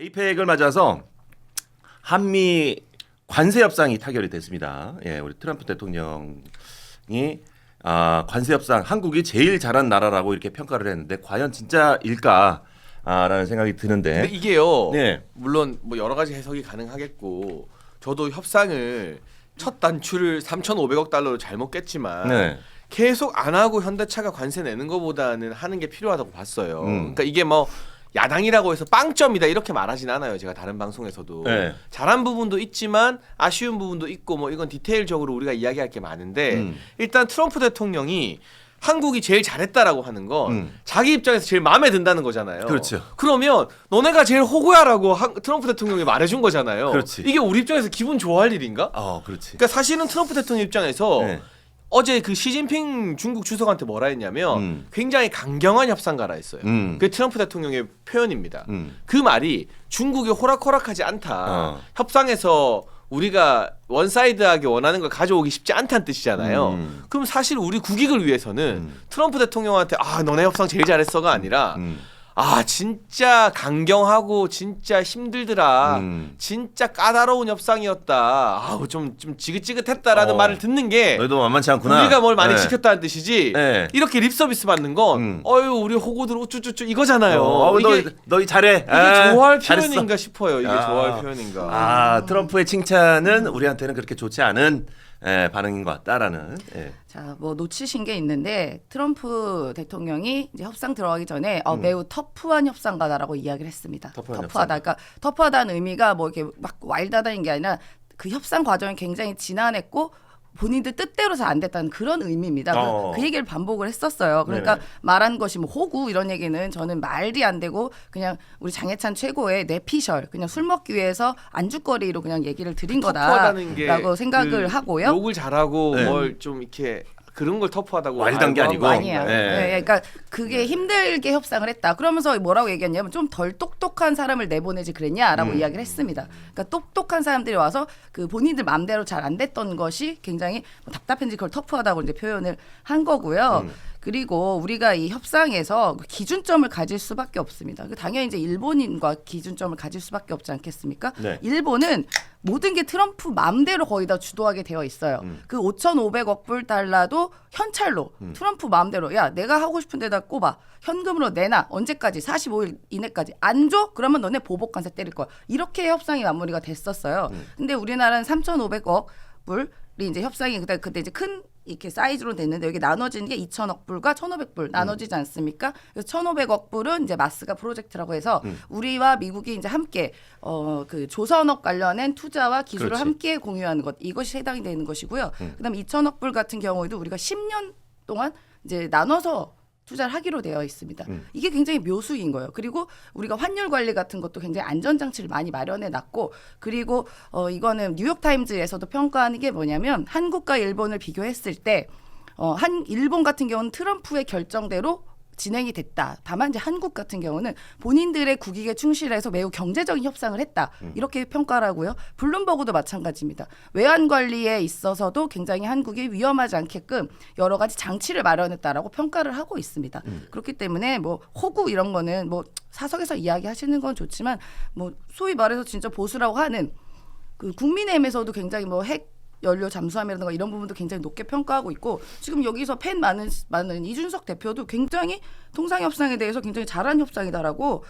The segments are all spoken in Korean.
에이펙을 맞아서 한미 관세 협상이 타결이 됐습니다. 예, 우리 트럼프 대통령이 관세 협상 한국이 제일 잘한 나라라고 이렇게 평가를 했는데 과연 진짜일까라는 생각이 드는데. 근데 이게요. 네. 물론 뭐 여러 가지 해석이 가능하겠고 저도 협상을 첫 단추를 3,500억 달러로 잘못 깼지만 네. 계속 안 하고 현대차가 관세 내는 것보다는 하는 게 필요하다고 봤어요. 그러니까 이게 뭐 야당이라고 해서 빵점이다 이렇게 말하진 않아요. 제가 다른 방송에서도 네. 잘한 부분도 있지만 아쉬운 부분도 있고 뭐 이건 디테일적으로 우리가 이야기할 게 많은데 일단 트럼프 대통령이 한국이 제일 잘했다라고 하는 건 자기 입장에서 제일 마음에 든다는 거잖아요. 그렇죠. 그러면 너네가 제일 호구야라고 트럼프 대통령이 말해준 거잖아요. 그렇지. 이게 우리 입장에서 기분 좋아할 일인가? 그렇지. 그러니까 사실은 트럼프 대통령 입장에서 네. 어제 그 시진핑 중국 주석한테 뭐라 했냐면 굉장히 강경한 협상가라 했어요. 그게 트럼프 대통령의 표현입니다. 그 말이 중국이 호락호락하지 않다. 협상에서 우리가 원사이드하게 원하는 걸 가져오기 쉽지 않다는 뜻이잖아요. 그럼 사실 우리 국익을 위해서는 트럼프 대통령한테 너네 협상 제일 잘했어가 아니라 진짜 강경하고 진짜 힘들더라. 진짜 까다로운 협상이었다. 좀 지긋지긋했다라는 말을 듣는 게 너희도 만만치 않구나. 우리가 뭘 많이 네. 지켰다는 뜻이지. 네. 이렇게 립서비스 받는 건 우리 호구들 우쭈쭈쭈 이거잖아요. 너희 잘해. 이게 좋아할 잘했어. 표현인가 싶어요. 이게 좋아할 표현인가. 트럼프의 칭찬은 우리한테는 그렇게 좋지 않은 반응인 것 같다라는. 예. 자, 뭐 놓치신 게 있는데 트럼프 대통령이 이제 협상 들어가기 전에 매우 터프한 협상가다라고 이야기를 했습니다. 터프하다. 그러니까 터프하다는 의미가 뭐 이렇게 막 와일드하다는 게 아니라 그 협상 과정이 굉장히 지난했고 본인들 뜻대로 잘 안 됐다는 그런 의미입니다. 그 얘기를 반복을 했었어요. 그러니까 네네. 말한 것이 뭐 호구 이런 얘기는 저는 말이 안 되고 그냥 우리 장해찬 최고의 뇌피셜 그냥 술 먹기 위해서 안주거리로 그냥 얘기를 드린 터프하다는 게 거다라고 생각을 하고요. 욕을 잘하고 네. 뭘 좀 이렇게 그런 걸 터프하다고 와일드한 게 알고 아니고. 한 거 아니야. 네. 네, 그러니까 그게 힘들게 협상을 했다. 그러면서 뭐라고 얘기했냐면 좀 덜 똑똑한 사람을 내보내지 그랬냐라고 이야기를 했습니다. 그러니까 똑똑한 사람들이 와서 그 본인들 마음대로 잘 안 됐던 것이 굉장히 뭐 답답한지 그걸 터프하다고 이제 표현을 한 거고요. 그리고 우리가 이 협상에서 기준점을 가질 수밖에 없습니다. 당연히 이제 일본인과 기준점을 가질 수밖에 없지 않겠습니까? 네. 일본은 모든 게 트럼프 마음대로 거의 다 주도하게 되어 있어요. 그 5,500억 불 달러도 현찰로 트럼프 마음대로 야 내가 하고 싶은 데다 꼽아 현금으로 내놔 언제까지 45일 이내까지 안 줘? 그러면 너네 보복 관세 때릴 거야. 이렇게 협상이 마무리가 됐었어요. 근데 우리나라는 3,500억 불이 이제 협상이 그때 이제 큰 이렇게 사이즈로 됐는데 여기 나눠지는 게 2,000억 불과 1,500불 나눠지지 않습니까? 그래서 1,500억 불은 이제 마스가 프로젝트라고 해서 우리와 미국이 이제 함께 그 조선업 관련된 투자와 기술을 그렇지. 함께 공유하는 것 이것이 해당이 되는 것이고요. 그다음 2,000억 불 같은 경우에도 우리가 10년 동안 이제 나눠서 투자를 하기로 되어 있습니다. 이게 굉장히 묘수인 거예요. 그리고 우리가 환율 관리 같은 것도 굉장히 안전장치를 많이 마련해 놨고 그리고 이거는 뉴욕타임즈에서도 평가하는 게 뭐냐면 한국과 일본을 비교했을 때 일본 같은 경우는 트럼프의 결정대로 진행이 됐다. 다만 이제 한국 같은 경우는 본인들의 국익에 충실해서 매우 경제적인 협상을 했다. 이렇게 평가를 하고요. 블룸버그도 마찬가지입니다. 외환 관리에 있어서도 굉장히 한국이 위험하지 않게끔 여러 가지 장치를 마련했다라고 평가를 하고 있습니다. 그렇기 때문에 뭐 호구 이런 거는 뭐 사석에서 이야기하시는 건 좋지만 뭐 소위 말해서 진짜 보수라고 하는 그 국민의힘에서도 굉장히 뭐 핵 연료 잠수함이라든가 이런 부분도 굉장히 높게 평가하고 있고 지금 여기서 팬 많은 이준석 대표도 굉장히 통상협상에 대해서 굉장히 잘한 협상이다라고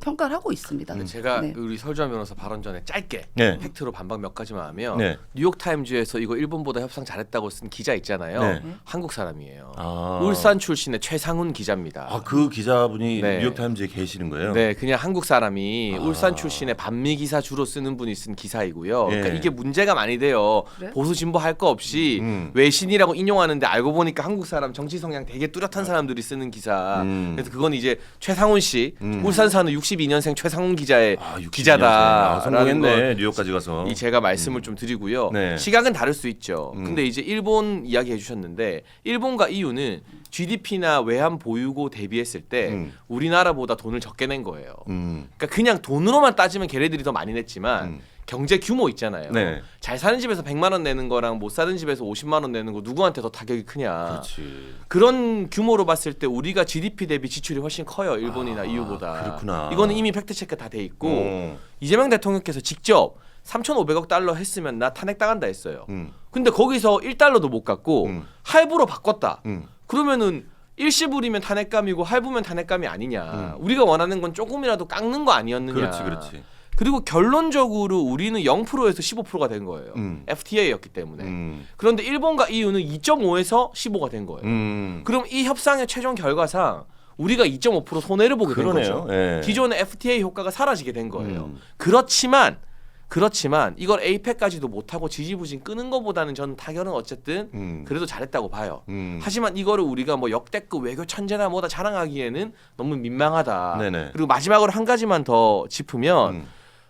평가를 하고 있습니다. 제가 네. 우리 설주환 변호사 발언 전에 짧게 네. 팩트로 반박 몇 가지만 하면 네. 뉴욕타임즈에서 이거 일본보다 협상 잘했다고 쓴 기자 있잖아요. 네. 한국 사람이에요. 아. 울산 출신의 최상훈 기자입니다. 그 기자분이 네. 뉴욕타임즈에 계시는 거예요? 네, 그냥 한국 사람이 울산 출신의 반미 기사 주로 쓰는 분이 쓴 기사이고요. 예. 그러니까 이게 문제가 많이 돼요. 그래? 보수 진보 할 거 없이 외신이라고 인용하는데 알고 보니까 한국 사람 정치 성향 되게 뚜렷한 사람들이 쓰는 기사. 그래서 그건 이제 최상훈 씨, 울산 사는 62년생 최상훈 기자의 62년생. 기자다. 성공했네. 뉴욕까지 가서. 이 제가 말씀을 좀 드리고요. 네. 시각은 다를 수 있죠. 근데 이제 일본 이야기해 주셨는데 일본과 EU는 GDP나 외환 보유고 대비했을 때 우리나라보다 돈을 적게 낸 거예요. 그러니까 그냥 돈으로만 따지면 걔네들이 더 많이 냈지만 경제 규모 있잖아요. 네. 잘 사는 집에서 100만 원 내는 거랑 못 사는 집에서 50만 원 내는 거 누구한테 더 타격이 크냐. 그렇지. 그런 규모로 봤을 때 우리가 GDP 대비 지출이 훨씬 커요. 일본이나 EU보다. 그렇구나. 이거는 이미 팩트 체크 다 돼 있고 이재명 대통령께서 직접 3,500억 달러 했으면 나 탄핵당한다 했어요. 근데 거기서 1달러도 못 갖고 할부로 바꿨다. 그러면은 일시불이면 탄핵감이고 할부면 탄핵감이 아니냐. 우리가 원하는 건 조금이라도 깎는 거 아니었느냐. 그렇지. 그리고 결론적으로 우리는 0%에서 15%가 된 거예요. FTA였기 때문에. 그런데 일본과 EU는 2.5에서 15가 된 거예요. 그럼 이 협상의 최종 결과상 우리가 2.5% 손해를 보게 된 거죠. 예. 기존의 FTA 효과가 사라지게 된 거예요. 그렇지만 이걸 APEC까지도 못하고 지지부진 끄는 것보다는 저는 타결은 어쨌든 그래도 잘했다고 봐요. 하지만 이거를 우리가 뭐 역대급 외교 천재나 뭐다 자랑하기에는 너무 민망하다. 네네. 그리고 마지막으로 한 가지만 더 짚으면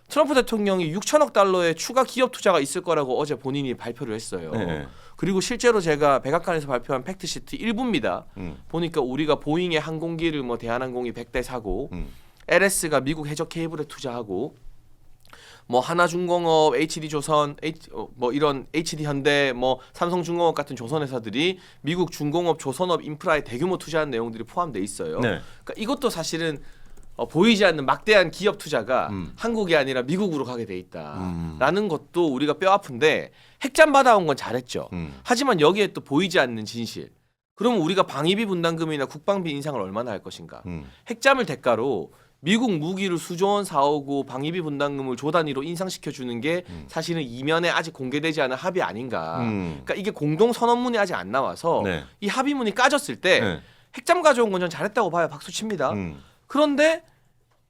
트럼프 대통령이 6천억 달러의 추가 기업 투자가 있을 거라고 어제 본인이 발표를 했어요. 네. 그리고 실제로 제가 백악관에서 발표한 팩트시트 일부입니다. 보니까 우리가 보잉의 항공기를 뭐 대한항공이 100대 사고 LS가 미국 해적 케이블에 투자하고 뭐 하나중공업, HD조선, 뭐 이런 HD현대, 뭐 삼성중공업 같은 조선회사들이 미국 중공업, 조선업 인프라에 대규모 투자한 내용들이 포함돼 있어요. 네. 그러니까 이것도 사실은 보이지 않는 막대한 기업 투자가 한국이 아니라 미국으로 가게 돼 있다라는 것도 우리가 뼈 아픈데 핵잠 받아온 건 잘했죠. 하지만 여기에 또 보이지 않는 진실. 그러면 우리가 방위비 분담금이나 국방비 인상을 얼마나 할 것인가? 핵잠을 대가로 미국 무기를 수조 원 사오고 방위비 분담금을 조 단위로 인상시켜 주는 게 사실은 이면에 아직 공개되지 않은 합의 아닌가. 그러니까 이게 공동 선언문이 아직 안 나와서 네. 이 합의문이 까졌을 때 네. 핵잠 가져온 건 전 잘했다고 봐요. 박수 칩니다. 그런데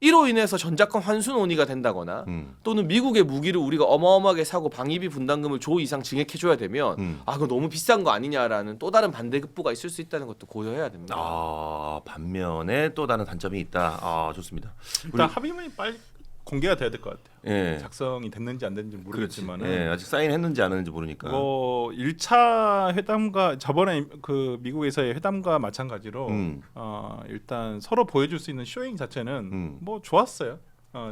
이로 인해서 전작권 환수 논의가 된다거나 또는 미국의 무기를 우리가 어마어마하게 사고 방위비 분담금을 조 이상 증액해줘야 되면 아 그거 너무 비싼 거 아니냐라는 또 다른 반대급부가 있을 수 있다는 것도 고려해야 됩니다. 반면에 또 다른 단점이 있다. 좋습니다. 일단 합의문이 빨리 공개가 돼야 될 것 같아요. 예. 작성이 됐는지 안 됐는지 모르겠지만은 예, 아직 사인했는지 안 했는지 모르니까. 뭐 1차 회담과 저번에 그 미국에서의 회담과 마찬가지로 일단 서로 보여줄 수 있는 쇼잉 자체는 뭐 좋았어요.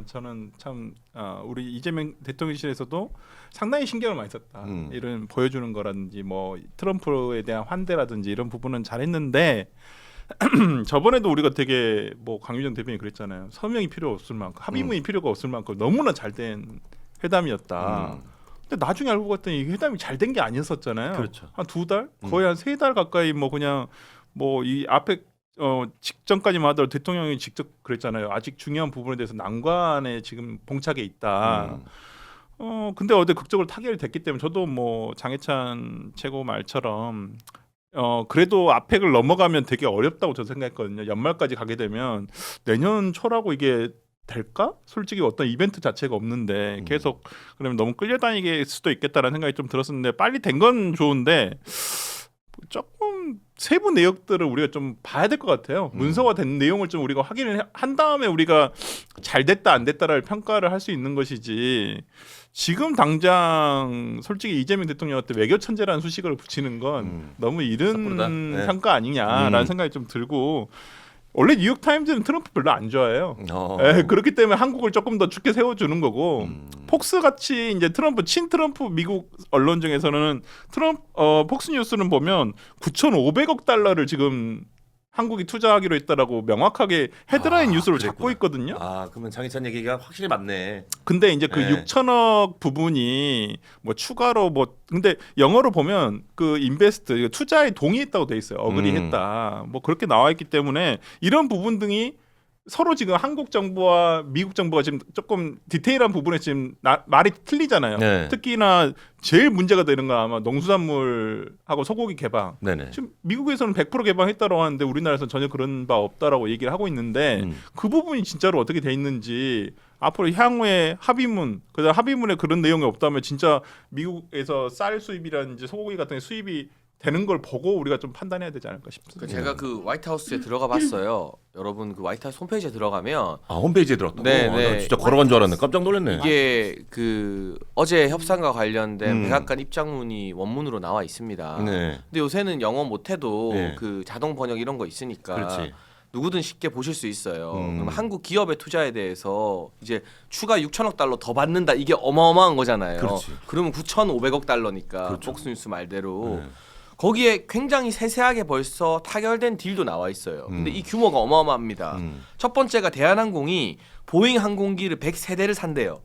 저는 참 우리 이재명 대통령실에서도 상당히 신경을 많이 썼다. 이런 보여주는 거라든지 뭐 트럼프에 대한 환대라든지 이런 부분은 잘했는데 저번에도 우리가 되게 뭐 강유정 대변인이 그랬잖아요. 서명이 필요 없을 만큼 합의문이 필요가 없을 만큼 너무나 잘된 회담이었다. 근데 나중에 알고 봤더니 이 회담이 잘 된 게 아니었었잖아요. 그렇죠. 한 2달, 거의 한 3달 가까이 뭐 그냥 뭐 이 앞에 직전까지만 하더라도 대통령이 직접 그랬잖아요. 아직 중요한 부분에 대해서 난관에 지금 봉착해 있다. 근데 어제 극적으로 타결이 됐기 때문에 저도 뭐 장해찬 최고 말처럼 그래도 아펙을 넘어가면 되게 어렵다고 저는 생각했거든요. 연말까지 가게 되면 내년 초라고 이게 될까? 솔직히 어떤 이벤트 자체가 없는데 계속 그러면 너무 끌려다니게 수도 있겠다라는 생각이 좀 들었었는데 빨리 된 건 좋은데 조금 세부 내역들을 우리가 좀 봐야 될 것 같아요. 문서화 된 내용을 좀 우리가 확인을 한 다음에 우리가 잘 됐다 안 됐다를 평가를 할 수 있는 것이지 지금 당장 솔직히 이재명 대통령한테 외교 천재라는 수식을 붙이는 건 너무 이른 네. 평가 아니냐라는 생각이 좀 들고 원래 뉴욕 타임즈는 트럼프 별로 안 좋아해요. 그렇기 때문에 한국을 조금 더 죽게 세워주는 거고 폭스 같이 이제 친 트럼프 미국 언론 중에서는 폭스뉴스는 보면 9,500억 달러를 지금 한국이 투자하기로 했다라고 명확하게 헤드라인 뉴스를 잡고 있거든요. 그러면 장희찬 얘기가 확실히 맞네. 근데 이제 그 네. 6천억 부분이 뭐 추가로 뭐 근데 영어로 보면 그 인베스트 투자에 동의했다고 돼 있어요. 어그리했다. 뭐 그렇게 나와 있기 때문에 이런 부분 등이 서로 지금 한국 정부와 미국 정부가 지금 조금 디테일한 부분에 지금 말이 틀리잖아요. 네. 특히나 제일 문제가 되는 건 아마 농수산물하고 소고기 개방. 네네. 지금 미국에서는 100% 개방했다고 하는데 우리나라에서는 전혀 그런 바 없다라고 얘기를 하고 있는데 그 부분이 진짜로 어떻게 돼 있는지 앞으로 향후에 합의문, 그다음 합의문에 그런 내용이 없다면 진짜 미국에서 쌀 수입이라든지 소고기 같은 게 수입이 되는 걸 보고 우리가 좀 판단해야 되지 않을까 싶습니다. 제가 그 화이트하우스에 들어가 봤어요. 여러분 그 화이트하우스 홈페이지에 들어가면 홈페이지에 들어갔다고? 네. 나 진짜 걸어간 줄 알았네. 깜짝 놀랐네. 이게 그 어제 협상과 관련된 백악관 입장문이 원문으로 나와 있습니다. 네. 근데 요새는 영어 못해도 네. 그 자동 번역 이런 거 있으니까 그렇지. 누구든 쉽게 보실 수 있어요. 그럼 한국 기업의 투자에 대해서 이제 추가 6천억 달러 더 받는다. 이게 어마어마한 거잖아요. 그렇지. 그러면 9,500억 달러니까 그렇죠. 폭스뉴스 말대로 네. 거기에 굉장히 세세하게 벌써 타결된 딜도 나와 있어요. 근데 이 규모가 어마어마합니다. 첫 번째가 대한항공이 보잉 항공기를 100세대를 산대요.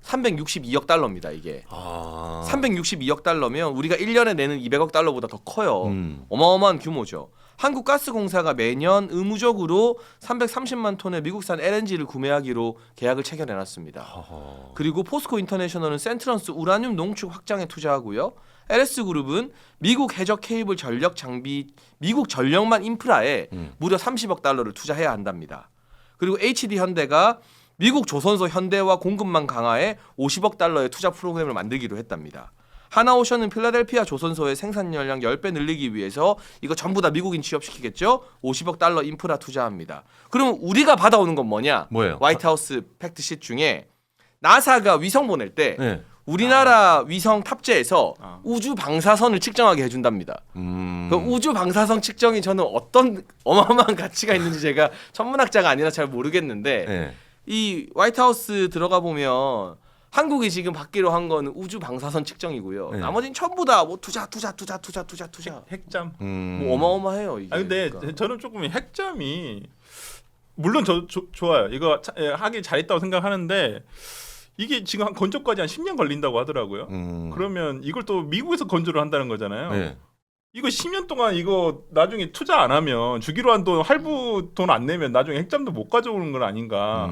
362억 달러입니다, 이게. 362억 달러면 우리가 1년에 내는 200억 달러보다 더 커요. 어마어마한 규모죠. 한국가스공사가 매년 의무적으로 330만 톤의 미국산 LNG를 구매하기로 계약을 체결해놨습니다. 그리고 포스코 인터내셔널은 센트런스 우라늄 농축 확장에 투자하고요. LS그룹은 미국 해적 케이블 전력 장비, 미국 전력만 인프라에 무려 30억 달러를 투자해야 한답니다. 그리고 HD현대가 미국 조선소 현대와 공급망 강화에 50억 달러의 투자 프로그램을 만들기로 했답니다. 하나오션은 필라델피아 조선소의 생산 열량 10배 늘리기 위해서 이거 전부 다 미국인 취업시키겠죠? 50억 달러 인프라 투자합니다. 그럼 우리가 받아오는 건 뭐냐? 뭐예요? 화이트하우스 팩트시트 중에 나사가 위성 보낼 때 네. 우리나라 위성 탑재해서 우주 방사선을 측정하게 해준답니다. 그 우주 방사선 측정이 저는 어떤 어마어마한 가치가 있는지 제가 천문학자가 아니라 잘 모르겠는데 네. 이 화이트하우스 들어가 보면 한국이 지금 받기로 한 거는 우주 방사선 측정이고요. 네. 나머지는 전부 다 뭐 투자. 핵잠. 뭐 어마어마해요 이게. 아 근데 그러니까. 저는 조금 핵잠이 물론 좋아요. 이거 하기 잘했다고 생각하는데 이게 지금 한 건조까지 한 10년 걸린다고 하더라고요. 그러면 이걸 또 미국에서 건조를 한다는 거잖아요. 네. 이거 10년 동안 이거 나중에 투자 안 하면 주기로 한 돈 할부 돈 안 내면 나중에 핵잠도 못 가져오는 건 아닌가.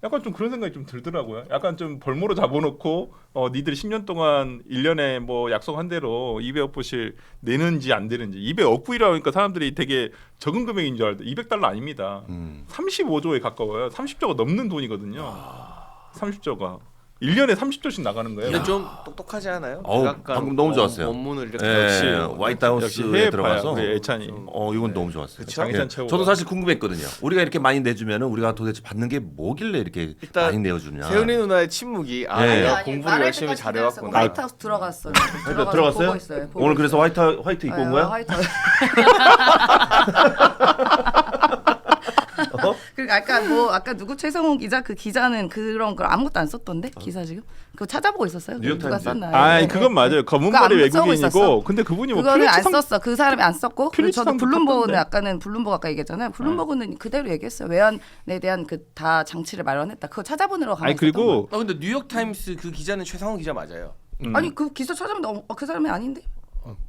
약간 좀 그런 생각이 좀 들더라고요. 약간 좀 벌모로 잡아놓고 니들이 10년 동안 1년에 뭐 약속한 대로 200억 불씩 내는지 안 되는지 200억 불이라고 하니까 사람들이 되게 적은 금액인 줄 알았는데 200달러 아닙니다. 35조에 가까워요. 30조가 넘는 돈이거든요. 30조가. 1년에 30조씩 나가는 거예요. 근데 좀 똑똑하지 않아요? 어우, 방금 너무 좋았어요. 원문을 이렇게 네, 역시 화이트하우스에 해외 들어가서 봐야, 우리 애찬이. 이건 너무 좋았어요. 장희찬 최고가. 저도 사실 궁금했거든요. 우리가 이렇게 많이 내주면은 우리가 도대체 받는 게 뭐길래 이렇게 일단 많이 내어주냐. 세은이 누나의 침묵이 네. 내가 공부를 열심히 잘해왔구나. 화이트하우스 들어갔어요. 들어갔어요? 보고 있어요. 보고 오늘 그래서 있어요. 화이트 입고 온 거야? 화이트하우스. 그러니까 아까 누구 최성훈 기자 그 기자는 그런 걸 아무것도 안 썼던데 기사 지금 그거 찾아보고 있었어요. 누가 뉴욕타임즈. 썼나? 아, 그건 맞아요. 검은 머리 그거 안 외국인이고, 쓰고 근데 그분이 뭐 그거는 안 퓰리츠상 썼어. 그 사람이 안 썼고. 그리고 저도 퓰리츠상도 블룸버그는 탔던데. 아까는 블룸버그 아까 얘기했잖아요. 블룸버그는 그대로 얘기했어요. 외환에 대한 그 다 장치를 마련했다. 그거 찾아보느라고 가만히 아니 그리고 근데 뉴욕 타임스 그 기자는 최상훈 기자 맞아요. 아니 그 기사 찾아보면 그 사람이 아닌데.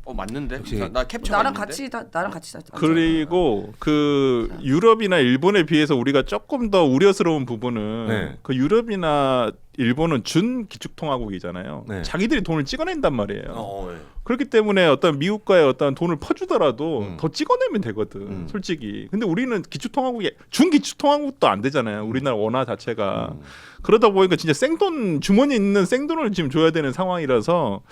맞는데? 역시 나 캡처가 나랑 있는데? 같이 다. 그리고 그 유럽이나 일본에 비해서 우리가 조금 더 우려스러운 부분은 네. 그 유럽이나 일본은 준 기축통화국이잖아요. 네. 자기들이 돈을 찍어낸단 말이에요. 네. 그렇기 때문에 어떤 미국과의 어떤 돈을 퍼주더라도 더 찍어내면 되거든, 솔직히. 근데 우리는 기축통화국이 준 기축통화국도 안 되잖아요. 우리나라 원화 자체가. 그러다 보니까 진짜 생돈 주머니에 있는 생돈을 지금 줘야 되는 상황이라서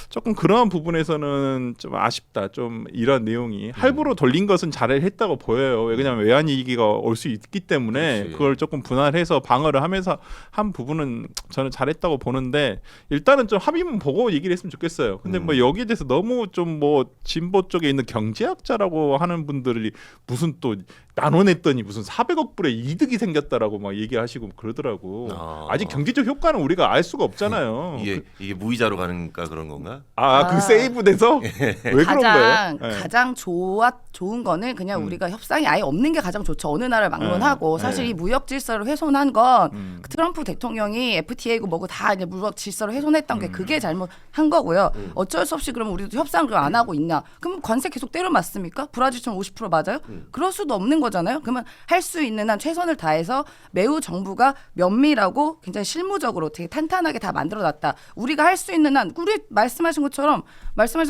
조금 그러한 부분에서는 좀 아쉽다. 좀 이런 내용이 할부로 돌린 것은 잘했다고 보여요. 왜냐하면 외환위기가 올 수 있기 때문에 그렇지. 그걸 조금 분할해서 방어를 하면서 한 부분은 저는 잘했다고 보는데 일단은 좀 합의문 보고 얘기를 했으면 좋겠어요. 근데 뭐 여기에 대해서 너무 좀 뭐 진보 쪽에 있는 경제학자라고 하는 분들이 무슨 또 나눠냈더니 무슨 400억 불의 이득이 생겼다라고 막 얘기하시고 그러더라고. 아직 경제적 효과는 우리가 알 수가 없잖아요. 이게 무이자로 가니까 그런 건가? 그 세이브돼서 왜 그런 거예요? 가장 좋은 거는 그냥 우리가 협상이 아예 없는 게 가장 좋죠. 어느 나라를 막론하고 사실 이 무역 질서를 훼손한 건 트럼프 대통령이 FTA고 뭐고 다 이제 무역 질서를 훼손했던 게 그게 잘못한 거고요. 어쩔 수 없이 그러면 우리도 협상을 안 하고 있냐? 그럼 관세 계속 때려 맞습니까? 브라질처럼 50% 맞아요? 그럴 수도 없는 거잖아요. 그러면 할 수 있는 한 최선을 다해서 매우 정부가 면밀하고 굉장히 실무적으로 되게 탄탄하게 다 만들어놨다. 우리가 할 수 있는 한 우리 말씀하신 것처럼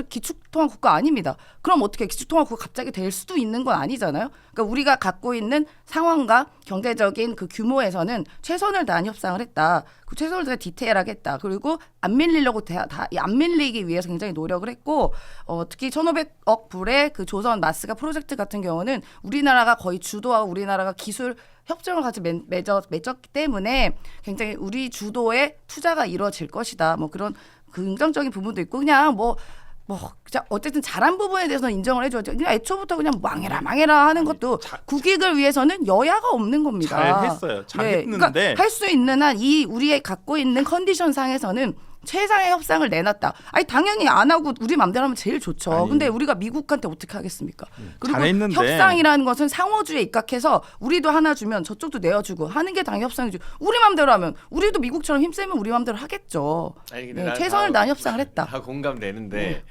기축통화 국가 아닙니다. 그럼 어떻게 기축통화 국가 갑자기 될 수도 있는 건 아니잖아요. 그러니까 우리가 갖고 있는 상황과 경제적인 그 규모에서는 최선을 다한 협상을 했다. 그 최선을 다해 디테일하게 했다. 그리고 안 밀리려고 안 밀리기 위해서 굉장히 노력을 했고 특히 1,500억 불의 그 조선 마스가 프로젝트 같은 경우는 우리나라가 거의 주도하고 우리나라가 기술 협정을 같이 맺었기 때문에 굉장히 우리 주도의 투자가 이루어질 것이다. 뭐 그런 긍정적인 부분도 있고 그냥 뭐 뭐 어쨌든 잘한 부분에 대해서는 인정을 해줘야죠. 그냥 애초부터 그냥 망해라 하는 것도 국익을 위해서는 여야가 없는 겁니다. 잘했어요. 잘했는데 그러니까 할 수 있는 한 이 우리의 갖고 있는 컨디션 상에서는 최상의 협상을 내놨다. 아니 당연히 안 하고 우리 맘대로 하면 제일 좋죠. 아니, 근데 우리가 미국한테 어떻게 하겠습니까? 그리고 잘했는데. 협상이라는 것은 상호주의에 입각해서 우리도 하나 주면 저쪽도 내어주고 하는 게 당연히 협상이죠. 우리 맘대로 하면 우리도 미국처럼 힘세면 우리 맘대로 하겠죠. 아니, 근데 네, 난 최선을 다한 협상을 했다. 다 공감되는데,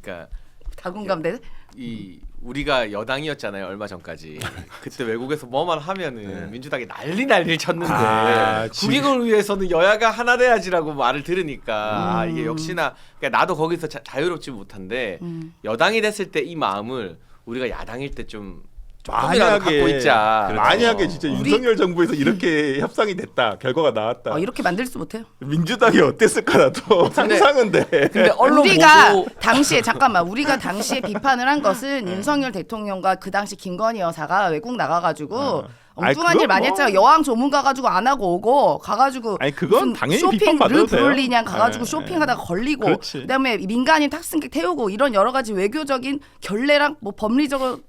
그러니까 다 공감돼? 이 우리가 여당이었잖아요 얼마 전까지. 그때 외국에서 뭐만 하면은 민주당이 난리를 쳤는데 국익을 위해서는 여야가 하나 돼야지라고 말을 들으니까 이게 역시나 그러니까 나도 거기서 자유롭지 못한데 여당이 됐을 때 이 마음을 우리가 야당일 때 좀 조금이라도 갖고 있자. 만약에 진짜 우리- 윤석열 정부에서 이렇게 협상이 됐다, 결과가 나왔다. 이렇게 만들 수 못해요. 민주당이 어땠을까 나도 상상은 돼. 근데 언론 우리가 보도 당시에 우리가 당시에 비판을 한 것은 윤석열 대통령과 그 당시 김건희 여사가 외국 나가가지고 아니, 엉뚱한 그건 일 많이 뭐- 했잖아. 여왕 조문 가가지고 안 하고 오고 가가지고 아니, 그건 무슨 당연히 쇼핑 비판받아도 르 돼요. 브롤리냥 가가지고 네, 쇼핑하다가 걸리고 그렇지. 그다음에 민간인 탑승객 태우고 이런 여러 가지 외교적인 결례랑 뭐 법리적으로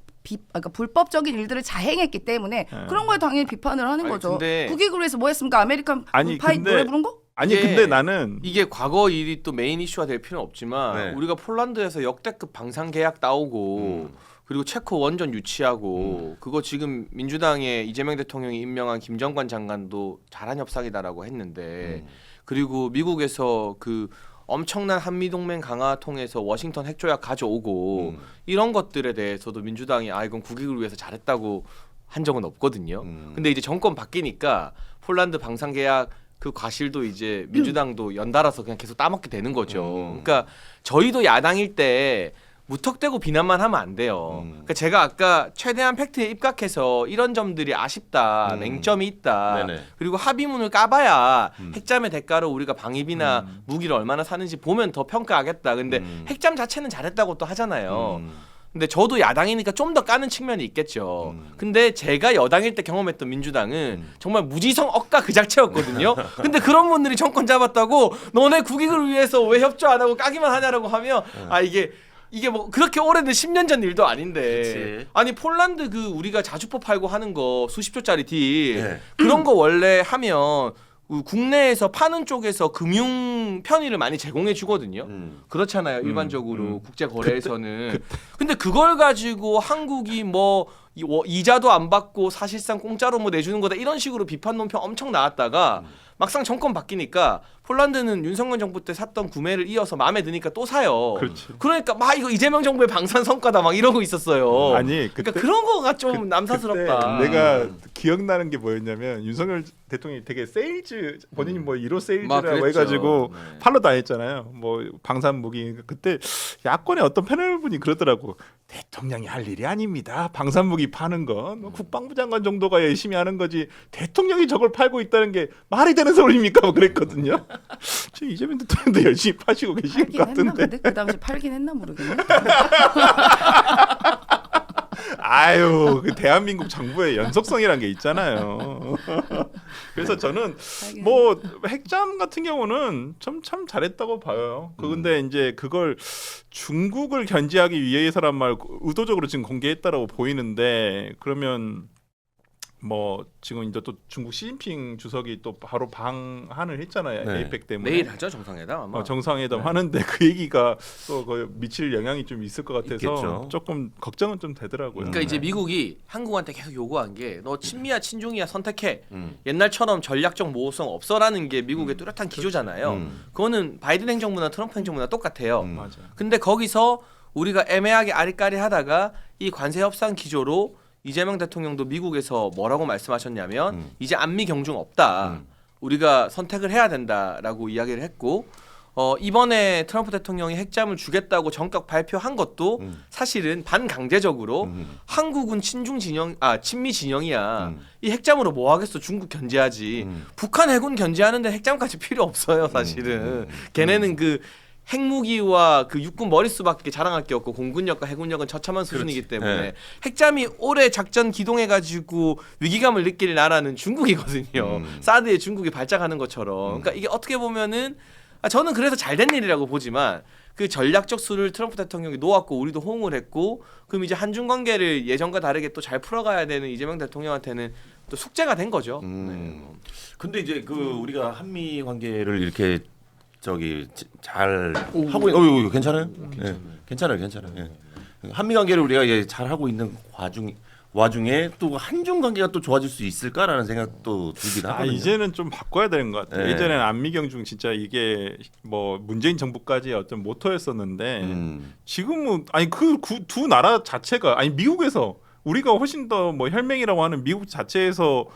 그러니까 불법적인 일들을 자행했기 때문에 그런 거에 당연히 비판을 하는 아니, 거죠. 근데- 국익을 위해서 뭐 했습니까? 아메리칸 아니, 파이 근데- 노래 부른 거? 아니 이게- 근데 나는 이게 과거 일이 또 메인 이슈가 될 필요는 없지만 네. 우리가 폴란드에서 역대급 방산 계약 따오고 그리고 체코 원전 유치하고 그거 지금 민주당의 이재명 대통령이 임명한 김정관 장관도 잘한 협상이다라고 했는데 그리고 미국에서 그 엄청난 한미동맹 강화 통해서 워싱턴 핵조약 가져오고 이런 것들에 대해서도 민주당이 이건 국익을 위해서 잘했다고 한 적은 없거든요. 근데 이제 정권 바뀌니까 폴란드 방산 계약 그 과실도 이제 민주당도 연달아서 그냥 계속 따먹게 되는 거죠. 그러니까 저희도 야당일 때 무턱대고 비난만 하면 안 돼요. 그러니까 제가 아까 최대한 팩트에 입각해서 이런 점들이 아쉽다, 맹점이 있다. 네네. 그리고 합의문을 까봐야 핵잠의 대가로 우리가 방위비나 무기를 얼마나 사는지 보면 더 평가하겠다. 근데 핵잠 자체는 잘했다고 또 하잖아요. 근데 저도 야당이니까 좀 더 까는 측면이 있겠죠. 근데 제가 여당일 때 경험했던 민주당은 정말 무지성 억까 그 자체였거든요. 근데 그런 분들이 정권 잡았다고 너네 국익을 위해서 왜 협조 안 하고 까기만 하냐라고 하면 이게 뭐 그렇게 오래된 10년 전 일도 아닌데 그치. 아니 폴란드 그 우리가 자주포 팔고 하는 거 수십조짜리 딜 네. 그런 거 원래 하면 국내에서 파는 쪽에서 금융 편의를 많이 제공해 주거든요. 그렇잖아요. 일반적으로 국제 거래에서는. 근데 그걸 가지고 한국이 뭐 이자도 안 받고 사실상 공짜로 뭐 내주는 거다 이런 식으로 비판 논평 엄청 나왔다가 막상 정권 바뀌니까 폴란드는 윤석열 정부 때 샀던 구매를 이어서 마음에 드니까 또 사요. 그렇지. 그러니까 막 이거 이재명 정부의 방산 성과다 막 이러고 있었어요. 아니, 그러니까 그런 거가 좀 남사스럽다. 그때 내가 기억나는 게 뭐였냐면 윤석열 대통령이 되게 세일즈 본인이 뭐 1호 세일즈라고 그랬죠. 해가지고 네. 팔러 다녔잖아요. 뭐 방산 무기. 그때 야권의 어떤 패널분이 그러더라고. 대통령이 할 일이 아닙니다. 방산 무기 파는 건 뭐 국방부 장관 정도가 열심히 하는 거지. 대통령이 저걸 팔고 있다는 게 말이 되는 소리입니까? 뭐 그랬거든요. 지금 이재명 대통령도 열심히 파시고 계신 것 팔긴 했나 같은데. 근데 그 당시 팔긴 했나 모르겠네. 아유, 그 대한민국 정부의 연속성이란 게 있잖아요. 그래서 저는 팔긴 뭐 핵잠 같은 경우는 참 잘했다고 봐요. 근데 이제 그걸 중국을 견제하기 위해서란 말 의도적으로 지금 공개했다라고 보이는데 그러면 뭐 지금 이제 또 중국 시진핑 주석이 또 바로 방한을 했잖아요. 네. 에이펙 때문에. 내일 하죠 정상회담 아마. 정상회담 네. 하는데 그 얘기가 또 거의 미칠 영향이 좀 있을 것 같아서 있겠죠. 조금 걱정은 좀 되더라고요. 그러니까 이제 네. 미국이 한국한테 계속 요구한 게 너 친미야 친중이야 선택해. 음. 옛날처럼 전략적 모호성 없어라는 게 미국의 뚜렷한 기조잖아요. 그거는 바이든 행정부나 트럼프 행정부나 똑같아요. 맞아. 근데 거기서 우리가 애매하게 아리까리하다가 이 관세 협상 기조로 이재명 대통령도 미국에서 뭐라고 말씀하셨냐면 이제 안미 경중 없다. 우리가 선택을 해야 된다라고 이야기를 했고 이번에 트럼프 대통령이 핵잠을 주겠다고 전격 발표한 것도 사실은 반강제적으로 한국은 친미 진영이야. 이 핵잠으로 뭐 하겠어? 중국 견제하지. 북한 해군 견제하는데 핵잠까지 필요 없어요, 사실은. 걔네는 그 핵무기와 그 육군 머릿수밖에 자랑할 게 없고 공군력과 해군력은 처참한 수준이기 때문에 네. 핵잠이 올해 작전 기동해가지고 위기감을 느낄 나라는 중국이거든요. 사드에 중국이 발작하는 것처럼. 그러니까 이게 어떻게 보면은 저는 그래서 잘된 일이라고 보지만 그 전략적 수를 트럼프 대통령이 놓았고 우리도 호응을 했고 그럼 이제 한중 관계를 예전과 다르게 또 잘 풀어가야 되는 이재명 대통령한테는 또 숙제가 된 거죠. 근데 이제 그 우리가 한미 관계를 이렇게 잘 하고 있는 괜찮아요? 예. 괜찮아요. 예. 한미 관계를 우리가 잘 하고 있는 와중에 또 한중 관계가 또 좋아질 수 있을까라는 생각도 들긴 하거든요. 이제는 좀 바꿔야 되는 것 같아요. 네. 예전에는 안미경중 진짜 이게 뭐 문재인 정부까지의 어떤 모토였었는데 지금은 아니 그 두 나라 자체가 아니 미국에서 우리가 훨씬 더 뭐 혈맹이라고 하는 미국 자체에서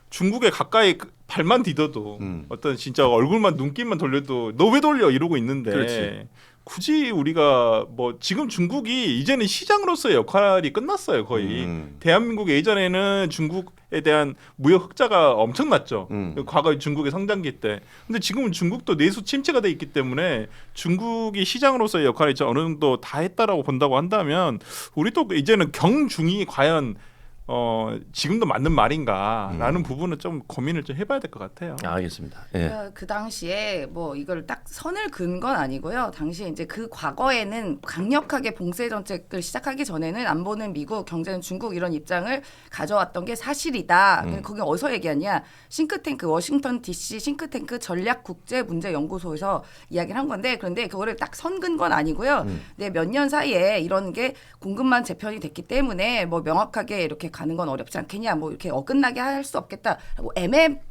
중국에 가까이 발만 디뎌도 어떤 진짜 얼굴만 눈길만 돌려도 너 왜 돌려 이러고 있는데 그렇지. 굳이 우리가 뭐 지금 중국이 이제는 시장으로서의 역할이 끝났어요 거의. 대한민국 예전에는 중국에 대한 무역 흑자가 엄청났죠. 과거 중국의 성장기 때. 근데 지금은 중국도 내수 침체가 돼 있기 때문에 중국이 시장으로서의 역할을 어느 정도 다 했다라고 본다고 한다면 우리도 이제는 경중이 과연 지금도 맞는 말인가라는 부분은 좀 고민을 좀 해봐야 될 것 같아요. 알겠습니다. 예. 그 당시에 뭐 이걸 딱 선을 그은 건 아니고요. 당시에 이제 그 과거에는 강력하게 봉쇄 정책을 시작하기 전에는 안보는 미국, 경제는 중국 이런 입장을 가져왔던 게 사실이다. 그게 어디서 얘기하냐? 싱크탱크 워싱턴 DC 싱크탱크 전략국제문제연구소에서 이야기를 한 건데 그런데 그거를 딱 선 근 건 아니고요. 근데 몇 년 사이에 이런 게 공급만 재편이 됐기 때문에 뭐 명확하게 이렇게 가는 건 어렵지 않겠냐, 뭐 이렇게 어긋나게 할 수 없겠다라고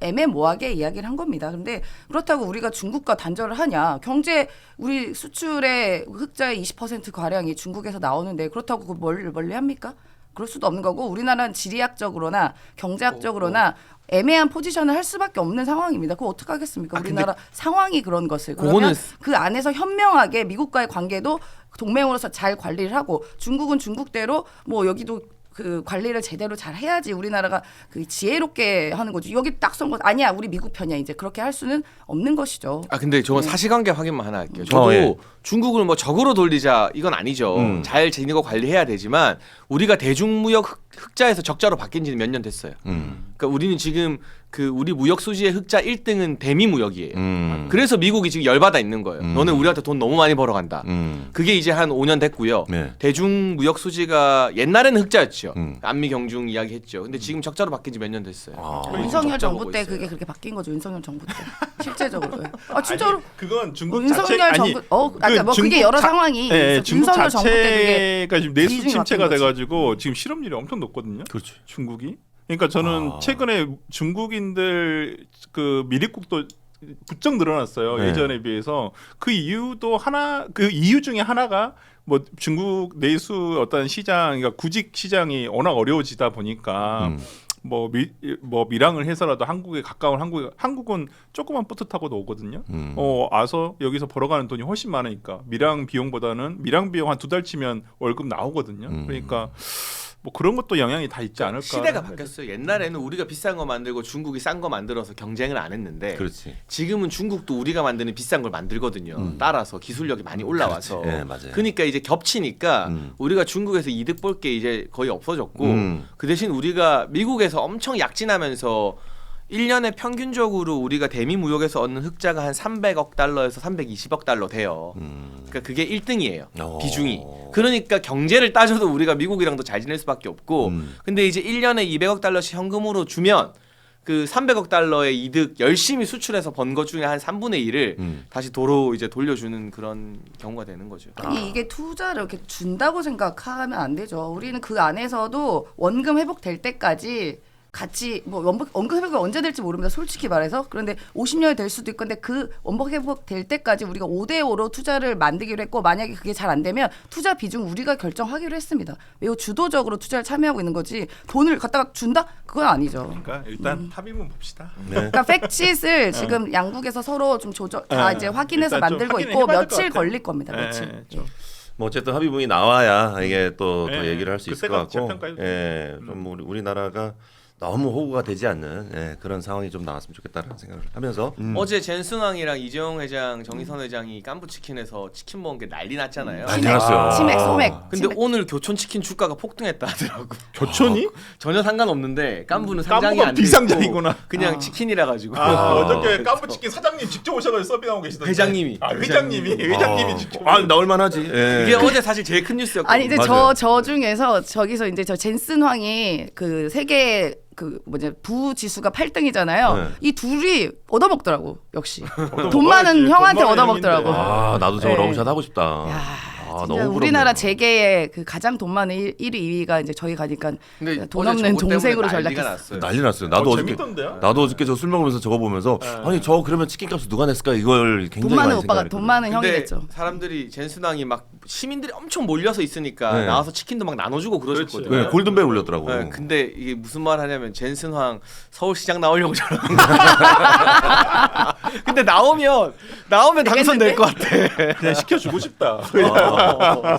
애매모호하게 이야기를 한 겁니다. 그런데 그렇다고 우리가 중국과 단절을 하냐? 경제 우리 수출의 흑자의 20% 가량이 중국에서 나오는데 그렇다고 그 멀리 합니까? 그럴 수도 없는 거고 우리나라는 지리학적으로나 경제학적으로나 애매한 포지션을 할 수밖에 없는 상황입니다. 그거 어떻게 하겠습니까? 우리나라 상황이 그런 것을. 그러면 그 안에서 현명하게 미국과의 관계도 동맹으로서 잘 관리를 하고 중국은 중국대로 뭐 여기도 그 관리를 제대로 잘 해야지 우리나라가 그 지혜롭게 하는 거죠. 여기 딱 선 거 아니야. 우리 미국 편이야. 이제 그렇게 할 수는 없는 것이죠. 근데 저건 사실관계 확인만 하나 할게요. 저도 중국을 뭐 적으로 돌리자 이건 아니죠. 잘 지니고 관리해야 되지만 우리가 대중무역 흑자에서 적자로 바뀐 지는 몇 년 됐어요. 그러니까 우리는 지금 그 우리 무역 수지의 흑자 1등은 대미 무역이에요. 그래서 미국이 지금 열받아 있는 거예요. 너는 우리한테 돈 너무 많이 벌어간다. 그게 이제 한 5년 됐고요. 네. 대중 무역 수지가 옛날에는 흑자였죠. 안미 경중 이야기했죠. 근데 지금 적자로 바뀐 지 몇 년 됐어요. 윤석열 정부 때 그게 그렇게 바뀐 거죠. 윤석열 정부 때 실제적으로. 진짜로. 아니, 그건 중국 윤석열 자체 정부 그러니까 뭐 그게 여러 상황이 있어요. 중국 윤석열 정부 때 자체가 지금 내수 비중이 침체가 바뀐 거지. 돼가지고 지금 실업률이 엄청 높거든요. 그렇죠. 중국이. 그러니까 저는 최근에 중국인들 그 미립국도 부쩍 늘어났어요. 네. 예전에 비해서. 그 이유도 그 이유 중에 하나가 뭐 중국 내수 어떤 시장, 그러니까 구직 시장이 워낙 어려워지다 보니까 뭐 밀항을 해서라도 한국에 가까운 한국은 조그만 보트 타고도 오거든요. 와서 여기서 벌어가는 돈이 훨씬 많으니까 밀항 비용 한 2달 치면 월급 나오거든요. 그러니까 뭐 그런 것도 영향이 다 있지 않을까. 시대가 바뀌었어요. 옛날에는 우리가 비싼 거 만들고 중국이 싼 거 만들어서 경쟁을 안 했는데 그렇지. 지금은 중국도 우리가 만드는 비싼 걸 만들거든요. 따라서 기술력이 많이 올라와서. 네, 맞아요. 그러니까 이제 겹치니까 우리가 중국에서 이득 볼 게 이제 거의 없어졌고 그 대신 우리가 미국에서 엄청 약진하면서 1년에 평균적으로 우리가 대미 무역에서 얻는 흑자가 한 300억 달러에서 320억 달러 돼요. 그러니까 그게 1등이에요. 비중이. 그러니까 경제를 따져도 우리가 미국이랑도 잘 지낼 수밖에 없고 근데 이제 1년에 200억 달러씩 현금으로 주면 그 300억 달러의 이득 열심히 수출해서 번 것 중에 한 3분의 1을 다시 도로 이제 돌려주는 그런 경우가 되는 거죠. 아니 이게 투자를 이렇게 준다고 생각하면 안 되죠. 우리는 그 안에서도 원금 회복될 때까지 같이 뭐 원금 회복이 언제 될지 모릅니다. 솔직히 말해서. 그런데 50년이 될 수도 있고 근데 그 원금 회복 될 때까지 우리가 5대5로 투자를 만들기로 했고 만약에 그게 잘 안 되면 투자 비중 우리가 결정하기로 했습니다. 매우 주도적으로 투자를 참여하고 있는 거지 돈을 갖다가 준다? 그건 아니죠. 그러니까 일단 합의문 봅시다. 네. 그러니까 팩트잇을 지금 양국에서 서로 좀 다 이제 확인해서 일단 좀 만들고 확인을 있고 해봐야 될것 며칠 같아요. 걸릴 겁니다. 며칠. 좀. 뭐 어쨌든 합의문이 나와야 이게 또 더 네. 얘기를 할 수 있을 것 그때가 같고, 재평가해도 좀 우리나라가 너무 호구가 되지 않는 그런 상황이 좀 나왔으면 좋겠다는 생각을 하면서 어제 젠순왕이랑 이재용 회장, 정의선 회장이 깐부치킨에서 치킨 먹은 게 난리 났잖아요. 난리 났어요. 치맥 소맥. 근데 오늘 교촌치킨 주가가 폭등했다 하더라고. 교촌이? 전혀 상관없는데 깐부는 상장이 깐부가 안 돼 비상장이구나. 그냥 치킨이라 가지고. 어저께 깐부치킨 사장님 직접 오셔가지고 서빙하고 계시던데. 회장님이. 회장님이 직접. 나올만하지. 이게 어제 사실 제일 큰 뉴스였거든요. 아니 이제 맞아요. 저 중에서 저기서 이제 저 젠슨 황이 그 세계 그 뭐냐 부 지수가 8등이잖아요. 네. 이 둘이 얻어먹더라고 역시. 얻어먹어야지. 돈 많은 형한테 돈 많은 얻어먹더라고. 형인데. 나도 저 네. 러브샷 하고 싶다. 야, 아, 진짜 너무 우리나라 부럽네요. 재계의 그 가장 돈 많은 1위, 2위가 이제 저희 가니까 근데 돈 어제 없는 저거 때문에 동생으로 난리가 전락했어. 났어요. 난리 났어요. 나도 어저께 재밌던데요? 나도 어저께 저 술 먹으면서 저거 보면서 아니 저 그러면 치킨값을 누가 냈을까 이걸 굉장히 돈 많은 많이 오빠가 생각을 돈 했거든요. 많은 형이 근데 됐죠. 사람들이 젠순왕이 막 시민들이 엄청 몰려서 있으니까 네. 나와서 치킨도 막 나눠주고 그러셨거든요. 그렇지. 네, 골든벨 울렸더라고. 네, 근데 이게 무슨 말 하냐면 젠슨황 서울시장 나오려고 저러는 근데 나오면 당선될 것 같아. 그냥 시켜주고 싶다.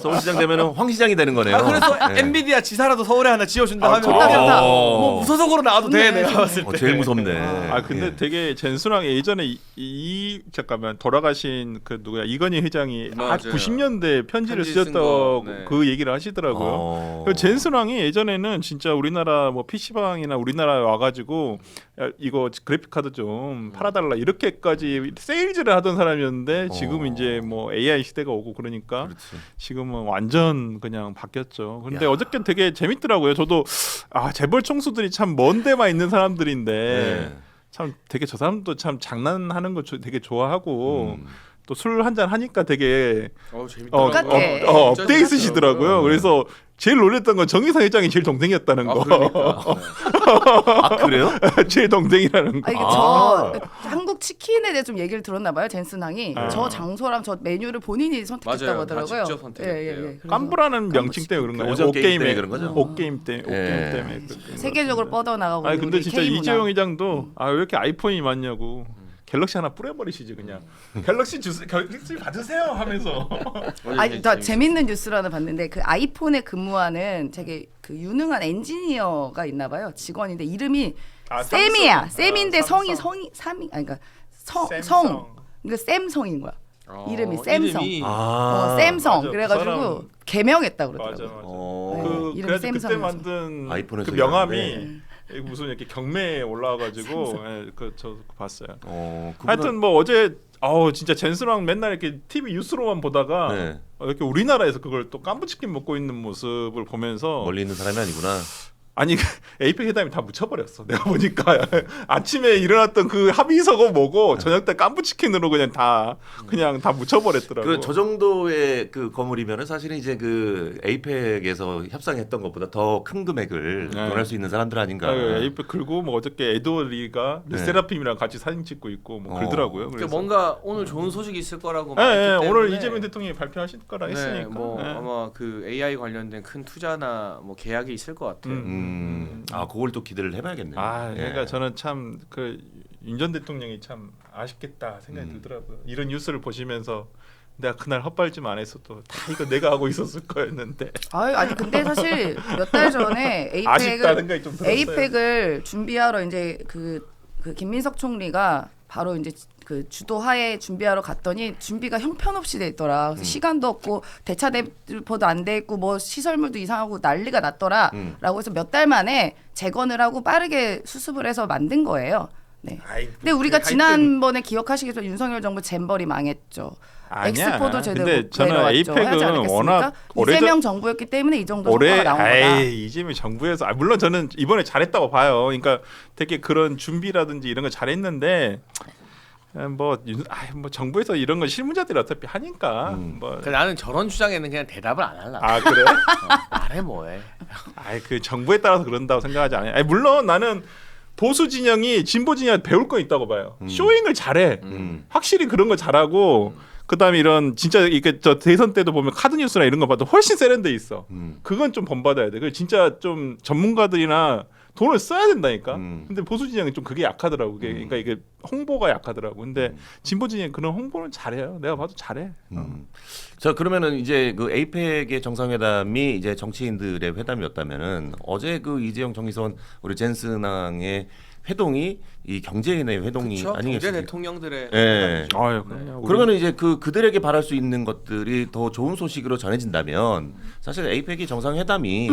서울시장 되면은 황시장이 되는 거네요. 그래서 네. 엔비디아 지사라도 서울에 하나 지어준다 하면 좋다, 좋다. 뭐 무소속으로 나와도 돼 내가 봤을 때. 제일 무섭네. 근데 예. 되게 젠순왕 예전에 잠깐만 돌아가신 그 누구야 이건희 회장이 맞아요. 90년대 편지를 편지 쓴 쓰셨다고 거, 네. 그 얘기를 하시더라고요. 그 젠순왕이 예전에는 진짜 우리나라 뭐 PC방이나 우리나라에 와가지고 야, 이거 그래픽 카드 좀 팔아달라 이렇게까지 세일즈를 하던 사람이었는데 지금 이제 뭐 AI 시대가 오고 그러니까 그렇지. 지금은 완전 그냥 바뀌었죠. 근데 야. 어저께 되게 재밌더라고요. 저도 재벌 총수들이 참 먼 데만 있는 사람들인데 네. 참 되게 저 사람도 참 장난하는 거 되게 좋아하고 또 술 한잔 하니까 되게 재밌다. 똑같아. 업돼 있으시더라고요. 그래서 제일 놀랬던 건 정의상 회장이 제일 동생이었다는 거. 아 그래요? 제일 동생이라는 거. 아, 이게 저 한국 치킨에 대해 좀 얘기를 들었나 봐요. 젠슨항이 저 장소랑 저 메뉴를 본인이 선택했다고 맞아요. 다 하더라고요. 직접 선택했대요. 그래서 깐부라는 명칭 때문에 그런 거예요. 오전 게임 옷게임에 때문에 그런 거죠? 옷게임 때문에 예. 그런 거. 세계적으로 뻗어나가고 아니 있는 근데 우리 진짜 K문화. 이재용 회장도 왜 이렇게 아이폰이 많냐고. 갤럭시 하나 뿌려버리시지 그냥. 갤럭시 주세요. 갤럭시 받으세요 하면서. 아니, 나 재밌는 뉴스를 하나 봤는데 그 아이폰에 근무하는 되게 그 유능한 엔지니어가 있나 봐요. 직원인데 이름이 샘이야. 샘인데 성이 삼이 아니 그러니까 성 그러니까 샘성인 거야. 이름이 샘성. 샘성. 맞아. 그래가지고 그 사람... 개명했다 맞아 그러더라고요. 맞아. 네, 이름이 그래서 그때 샘성이어서. 만든 아이폰에서 그 명함이 무슨 이렇게 경매에 올라와가지고 저 봤어요. 하여튼 뭐 어제 진짜 젠스랑 맨날 이렇게 TV 뉴스로만 보다가 네. 이렇게 우리나라에서 그걸 또 깐부치킨 먹고 있는 모습을 보면서 멀리 있는 사람이 아니구나. 아니 에이펙 회담이 다 묻혀버렸어. 내가 보니까 아침에 일어났던 그 합의서고 뭐고 저녁 때 깐부치킨으로 그냥 다 묻혀버렸더라고. 그 저 정도의 그 건물이면은 사실은 이제 그 에이펙에서 협상했던 것보다 더 큰 금액을 don할 수 있는 사람들 아닌가. 에이펙 그리고 뭐 어저께 에드워리가 르세라핌이랑 같이 사진 찍고 있고 뭐 그러더라고요. 그러니까 그래서 뭔가 오늘 좋은 소식이 있을 거라고 말했기 때문에 오늘 이재명 대통령이 발표하실 거라 했으니까. 아마 그 AI 관련된 큰 투자나 뭐 계약이 있을 것 같아요. 그걸 또 기대를 해봐야겠네요. 그러니까 저는 참 그 윤 전 대통령이 참 아쉽겠다 생각이 들더라고요. 이런 뉴스를 보시면서 내가 그날 헛발질 안 했어도 다 이거 내가 하고 있었을 거였는데. 아니 근데 사실 몇 달 전에 아쉽다 생각이 좀 들었어요. 에이펙을 준비하러 이제 그 김민석 총리가 바로 이제 그 주도하에 준비하러 갔더니 준비가 형편없이 돼 있더라. 그래서 시간도 없고 대차 대포도 안 돼 있고 뭐 시설물도 이상하고 난리가 났더라라고 해서 몇 달 만에 재건을 하고 빠르게 수습을 해서 만든 거예요. 네. 근데 우리가 지난번에 기억하시겠죠? 윤석열 정부 잼버리 망했죠. 아니야. 엑스포도 제대로 근데 저는 내려왔죠. 에이펙은 하지 않았겠습니까? 워낙 이재명 정부였기 때문에 이 정도 성과가 나온 거다. 이재명 정부에서 물론 저는 이번에 잘했다고 봐요. 그러니까 되게 그런 준비라든지 이런 거 잘했는데 뭐 정부에서 이런 건 실무자들이 어차피 하니까 나는 저런 주장에는 그냥 대답을 안 할라. 그래? 말해 뭐해. 그 정부에 따라서 그런다고 생각하지 않아요. 물론 나는 보수 진영이 진보 진영한테 배울 거 있다고 봐요. 쇼잉을 잘해. 확실히 그런 거 잘하고 그다음에 이런 진짜 이게 저 대선 때도 보면 카드 뉴스나 이런 거 봐도 훨씬 세련돼 있어. 그건 좀 본받아야 돼. 그 진짜 좀 전문가들이나 돈을 써야 된다니까. 근데 보수 진영이 좀 그게 약하더라고. 그러니까 이게 홍보가 약하더라고. 근데 진보 진영이 그런 홍보는 잘해요. 내가 봐도 잘해. 자 그러면은 이제 그 에이펙의 정상회담이 이제 정치인들의 회담이었다면은 어제 그 이재용 정의선 우리 젠슨왕의 회동이 이 경제인의 회동이 그렇죠. 경제 아니겠습니까? 대통령들의 예. 아유, 그럼요. 그러면은 이제 그들에게 바랄 수 있는 것들이 더 좋은 소식으로 전해진다면 사실 에이펙이 정상회담이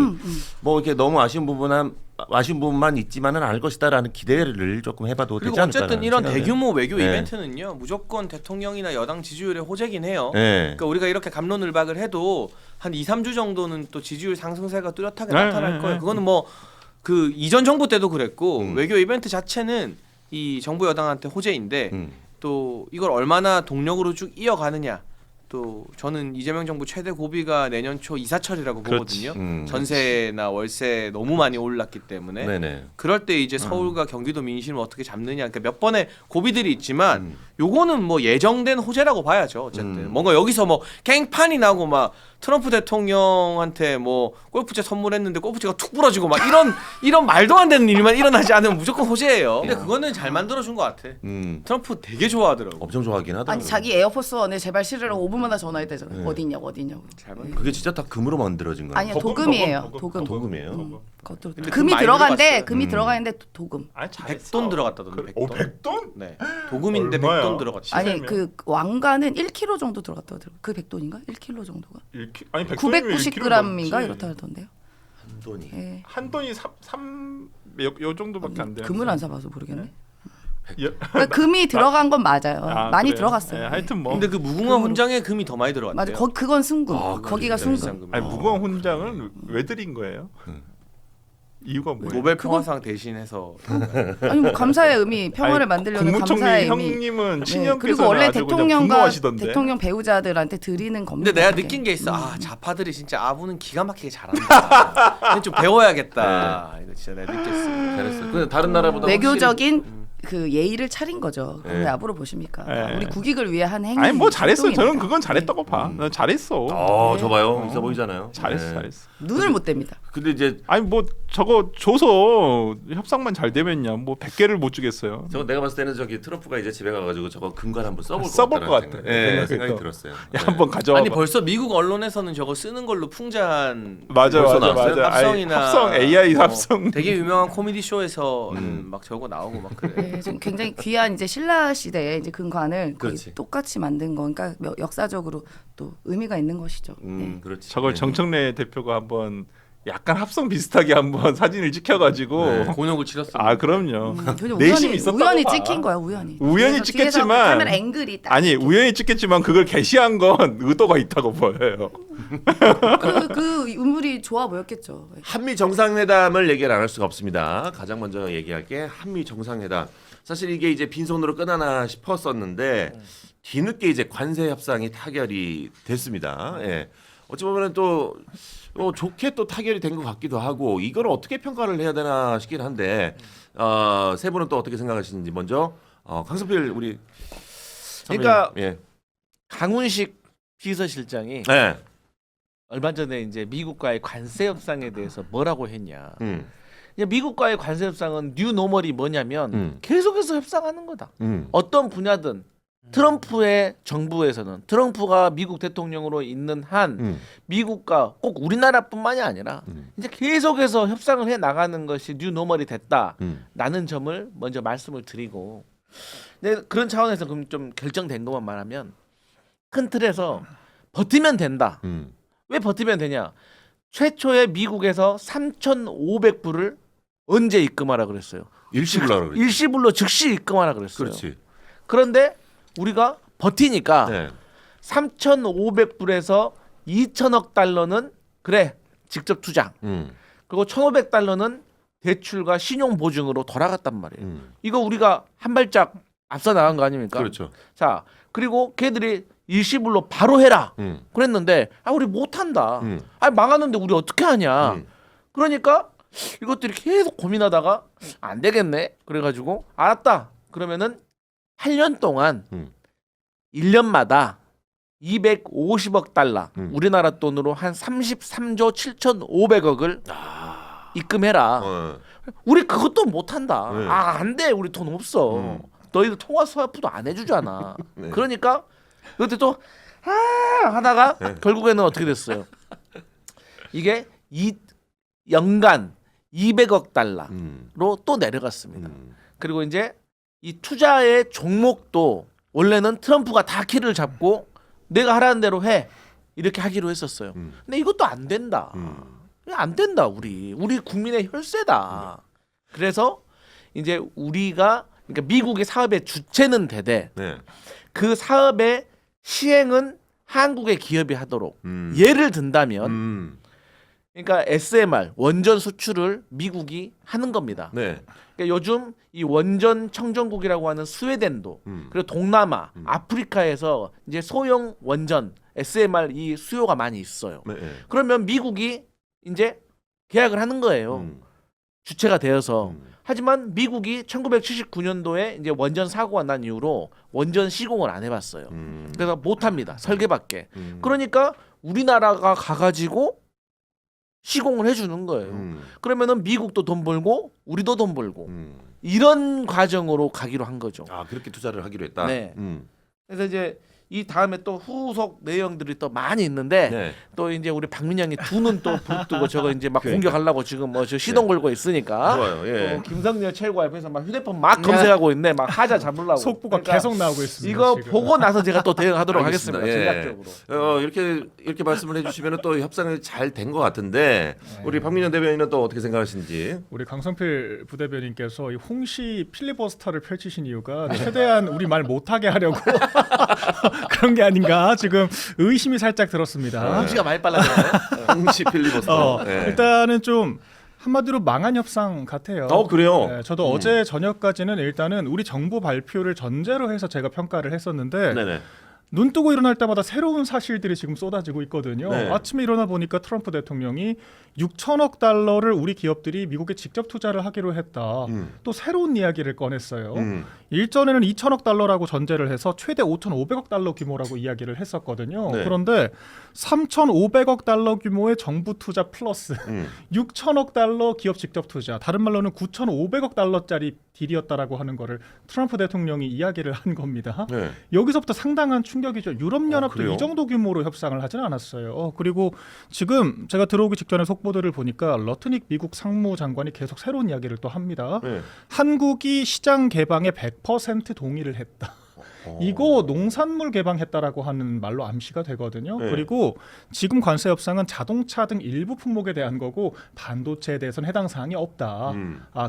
뭐 이렇게 너무 아쉬운 부분만 있지만은 알 것이다라는 기대를 조금 해봐도 되지 그리고 않을까? 어쨌든 이런 대규모 외교 네. 이벤트는요 무조건 대통령이나 여당 지지율의 호재긴 해요. 네. 그러니까 우리가 이렇게 갑론을박을 해도 한 2-3주 정도는 또 지지율 상승세가 뚜렷하게 네, 나타날 네, 거예요. 네. 그거는 뭐 그 이전 정부 때도 그랬고 외교 이벤트 자체는 이 정부 여당한테 호재인데 또 이걸 얼마나 동력으로 쭉 이어가느냐. 또 저는 이재명 정부 최대 고비가 내년 초 이사철이라고 그렇지. 보거든요. 전세나 월세 너무 많이 올랐기 때문에 네네. 그럴 때 이제 서울과 경기도 민심을 어떻게 잡느냐. 그러니까 몇 번의 고비들이 있지만 요거는 뭐 예정된 호재라고 봐야죠. 어쨌든 뭔가 여기서 뭐 갱판이 나고 막 트럼프 대통령한테 뭐 골프채 선물했는데 골프채가 툭 부러지고 막 이런 말도 안 되는 일만 일어나지 않으면 무조건 호재예요. 근데 그거는 잘 만들어준 것 같아. 트럼프 되게 좋아하더라고. 엄청 좋아하긴 하더라고요. 아니 자기 에어포스 원에 제발 실으라고 5분마다 전화해야 되잖아요. 어디냐고. 잘 만들. 그게 진짜 다 금으로 만들어진 거예요. 아니요 도금이에요. 도금. 도금이에요. 그것도 근데 금이 많이 들어간데 들어갔어요. 금이 들어가는데 도금. 아니, 잘했어. 100돈 들어갔다던데. 100돈. 오, 100돈? 네. 도금인데 얼마야? 100돈 들어갔지. 아니 시세면? 그 왕관은 1kg 정도 들어갔다고 하더라고요. 그 100돈인가? 1kg 정도가? 아니 100돈이면 990g인가 이렇다 하던데요. 한 돈이. 예. 한 돈이 3요 정도밖에 안 돼요. 금을 안 사봐서 모르겠네. 예. 그러니까 금이 들어간 건 맞아요. 아, 많이 그래요? 들어갔어요. 예, 하여튼 뭐 근데 그 무궁화 훈장에 금이 더 많이 들어갔대요. 맞아. 그건 순금. 아, 거기가 그래, 순금. 아니 무거운 훈장은 왜 드린 거예요? 이유가 뭐예요? 노벨 평화상 대신해서 아니 뭐 감사의 의미, 평화를 아니, 만들려는 국무총리 감사의 의미. 형님은 네, 친형께서는 그리고 원래 아주 그냥 대통령과 분노하시던데. 대통령 배우자들한테 드리는 겁니다. 근데 내가 그게. 느낀 게 있어. 아 좌파들이 진짜 아부는 기가 막히게 잘한다. 이거 좀 배워야겠다. 이거 진짜 내가 느꼈어. 잘했어. 근데 다른 나라보다 외교적인 그 예의를 차린 거죠. 네. 왜 앞으로 보십니까? 네. 우리 국익을 위해 한 행위. 아니 뭐 잘했어요. 저는 활동입니다. 그건 잘했다고 봐. 난 잘했어. 저 봐요. 있어 보이잖아요. 잘했어, 네. 잘했어. 눈을 못 뗍니다. 근데 이제 아니 뭐 저거 줘서 협상만 잘 되면야 뭐 100개를 못 주겠어요. 저거 내가 봤을 때는 저기 트럼프가 이제 집에 가가지고 저거 금관 한번 써볼 것 같아. 예, 생각이 생각이 또. 들었어요. 야, 한번 가져와. 아니 벌써 미국 언론에서는 저거 쓰는 걸로 풍자한 맞아 벌써 맞아 나왔어요? 맞아. 합성이나 아니, 합성 AI 뭐 합성. 되게 유명한 코미디 쇼에서 막 저거 나오고 막 그래. 네, 좀 굉장히 귀한 이제 신라 시대에 이제 금관을 거의 그렇지. 똑같이 만든 거니까 역사적으로 또 의미가 있는 것이죠. 네. 그렇지. 저걸 네. 정청래 대표가 한번 약간 합성 비슷하게 한번 사진을 찍혀가지고 네. 곤욕을 치렀어. 아 그럼요. 그냥 내심이 있었다고 우연히 봐. 찍힌 거야 우연히. 우연히 그래서 뒤에서 찍겠지만- 그 카메라 앵글이 딱 아니 우연히 찍겠지만 그걸 게시한 건 의도가 있다고 보여요. 그 인물이 좋아 보였겠죠. 한미 정상회담을 얘기를 안 할 수가 없습니다. 가장 먼저 얘기할 게 한미 정상회담. 사실 이게 이제 빈손으로 끝나나 싶었었는데 뒤늦게 이제 관세 협상이 타결이 됐습니다. 예. 어찌 보면은 또 좋게 또 타결이 된 것 같기도 하고 이걸 어떻게 평가를 해야 되나 싶긴 한데 세 분은 또 어떻게 생각하시는지 먼저 강성필 우리 그러니까 예. 강훈식 비서실장이 네. 얼마 전에 이제 미국과의 관세 협상에 대해서 뭐라고 했냐. 음. 그냥 미국과의 관세 협상은 뉴 노멀이 뭐냐면 계속해서 협상하는 거다. 어떤 분야든 트럼프의 정부에서는 트럼프가 미국 대통령으로 있는 한 미국과 꼭 우리나라뿐만이 아니라 이제 계속해서 협상을 해 나가는 것이 뉴 노멀이 됐다라는 점을 먼저 말씀을 드리고 네, 그런 차원에서 그럼 좀 결정된 것만 말하면 큰 틀에서 버티면 된다. 왜 버티면 되냐? 최초에 미국에서 3,500불을 언제 입금하라 그랬어요? 일시불로 그랬지. 일시불로 즉시 입금하라 그랬어요. 그렇지. 그런데 우리가 버티니까 네. 3,500불에서 2천억 달러는 그래 직접 투자. 그리고 1,500달러는 대출과 신용 보증으로 돌아갔단 말이에요. 이거 우리가 한 발짝 앞서 나간 거 아닙니까? 그렇죠. 자 그리고 걔들이 일시불로 바로 해라. 그랬는데 우리 못한다. 망하는데 우리 어떻게 하냐. 그러니까 이것들이 계속 고민하다가 안 되겠네. 그래가지고 알았다. 그러면은 8년 동안 1년마다 250억 달러 우리나라 돈으로 한 33조 7,500억을 입금해라. 우리 그것도 못한다. 네. 안 돼. 우리 돈 없어. 너희들 통화 스와프도 안 해주잖아. 네. 그러니까 그때 또 하다가 결국에는 어떻게 됐어요? 이게 연간 200억 달러로 또 내려갔습니다. 그리고 이제 이 투자의 종목도 원래는 트럼프가 다 키를 잡고 내가 하라는 대로 해 이렇게 하기로 했었어요. 근데 이것도 안 된다. 안 된다. 우리 국민의 혈세다. 그래서 이제 우리가 그러니까 미국의 사업의 주체는 되되 네. 그 사업의 시행은 한국의 기업이 하도록 예를 든다면 그러니까 SMR 원전 수출을 미국이 하는 겁니다. 네. 그러니까 요즘 이 원전 청정국이라고 하는 스웨덴도 그리고 동남아, 아프리카에서 이제 소형 원전 SMR 이 수요가 많이 있어요. 네. 그러면 미국이 이제 계약을 하는 거예요. 주체가 되어서. 하지만 미국이 1979년도에 이제 원전 사고가 난 이후로 원전 시공을 안 해봤어요. 그래서 못합니다. 설계밖에. 그러니까 우리나라가 가가지고 시공을 해주는 거예요. 그러면은 미국도 돈 벌고 우리도 돈 벌고 이런 과정으로 가기로 한 거죠. 아 그렇게 투자를 하기로 했다. 네. 그래서 이제 이 다음에 또 후속 내용들이 또 많이 있는데 네. 또 이제 우리 박민영이 두 눈 또 부릅뜨고 저거 이제 막 공격하려고 지금 뭐 저 시동 걸고 있으니까. 좋아요. 예. 김성렬 최고 앞에서 막 휴대폰 막 검색하고 있네. 막 하자 잡으려고. 속보가 계속 나오고 있습니다. 이거 지금. 보고 나서 제가 또 대응하도록 알겠습니다. 하겠습니다. 예. 전략적으로. 이렇게 말씀을 해주시면 또 협상이 잘 된 것 같은데 우리 박민현 대변인은 또 어떻게 생각하시는지. 우리 강성필 부대변인께서 이 홍시 필리버스터를 펼치신 이유가 최대한 우리 말 못하게 하려고 그런 게 아닌가 지금 의심이 살짝 들었습니다. 홍시가 많이 빨라져요. 홍시 필리버스터. 네. 일단은 좀 한마디로 망한 협상 같아요. 그래요? 네, 저도 어제 저녁까지는 일단은 우리 정부 발표를 전제로 해서 제가 평가를 했었는데 네네. 눈 뜨고 일어날 때마다 새로운 사실들이 지금 쏟아지고 있거든요. 네. 아침에 일어나 보니까 트럼프 대통령이 6천억 달러를 우리 기업들이 미국에 직접 투자를 하기로 했다. 또 새로운 이야기를 꺼냈어요. 일전에는 2천억 달러라고 전제를 해서 최대 5,500억 달러 규모라고 이야기를 했었거든요. 네. 그런데 3,500억 달러 규모의 정부 투자 플러스 6천억 달러 기업 직접 투자, 다른 말로는 9,500억 달러짜리 딜이었다라고 하는 거를 트럼프 대통령이 이야기를 한 겁니다. 네. 여기서부터 상당한 충격이죠. 유럽연합도 그래요? 이 정도 규모로 협상을 하지는 않았어요. 그리고 지금 제가 들어오기 직전에 속보들을 보니까 러트닉 미국 상무장관이 계속 새로운 이야기를 또 합니다. 네. 한국이 시장 개방에 100% 동의를 했다. 이거 농산물 개방했다라고 하는 말로 암시가 되거든요. 네. 그리고 지금 관세 협상은 자동차 등 일부 품목에 대한 거고 반도체에 대해서는 해당 사항이 없다.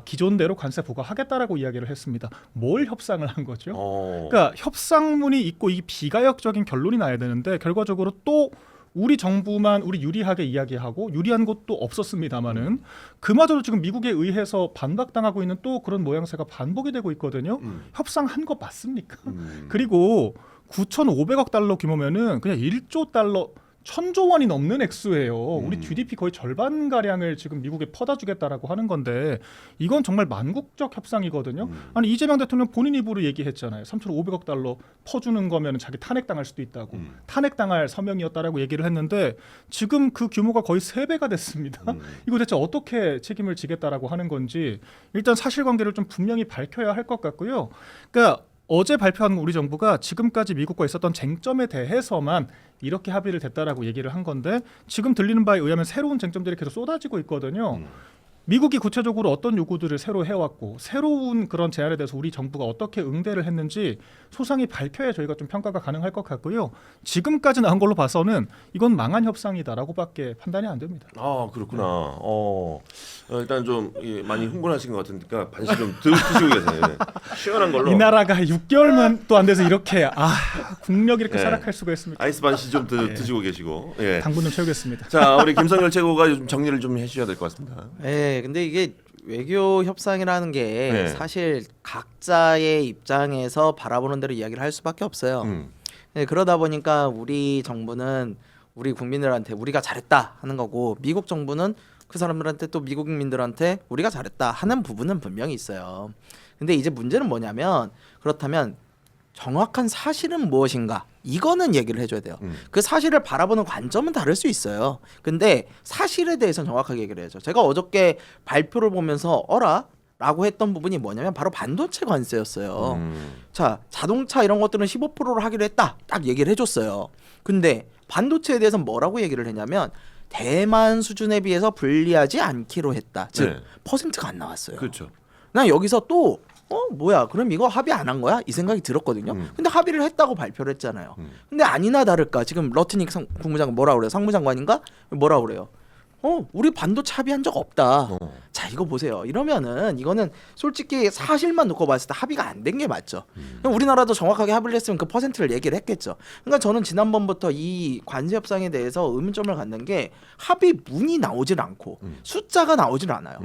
기존대로 관세 부과하겠다라고 이야기를 했습니다. 뭘 협상을 한 거죠? 그러니까 협상문이 있고 이 비가역적인 결론이 나야 되는데 결과적으로 또 우리 정부만 우리 유리하게 이야기하고 유리한 곳도 없었습니다마는 그마저도 지금 미국에 의해서 반박당하고 있는 또 그런 모양새가 반복이 되고 있거든요. 협상한 거 맞습니까? 그리고 9,500억 달러 규모면은 그냥 1조 달러 1,000조 원이 넘는 액수예요. 우리 GDP 거의 절반 가량을 지금 미국에 퍼다 주겠다라고 하는 건데 이건 정말 만국적 협상이거든요. 아니 이재명 대통령 본인 입으로 얘기했잖아요. 3,500억 달러 퍼주는 거면 자기 탄핵당할 수도 있다고. 탄핵당할 서명이었다라고 얘기를 했는데 지금 그 규모가 거의 3배가 됐습니다. 이거 대체 어떻게 책임을 지겠다라고 하는 건지 일단 사실관계를 좀 분명히 밝혀야 할 것 같고요. 그러니까 어제 발표한 우리 정부가 지금까지 미국과 있었던 쟁점에 대해서만 이렇게 합의를 됐다라고 얘기를 한 건데 지금 들리는 바에 의하면 새로운 쟁점들이 계속 쏟아지고 있거든요. 미국이 구체적으로 어떤 요구들을 새로 해왔고 새로운 그런 제안에 대해서 우리 정부가 어떻게 응대를 했는지 소상히 발표해 저희가 좀 평가가 가능할 것 같고요. 지금까지 나온 걸로 봐서는 이건 망한 협상이다라고밖에 판단이 안 됩니다. 아 그렇구나. 일단 좀 많이 흥분하신 것 같으니까 반씩 좀 드시고 계세요. 시원한 걸로. 이 나라가 6개월만 또 안 돼서 이렇게 국력이 이렇게 네. 사락할 수가 있습니까? 아이스 반씩 좀 드시고 계시고. 예. 당분은 채우겠습니다. 자 우리 김성열 최고가 좀 정리를 좀 해주셔야 될 것 같습니다. 네, 근데 이게 외교 협상이라는 게 네. 사실 각자의 입장에서 바라보는 대로 이야기를 할 수밖에 없어요. 네, 그러다 보니까 우리 정부는 우리 국민들한테 우리가 잘했다 하는 거고 미국 정부는 그 사람들한테 또 미국 국민들한테 우리가 잘했다 하는 부분은 분명히 있어요. 근데 이제 문제는 뭐냐면 그렇다면 정확한 사실은 무엇인가? 이거는 얘기를 해줘야 돼요. 그 사실을 바라보는 관점은 다를 수 있어요. 근데 사실에 대해서는 정확하게 얘기를 해야죠. 제가 어저께 발표를 보면서 라고 했던 부분이 뭐냐면 바로 반도체 관세였어요. 자, 자동차 이런 것들은 15%로 하기로 했다. 딱 얘기를 해줬어요. 근데 반도체에 대해서는 뭐라고 얘기를 했냐면 대만 수준에 비해서 불리하지 않기로 했다. 즉 네. 퍼센트가 안 나왔어요. 그렇죠. 난 여기서 또 뭐야 그럼 이거 합의 안 한 거야? 이 생각이 들었거든요. 근데 합의를 했다고 발표를 했잖아요. 근데 아니나 다를까 지금 러트닉 국무장관 뭐라 그래요? 상무장관인가? 뭐라 그래요? 우리 반도체 합의한 적 없다. 자 이거 보세요. 이러면은 이거는 솔직히 사실만 놓고 봤을 때 합의가 안 된 게 맞죠. 우리나라도 정확하게 합의를 했으면 그 퍼센트를 얘기를 했겠죠. 그러니까 저는 지난번부터 이 관세 협상에 대해서 의문점을 갖는 게 합의문이 나오질 않고 숫자가 나오질 않아요.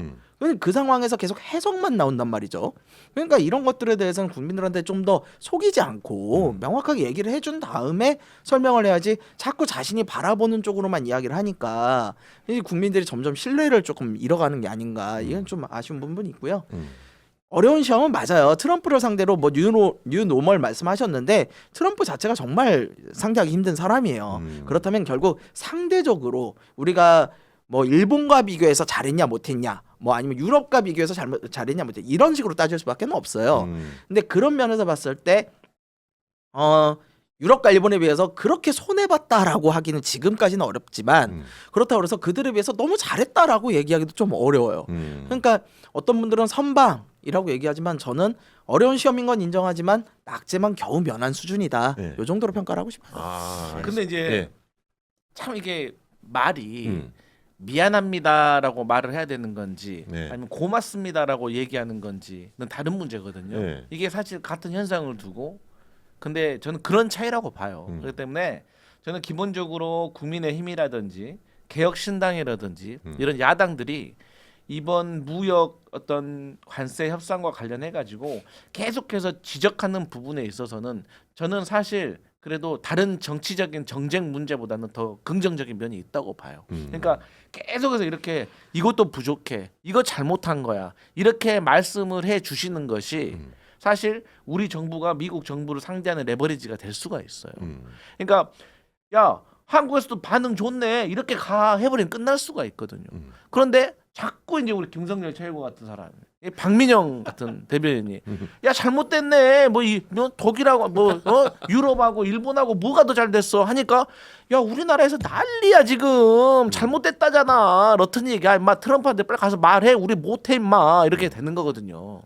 그 상황에서 계속 해석만 나온단 말이죠. 그러니까 이런 것들에 대해서는 국민들한테 좀 더 속이지 않고 명확하게 얘기를 해준 다음에 설명을 해야지 자꾸 자신이 바라보는 쪽으로만 이야기를 하니까 이 국민들이 점점 신뢰를 조금 잃어가는 게 아닌가 이건 좀 아쉬운 부분이 있고요. 어려운 시험은 맞아요. 트럼프를 상대로 뭐 뉴노멀 말씀하셨는데 트럼프 자체가 정말 상대하기 힘든 사람이에요. 그렇다면 결국 상대적으로 우리가 뭐 일본과 비교해서 잘했냐 못했냐 뭐 아니면 유럽과 비교해서 잘했냐 못했냐 이런 식으로 따질 수밖에 없어요. 근데 그런 면에서 봤을 때 유럽과 일본에 비해서 그렇게 손해봤다라고 하기는 지금까지는 어렵지만 그렇다고 해서 그들에 비해서 너무 잘했다라고 얘기하기도 좀 어려워요. 그러니까 어떤 분들은 선방이라고 얘기하지만 저는 어려운 시험인 건 인정하지만 낙제만 겨우 면한 수준이다. 네. 이 정도로 평가를 하고 싶어요. 근데 이제 네. 참 이게 말이 미안합니다라고 말을 해야 되는 건지 네. 아니면 고맙습니다라고 얘기하는 건지는 다른 문제거든요. 네. 이게 사실 같은 현상을 두고 근데 저는 그런 차이라고 봐요. 그렇기 때문에 저는 기본적으로 국민의힘이라든지 개혁신당이라든지 이런 야당들이 이번 무역 어떤 관세 협상과 관련해 가지고 계속해서 지적하는 부분에 있어서는 저는 사실 그래도 다른 정치적인 정쟁 문제보다는 더 긍정적인 면이 있다고 봐요. 그러니까 계속해서 이렇게 이것도 부족해, 이거 잘못한 거야 이렇게 말씀을 해 주시는 것이 사실 우리 정부가 미국 정부를 상대하는 레버리지가 될 수가 있어요. 그러니까 야 한국에서도 반응 좋네 이렇게 가 해버리면 끝날 수가 있거든요. 그런데 자꾸 이제 우리 김성열 최고 같은 사람, 박민영 같은 대변인이 야 잘못됐네 뭐 독일하고 뭐 유럽하고 일본하고 뭐가 더 잘 됐어 하니까 야 우리나라에서 난리야 지금 잘못됐다잖아 러트닉 야 임마 트럼프한테 빨리 가서 말해 우리 못해 임마 이렇게 되는 거거든요.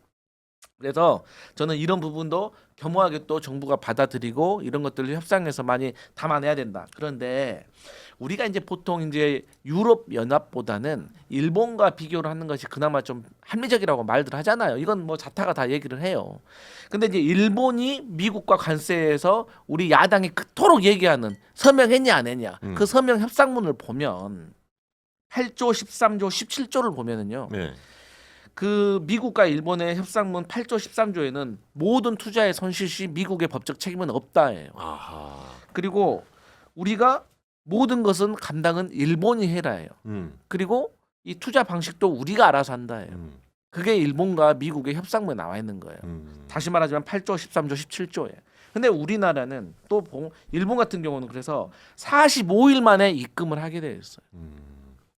그래서 저는 이런 부분도 겸허하게 또 정부가 받아들이고 이런 것들을 협상에서 많이 담아내야 된다. 그런데 우리가 이제 보통 이제 유럽 연합보다는 일본과 비교를 하는 것이 그나마 좀 합리적이라고 말들 하잖아요. 이건 뭐 자타가 다 얘기를 해요. 근데 이제 일본이 미국과 관세에서 우리 야당이 그토록 얘기하는 서명했냐 안 했냐 그 서명 협상문을 보면 8조, 13조, 17조를 보면은요. 네. 그 미국과 일본의 협상문 8조 13조에는 모든 투자의 손실 시 미국의 법적 책임은 없다예요. 아하. 그리고 우리가 모든 것은 감당은 일본이 해라예요. 그리고 이 투자 방식도 우리가 알아서 한다예요. 그게 일본과 미국의 협상문에 나와 있는 거예요. 다시 말하자면 8조, 13조, 17조에. 근데 우리나라는 또 일본 같은 경우는 그래서 45일 만에 입금을 하게 되어 있어요.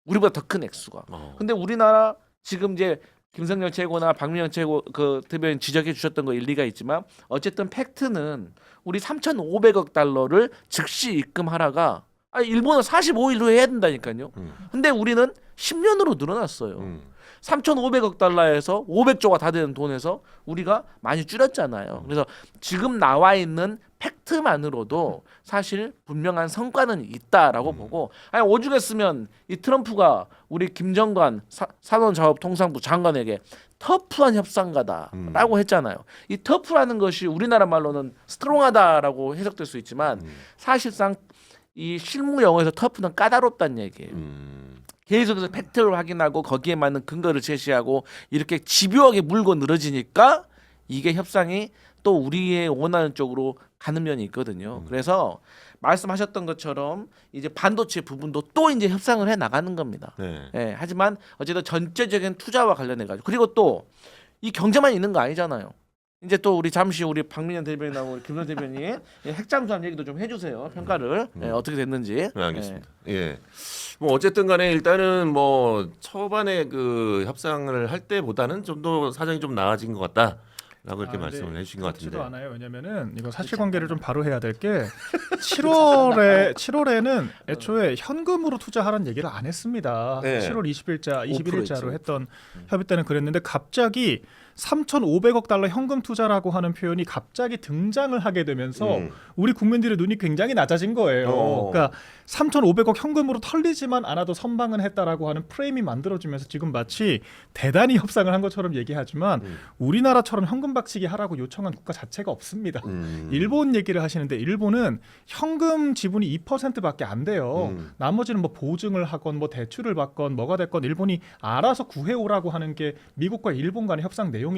우리보다 더 큰 액수가. 근데 우리나라 지금 이제 김성열 최고나 박민영 최고 그 대변인 지적해 주셨던 거 일리가 있지만 어쨌든 팩트는 우리 3,500억 달러를 즉시 입금하라가 일본은 45일 후에 해야 된다니까요. 근데 우리는 10년으로 늘어났어요. 3,500억 달러에서 500조가 다 되는 돈에서 우리가 많이 줄였잖아요. 그래서 지금 나와 있는 팩트만으로도 사실 분명한 성과는 있다라고 보고 오죽했으면 이 트럼프가 우리 김정관 산업자원통상부 장관에게 터프한 협상가다라고 했잖아요. 이 터프라는 것이 우리나라 말로는 스트롱하다라고 해석될 수 있지만 사실상 이 실무 용어에서 터프는 까다롭다는 얘기예요. 계속해서 팩트를 확인하고 거기에 맞는 근거를 제시하고 이렇게 집요하게 물고 늘어지니까 이게 협상이 또 우리의 원하는 쪽으로 가는 면이 있거든요. 그래서 말씀하셨던 것처럼 이제 반도체 부분도 또 이제 협상을 해 나가는 겁니다. 네. 예, 하지만 어쨌든 전체적인 투자와 관련해 가지고 그리고 또 이 경제만 있는 거 아니잖아요. 이제 또 우리 잠시 우리 박민현 대변인하고 우리 김선 대변인 핵잠수함 얘기도 좀 해주세요. 평가를 어떻게 됐는지. 네, 알겠습니다. 예. 뭐 어쨌든 간에 일단은 뭐 초반에 그 협상을 할 때보다는 좀 더 사정이 좀 나아진 것 같다라고 이렇게 말씀을 해주신 것 같은데. 그렇지도 않아요. 왜냐면은 이거 사실관계를 좀 바로 해야 될 게 7월에는 애초에 현금으로 투자하라는 얘기를 안 했습니다. 네. 7월 21일자로 했죠. 했던 협의 때는 그랬는데 갑자기 3,500억 달러 현금 투자라고 하는 표현이 갑자기 등장을 하게 되면서 우리 국민들의 눈이 굉장히 낮아진 거예요. 그러니까 3,500억 현금으로 털리지만 않아도 선방은 했다라고 하는 프레임이 만들어지면서 지금 마치 대단히 협상을 한 것처럼 얘기하지만 우리나라처럼 현금 박치기 하라고 요청한 국가 자체가 없습니다. 일본 얘기를 하시는데 일본은 현금 지분이 2%밖에 안 돼요. 나머지는 뭐 보증을 하건 뭐 대출을 받건 뭐가 됐건 일본이 알아서 구해오라고 하는 게 미국과 일본 간의 협상 내용입니다.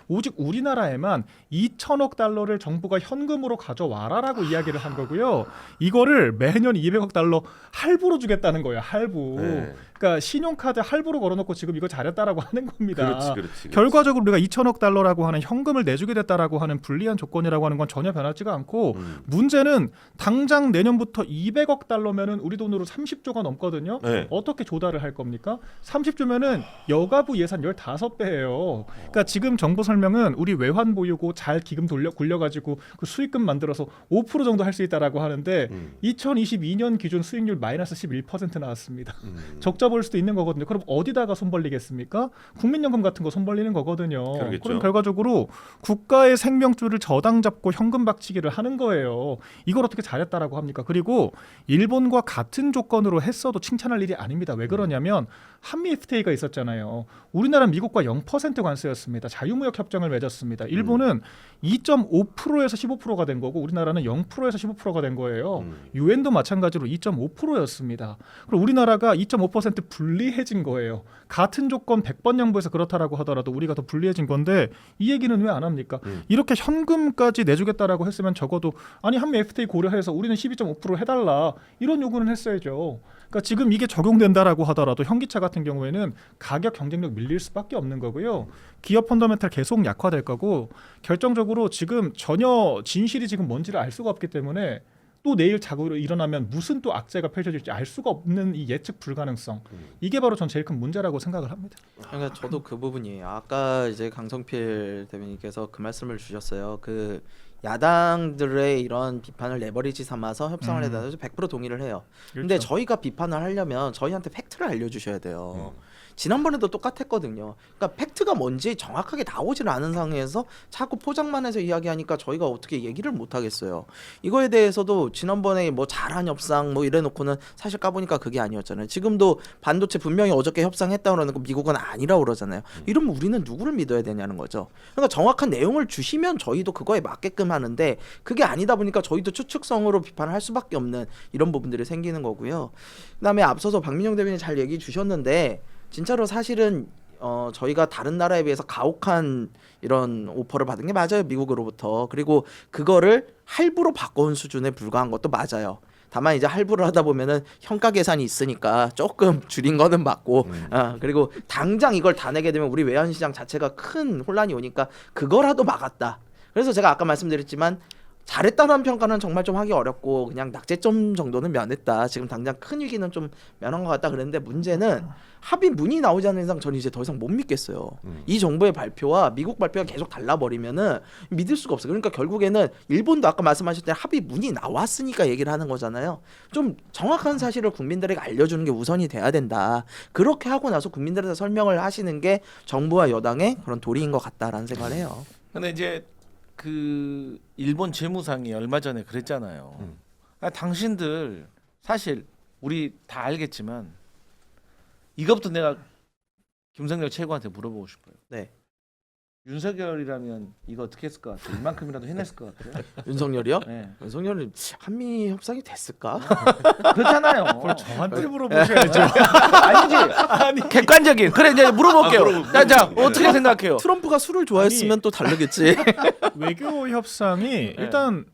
오직 우리나라에만 2천억 달러를 정부가 현금으로 가져와라라고 이야기를 한 거고요. 이거를 매년 200억 달러 할부로 주겠다는 거예요. 할부. 네. 그러니까 신용카드 할부로 걸어놓고 지금 이거 잘했다라고 하는 겁니다. 그렇지. 결과적으로 우리가 2천억 달러라고 하는 현금을 내주게 됐다라고 하는 불리한 조건이라고 하는 건 전혀 변하지가 않고 문제는 당장 내년부터 200억 달러면은 우리 돈으로 30조가 넘거든요. 네. 어떻게 조달을 할 겁니까? 30조면은 여가부 예산 15배예요. 그러니까 지금 정부 설명은 우리 외환 보유고 잘 기금 굴려가지고 그 수익금 만들어서 5% 정도 할 수 있다라고 하는데 2022년 기준 수익률 마이너스 11% 나왔습니다. 적자 볼 수도 있는 거거든요. 그럼 어디다가 손 벌리겠습니까? 국민연금 같은 거 손 벌리는 거거든요. 그러겠죠. 그럼 결과적으로 국가의 생명줄을 저당 잡고 현금 박치기를 하는 거예요. 이걸 어떻게 잘했다라고 합니까? 그리고 일본과 같은 조건으로 했어도 칭찬할 일이 아닙니다. 왜 그러냐면 한미 FTA가 있었잖아요. 우리나라는 미국과 0% 관세였습니다. 자유무역 협정을 맺었습니다. 일본은 2.5%에서 15%가 된 거고 우리나라는 0%에서 15%가 된 거예요. 유엔도 마찬가지로 2.5%였습니다. 그럼 우리나라가 2.5% 불리해진 거예요. 같은 조건 100번 양보해서 그렇다라고 하더라도 우리가 더 불리해진 건데 이 얘기는 왜 안 합니까? 이렇게 현금까지 내주겠다라고 했으면 적어도 아니 한미 FTA 고려해서 우리는 12.5% 해달라 이런 요구는 했어야죠. 그러니까 지금 이게 적용된다라고 하더라도 현기차 같은 경우에는 가격 경쟁력 밀릴 수밖에 없는 거고요. 기업 펀더멘탈 계속 약화될 거고 결정적으로 지금 전혀 진실이 지금 뭔지를 알 수가 없기 때문에 또 내일 자고 일어나면 무슨 또 악재가 펼쳐질지 알 수가 없는 이 예측 불가능성 이게 바로 전 제일 큰 문제라고 생각을 합니다. 그러니까 저도 그 부분이에요. 아까 이제 강성필 대변인께서 그 말씀을 주셨어요. 그 야당들의 이런 비판을 레버리지 삼아서 협상을 해서 100% 동의를 해요. 근데 그렇죠. 저희가 비판을 하려면 저희한테 팩트를 알려주셔야 돼요. 지난번에도 똑같았거든요. 그러니까 팩트가 뭔지 정확하게 나오질 않은 상황에서 자꾸 포장만 해서 이야기하니까 저희가 어떻게 얘기를 못 하겠어요. 이거에 대해서도 지난번에 뭐 잘한 협상 뭐 이래놓고는 사실 까보니까 그게 아니었잖아요. 지금도 반도체 분명히 어저께 협상했다 그러는 거 미국은 아니라고 그러잖아요. 이러면 우리는 누구를 믿어야 되냐는 거죠. 그러니까 정확한 내용을 주시면 저희도 그거에 맞게끔 하는데 그게 아니다 보니까 저희도 추측성으로 비판을 할 수밖에 없는 이런 부분들이 생기는 거고요. 그다음에 앞서서 박민영 대변인이 잘 얘기 주셨는데 진짜로 사실은 저희가 다른 나라에 비해서 가혹한 이런 오퍼를 받은 게 맞아요. 미국으로부터. 그리고 그거를 할부로 바꿔온 수준에 불과한 것도 맞아요. 다만 이제 할부를 하다 보면은 현가 계산이 있으니까 조금 줄인 거는 맞고 그리고 당장 이걸 다 내게 되면 우리 외환시장 자체가 큰 혼란이 오니까 그거라도 막았다. 그래서 제가 아까 말씀드렸지만 잘했다는 평가는 정말 좀 하기 어렵고 그냥 낙제점 정도는 면했다. 지금 당장 큰 위기는 좀 면한 것 같다 그랬는데 문제는 합의문이 나오지 않는 이상 저는 이제 더 이상 못 믿겠어요. 이 정부의 발표와 미국 발표가 계속 달라버리면은 믿을 수가 없어요. 그러니까 결국에는 일본도 아까 말씀하셨던 합의문이 나왔으니까 얘기를 하는 거잖아요. 좀 정확한 사실을 국민들에게 알려주는 게 우선이 돼야 된다. 그렇게 하고 나서 국민들한테 설명을 하시는 게 정부와 여당의 그런 도리인 것 같다라는 생각을 해요. 근데 이제 그 일본 재무상이 얼마 전에 그랬잖아요. 아, 당신들 사실 우리 다 알겠지만 이것부터 내가 김성렬 최고한테 물어보고 싶어요. 네. 윤석열이라면 이거 어떻게 했을 것 같아요? 이만큼이라도 해냈을 것 같아요. 윤석열이요? 네. 윤석열은 한미 협상이 됐을까? 그렇잖아요. 그걸 저한테 물어보셔야죠. 아니지. 객관적인. 그래 이제 물어볼게요. 자, 어떻게 생각해요? 트럼프가 술을 좋아했으면 아니, 또 다르겠지. 외교 협상이 일단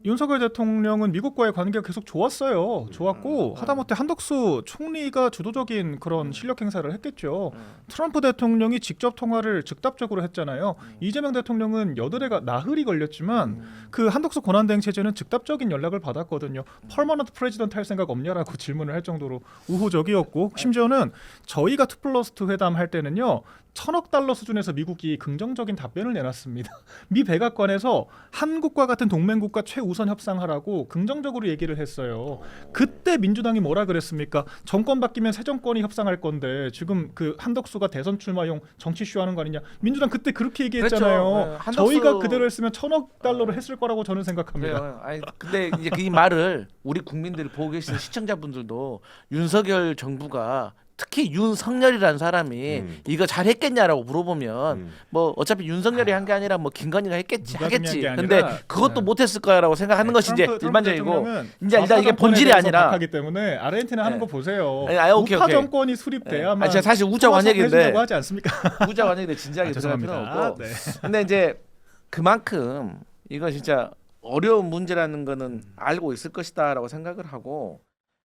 윤석열 대통령은 미국과의 관계가 계속 좋았어요. 좋았고 하다못해 한덕수 총리가 주도적인 그런 실력 행사를 했겠죠. 트럼프 대통령이 직접 통화를 즉답적으로 했잖아요. 이재명 대통령은 여드레가 나흘이 걸렸지만 그 한덕수 권한대행 체제는 즉답적인 연락을 받았거든요. 퍼머넌트 프레지던트 할 생각 없냐라고 질문을 할 정도로 우호적이었고 심지어는 저희가 2+2 회담 할 때는요. 1,000억 달러 수준에서 미국이 긍정적인 답변을 내놨습니다. 미 백악관에서 한국과 같은 동맹국가 최우선 협상하라고 긍정적으로 얘기를 했어요. 그때 민주당이 뭐라 그랬습니까? 정권 바뀌면 새 정권이 협상할 건데 지금 그 한덕수가 대선 출마용 정치 쇼하는 거 아니냐? 민주당 그때 그렇게 얘기했잖아요. 그렇죠. 네, 한덕수- 저희가 그대로 했으면 1,000억 달러를 했을 거라고 저는 생각합니다. 그래요. 아니, 근데 이제 이 말을 우리 국민들이 보고 계신 시청자분들도 윤석열 정부가 특히 윤석열이라는 사람이 이거 잘했겠냐라고 물어보면 뭐 어차피 윤석열이 한 게 아니라 뭐 김건희가 했겠지 누가 하겠지. 중요한 게 근데 아니라, 그것도 네. 못했을 거라고 생각하는 것이 이제 트럼프 일반적이고 대통령은 이제 일단 이게 본질이 좌파 아니라 하기 때문에 아르헨티나 하는 네. 거 보세요. 아니, 오케이, 우파 오케이. 정권이 수립돼야만 제가 사실 우자관 얘기인데 해준다고 하지 않습니까? 우자관 얘기인데 진지하게 들어갈 필요는 죄송합니다. 없고. 네. 근데 이제 그만큼 이거 진짜 어려운 문제라는 거는 알고 있을 것이다라고 생각을 하고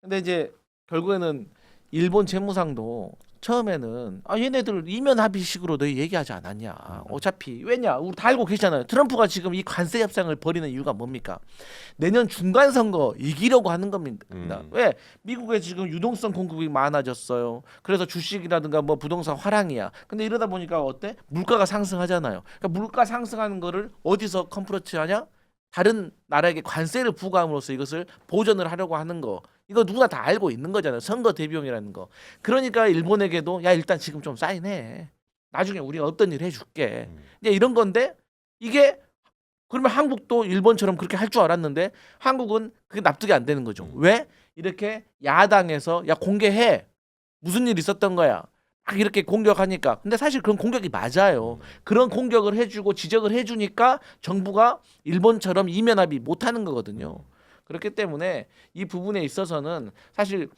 근데 이제 결국에는 일본 재무상도 처음에는 얘네들 이면 합의식으로 너희 얘기하지 않았냐 어차피 왜냐 우리 다 알고 계시잖아요. 트럼프가 지금 이 관세 협상을 벌이는 이유가 뭡니까? 내년 중간 선거 이기려고 하는 겁니다. 왜? 미국에 지금 유동성 공급이 많아졌어요. 그래서 주식이라든가 뭐 부동산 화랑이야. 근데 이러다 보니까 어때? 물가가 상승하잖아요. 그러니까 물가 상승하는 거를 어디서 컴프로치하냐? 다른 나라에게 관세를 부과함으로써 이것을 보전을 하려고 하는 거 이거 누구나 다 알고 있는 거잖아요. 선거 대비용이라는 거. 그러니까 일본에게도 야 일단 지금 좀 사인해. 나중에 우리가 어떤 일 해줄게. 이제 이런 건데 이게 그러면 한국도 일본처럼 그렇게 할 줄 알았는데 한국은 그게 납득이 안 되는 거죠. 왜? 이렇게 야당에서 야 공개해. 무슨 일 있었던 거야. 막 이렇게 공격하니까 근데 사실 그런 공격이 맞아요. 그런 공격을 해주고 지적을 해주니까 정부가 일본처럼 이면 합의 못하는 거거든요. 그렇기 때문에 이 부분에 있어서는 사실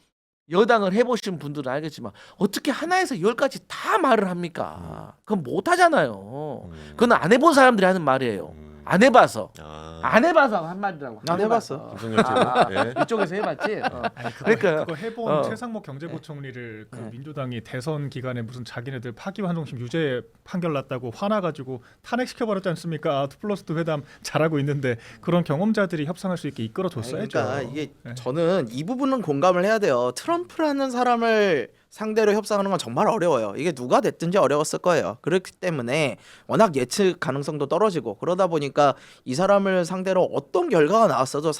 여당을 해보신 분들은 알겠지만 어떻게 하나에서 10가지 다 말을 합니까? 그건 못하잖아요. 그건 안 해본 사람들이 하는 말이에요. 안 해봐서 안 해봐서 한 말이라고. 안 해봤어. 윤석열 제보. 예. 이쪽에서 해봤지. 아니, 그러니까 그거 해본 최상목 경제부총리를 그 민주당이 대선 기간에 무슨 자기네들 파기환송심 유죄 판결 났다고 화나가지고 탄핵시켜 버렸지 않습니까? 2+2 회담 잘하고 있는데 그런 경험자들이 협상할 수 있게 이끌어줬어야죠. 그러니까 이게 네. 저는 이 부분은 공감을 해야 돼요. 트럼프라는 사람을 상대로 협상하는 건 정말 어려워요. 이게 누가 됐든지 어려웠을 거예요. 그렇기 때문에 워낙 예측 가능성도 떨어지고 그러다 보니까 이 사람을 상대로 어떤 결과가 나왔어도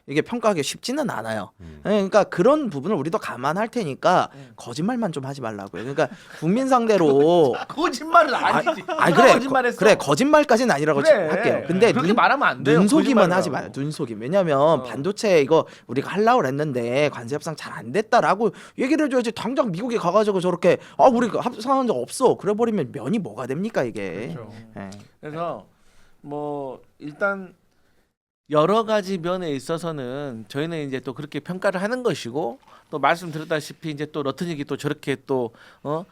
이게 평가하기 쉽지는 않아요. 그러니까 그런 부분을 우리도 감안할 테니까 거짓말만 좀 하지 말라고요. 그러니까 국민 상대로 거짓말은 아니지. 그래 거짓말했어. 그래 거짓말까지는 아니라고 그래. 할게요. 근데 그렇게 말하면 안 돼요. 눈속임은 거짓말이라고. 하지 마요. 눈속임. 왜냐하면 반도체 이거 우리가 하려고 했는데 관세 협상 잘 안 됐다라고 얘기를 해줘야지. 당장 미국에 가가지고 저렇게 우리가 협상한 적 없어. 그래 버리면 면이 뭐가 됩니까 이게. 그렇죠. 예. 그래서 뭐 일단 여러 가지 면에 있어서는 저희는 이제 또 그렇게 평가를 하는 것이고 또 말씀드렸다시피 이제 또 러트닉이 또 저렇게 또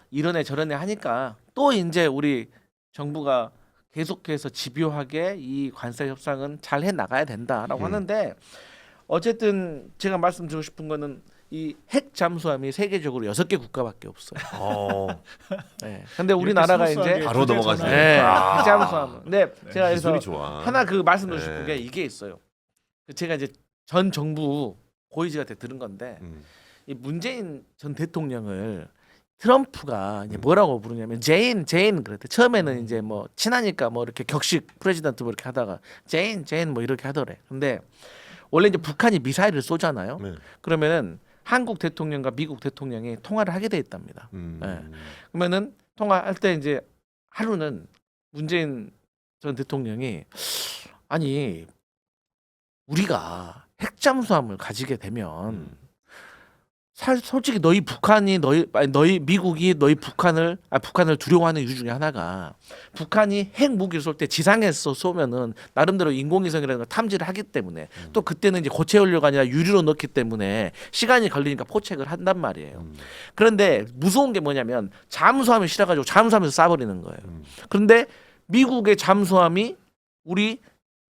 이러네 저러네 하니까 또 이제 우리 정부가 계속해서 집요하게 이 관세 협상은 잘 해 나가야 된다라고 하는데 어쨌든 제가 말씀드리고 싶은 거는 이 핵 잠수함이 세계적으로 6개 국가밖에 없어요. 네. 근데 우리나라가 이제 바로 넘어가시네. 네. 핵 잠수함. 근데 제가 그래서 기술이 좋아. 하나 그 말씀드리고 싶은 네. 게 이게 있어요. 제가 이제 전 정부 고위직한테 들은 건데 이 문재인 전 대통령을 트럼프가 이제 뭐라고 부르냐면 제인 그랬대. 처음에는 이제 뭐 친하니까 뭐 이렇게 격식 프레지던트 뭐 이렇게 하다가 제인 뭐 이렇게 하더래. 근데 원래 이제 북한이 미사일을 쏘잖아요. 네. 그러면은 한국 대통령과 미국 대통령이 통화를 하게 돼 있답니다. 네. 그러면은 통화할 때 이제 하루는 문재인 전 대통령이 아니 우리가 핵잠수함을 가지게 되면 솔직히 너희 미국이 너희 북한을 두려워하는 이유 중에 하나가 북한이 핵 무기를 쏠 때 지상에서 쏘면은 나름대로 인공위성이라는 걸 탐지를 하기 때문에 또 그때는 이제 고체 연료가 아니라 유리로 넣기 때문에 시간이 걸리니까 포책을 한단 말이에요. 그런데 무서운 게 뭐냐면 잠수함이 실어가지고 잠수함에서 쏴버리는 거예요. 그런데 미국의 잠수함이 우리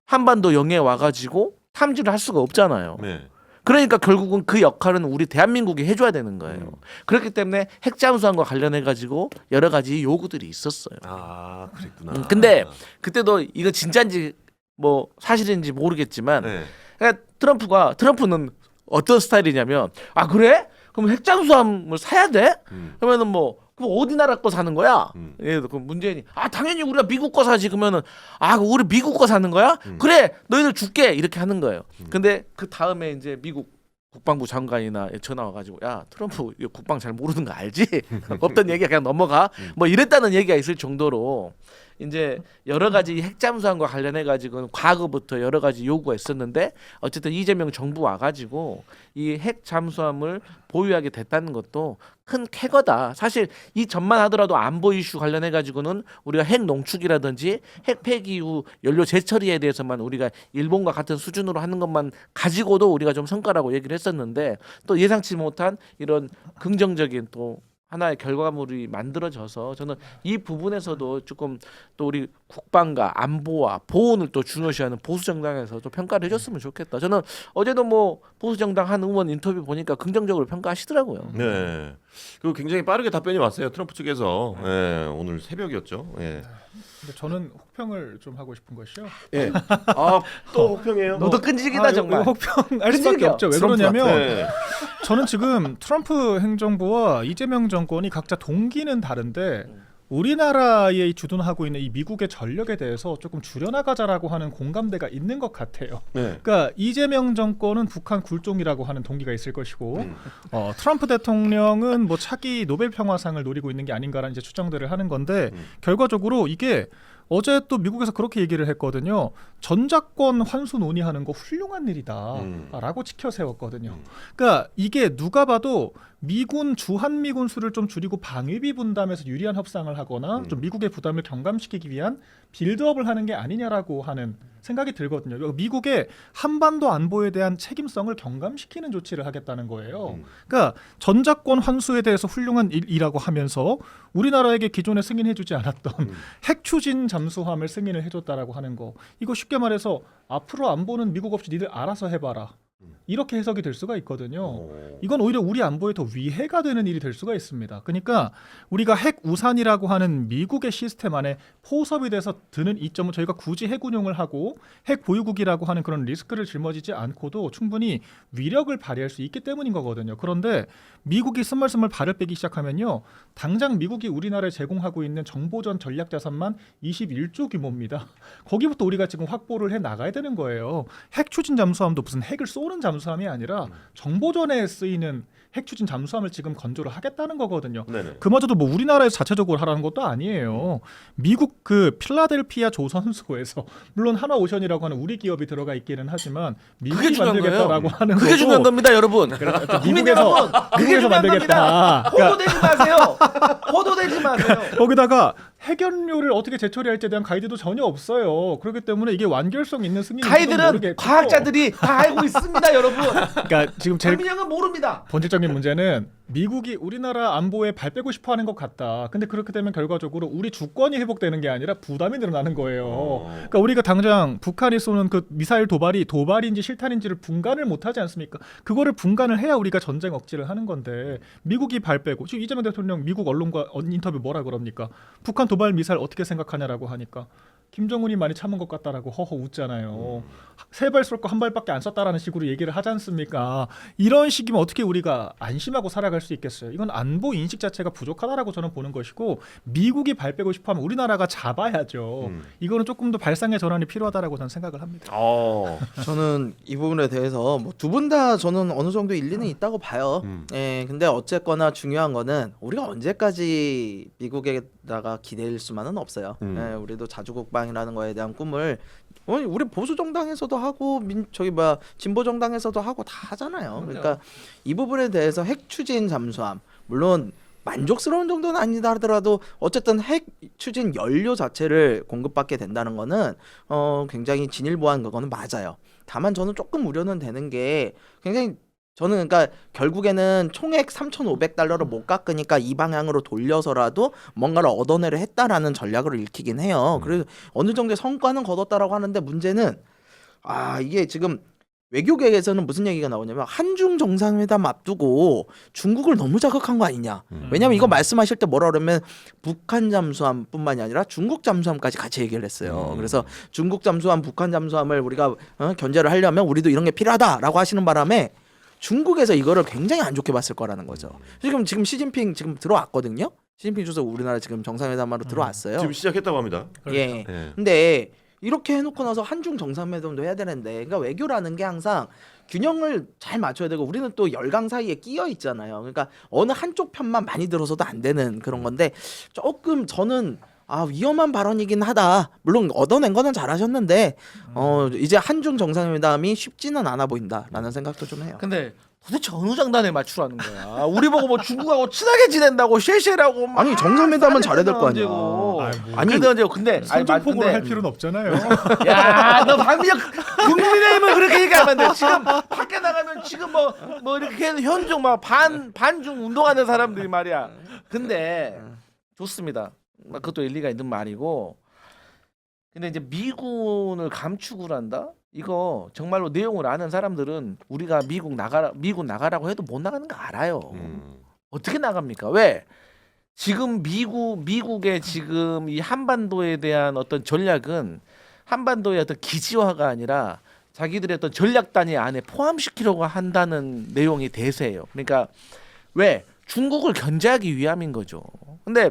한반도 영해에 와가지고 탐지를 할 수가 없잖아요. 네. 그러니까 결국은 그 역할은 우리 대한민국이 해줘야 되는 거예요. 그렇기 때문에 핵 잠수함과 관련해 가지고 여러 가지 요구들이 있었어요. 아, 그랬구나. 근데 그때도 이거 진짜인지 뭐 사실인지 모르겠지만 네. 그러니까 트럼프는 어떤 스타일이냐면 아 그래? 그럼 핵 잠수함을 사야 돼? 그러면은 뭐 그럼 어디 나라 거 사는 거야? 예, 그 문재인이 아 당연히 우리가 미국 거 사지. 그러면은 아 우리 미국 거 사는 거야? 그래 너희들 줄게 이렇게 하는 거예요. 근데 그 다음에 이제 미국 국방부 장관이나 전화 와가지고 야 트럼프 이거 국방 잘 모르는 거 알지? 없던 얘기가 그냥 넘어가. 뭐 이랬다는 얘기가 있을 정도로 이제 여러 가지 핵 잠수함과 관련해 가지고는 과거부터 여러 가지 요구가 있었는데 어쨌든 이재명 정부 와가지고 이 핵 잠수함을 보유하게 됐다는 것도 큰 쾌거다. 사실 이 전만 하더라도 안보 이슈 관련해 가지고는 우리가 핵 농축이라든지 핵 폐기 이후 연료 재처리에 대해서만 우리가 일본과 같은 수준으로 하는 것만 가지고도 우리가 좀 성과라고 얘기를 했었는데 또 예상치 못한 이런 긍정적인 또 하나의 결과물이 만들어져서 저는 이 부분에서도 조금 또 우리 국방과 안보와 보훈을 또 중요시하는 보수 정당에서 또 평가를 해줬으면 좋겠다. 저는 어제도 뭐 보수 정당 한 의원 인터뷰 보니까 긍정적으로 평가하시더라고요. 네. 그리고 굉장히 빠르게 답변이 왔어요. 트럼프 측에서. 네, 오늘 새벽이었죠. 예. 근데 저는 혹평을 좀 하고 싶은 것이요. 예. 아, 또 혹평이에요? 너도 끈질기다 정말. 혹평 할 수밖에 끈질겨. 없죠. 왜 트럼프가. 그러냐면 네. 저는 지금 트럼프 행정부와 이재명 정권이 각자 동기는 다른데 우리나라에 주둔하고 있는 이 미국의 전력에 대해서 조금 줄여나가자라고 하는 공감대가 있는 것 같아요. 네. 그러니까 이재명 정권은 북한 굴종이라고 하는 동기가 있을 것이고 트럼프 대통령은 뭐 차기 노벨 평화상을 노리고 있는 게 아닌가라는 이제 추정들을 하는 건데 결과적으로 이게 어제 또 미국에서 그렇게 얘기를 했거든요. 전작권 환수 논의하는 거 훌륭한 일이다라고 치켜 세웠거든요. 그러니까 이게 누가 봐도 미군 주한미군 수를 좀 줄이고 방위비 분담에서 유리한 협상을 하거나 좀 미국의 부담을 경감시키기 위한 빌드업을 하는 게 아니냐라고 하는 생각이 들거든요. 미국의 한반도 안보에 대한 책임성을 경감시키는 조치를 하겠다는 거예요. 그러니까 전작권 환수에 대해서 훌륭한 일이라고 하면서 우리나라에게 기존에 승인해주지 않았던 핵 추진 잠수함을 승인을 해줬다라고 하는 거. 이거 쉽게 말해서 앞으로 안보는 미국 없이 니들 알아서 해봐라. 이렇게 해석이 될 수가 있거든요. 이건 오히려 우리 안보에 더 위해가 되는 일이 될 수가 있습니다. 그러니까 우리가 핵 우산이라고 하는 미국의 시스템 안에 포섭이 돼서 드는 이점은 저희가 굳이 핵 운용을 하고 핵 보유국이라고 하는 그런 리스크를 짊어지지 않고도 충분히 위력을 발휘할 수 있기 때문인 거거든요. 그런데 미국이 스멀스멀 발을 빼기 시작하면요. 당장 미국이 우리나라에 제공하고 있는 정보전 전략 자산만 21조 규모입니다. 거기부터 우리가 지금 확보를 해 나가야 되는 거예요. 핵 추진 잠수함도 무슨 핵을 쏘는 잠수함이 아니라 정보전에 쓰이는 핵 추진 잠수함을 지금 건조를 하겠다는 거거든요. 네네. 그마저도 뭐 우리나라에서 자체적으로 하라는 것도 아니에요. 미국 그 필라델피아 조선소에서 물론 하나오션이라고 하는 우리 기업이 들어가 있기는 하지만 그게 미국이 중요한 만들겠다라고 하는 그게 거고 중요한 겁니다, 여러분. 국민 여러분, 그게 중요한 만들겠다. 겁니다. 호도되지 마세요. 호도되지 마세요. 거기다가 핵연료를 어떻게 재처리할지에 대한 가이드도 전혀 없어요. 그렇기 때문에 이게 완결성 있는 승인인지도 가이드는 모르겠고. 과학자들이 다 알고 있습니다, 여러분. 그러니까 지금 제일 국민형은 모릅니다. 본질적인 문제는 미국이 우리나라 안보에 발 빼고 싶어하는 것 같다. 근데 그렇게 되면 결과적으로 우리 주권이 회복되는 게 아니라 부담이 늘어나는 거예요. 그러니까 우리가 당장 북한이 쏘는 그 미사일 도발인지 실탄인지를 분간을 못하지 않습니까? 그거를 분간을 해야 우리가 전쟁 억지를 하는 건데 미국이 발 빼고 지금 이재명 대통령 미국 언론과 인터뷰 뭐라 그럽니까? 북한 도발 미사일 어떻게 생각하냐라고 하니까 김정은이 많이 참은 것 같다라고 허허 웃잖아요. 세 발 쏠 거 한 발밖에 안 썼다라는 식으로 얘기를 하지 않습니까? 이런 식이면 어떻게 우리가 안심하고 살아갈 수 있겠어요? 이건 안보 인식 자체가 부족하다라고 저는 보는 것이고 미국이 발 빼고 싶어하면 우리나라가 잡아야죠. 이거는 조금 더 발상의 전환이 필요하다라고 저는 생각을 합니다. 저는 이 부분에 대해서 뭐 두 분 다 저는 어느 정도 일리는 있다고 봐요. 예, 근데 어쨌거나 중요한 거는 우리가 언제까지 미국에다가 기댈 수만은 없어요. 예, 우리도 자주국방이라는 거에 대한 꿈을 우리 보수 정당에서도 하고 진보 정당에서도 하고 다 하잖아요. 그러니까 이 부분에 대해서 핵 추진 잠수함 물론 만족스러운 정도는 아니다 하더라도 어쨌든 핵 추진 연료 자체를 공급받게 된다는 거는 굉장히 진일보한 그거는 맞아요. 다만 저는 조금 우려는 되는 게 굉장히 저는 그러니까 결국에는 총액 3,500달러를 못 깎으니까 이 방향으로 돌려서라도 뭔가를 얻어내려 했다라는 전략을 읽히긴 해요. 그래서 어느 정도의 성과는 거뒀다라고 하는데 문제는 이게 지금 외교계에서는 무슨 얘기가 나오냐면 한중 정상회담 앞두고 중국을 너무 자극한 거 아니냐. 왜냐하면 이거 말씀하실 때 뭐라 그러면 북한 잠수함뿐만이 아니라 중국 잠수함까지 같이 얘기를 했어요. 그래서 중국 잠수함, 북한 잠수함을 우리가 견제를 하려면 우리도 이런 게 필요하다라고 하시는 바람에 중국에서 이거를 굉장히 안 좋게 봤을 거라는 거죠. 지금 시진핑 지금 들어왔거든요. 시진핑 주석 우리나라 지금 정상회담하러 들어왔어요. 지금 시작했다고 합니다. 예. 예. 근데 이렇게 해놓고 나서 한중 정상회담도 해야 되는데, 그러니까 외교라는 게 항상 균형을 잘 맞춰야 되고 우리는 또 열강 사이에 끼어 있잖아요. 그러니까 어느 한쪽 편만 많이 들어서도 안 되는 그런 건데 조금 저는 위험한 발언이긴 하다. 물론 얻어낸 거는 잘하셨는데 이제 한중 정상회담이 쉽지는 않아 보인다라는 생각도 좀 해요. 근데 도대체 어느 장단에 맞추라는 거야? 우리 보고 뭐 중국하고 친하게 지낸다고 쉐쉐라고 막 아니 정상회담은 잘해야 될 거 아니야. 아니 근데 선전포고를 할 필요는 없잖아요. 야, 너 박민혁 국민의힘은 그렇게 얘기하면 안 돼. 지금 밖에 나가면 지금 뭐 이렇게 현중 막 반중 운동하는 사람들이 말이야. 근데 좋습니다. 그것도 일리가 있는 말이고. 근데 이제 미군을 감축을 한다? 이거 정말로 내용을 아는 사람들은 우리가 미군 나가라고 해도 못 나가는 거 알아요. 어떻게 나갑니까? 왜? 지금 미국의 지금 이 한반도에 대한 어떤 전략은 한반도의 어떤 기지화가 아니라 자기들의 어떤 전략 단위 안에 포함시키려고 한다는 내용이 대세예요. 그러니까 왜? 중국을 견제하기 위함인 거죠. 근데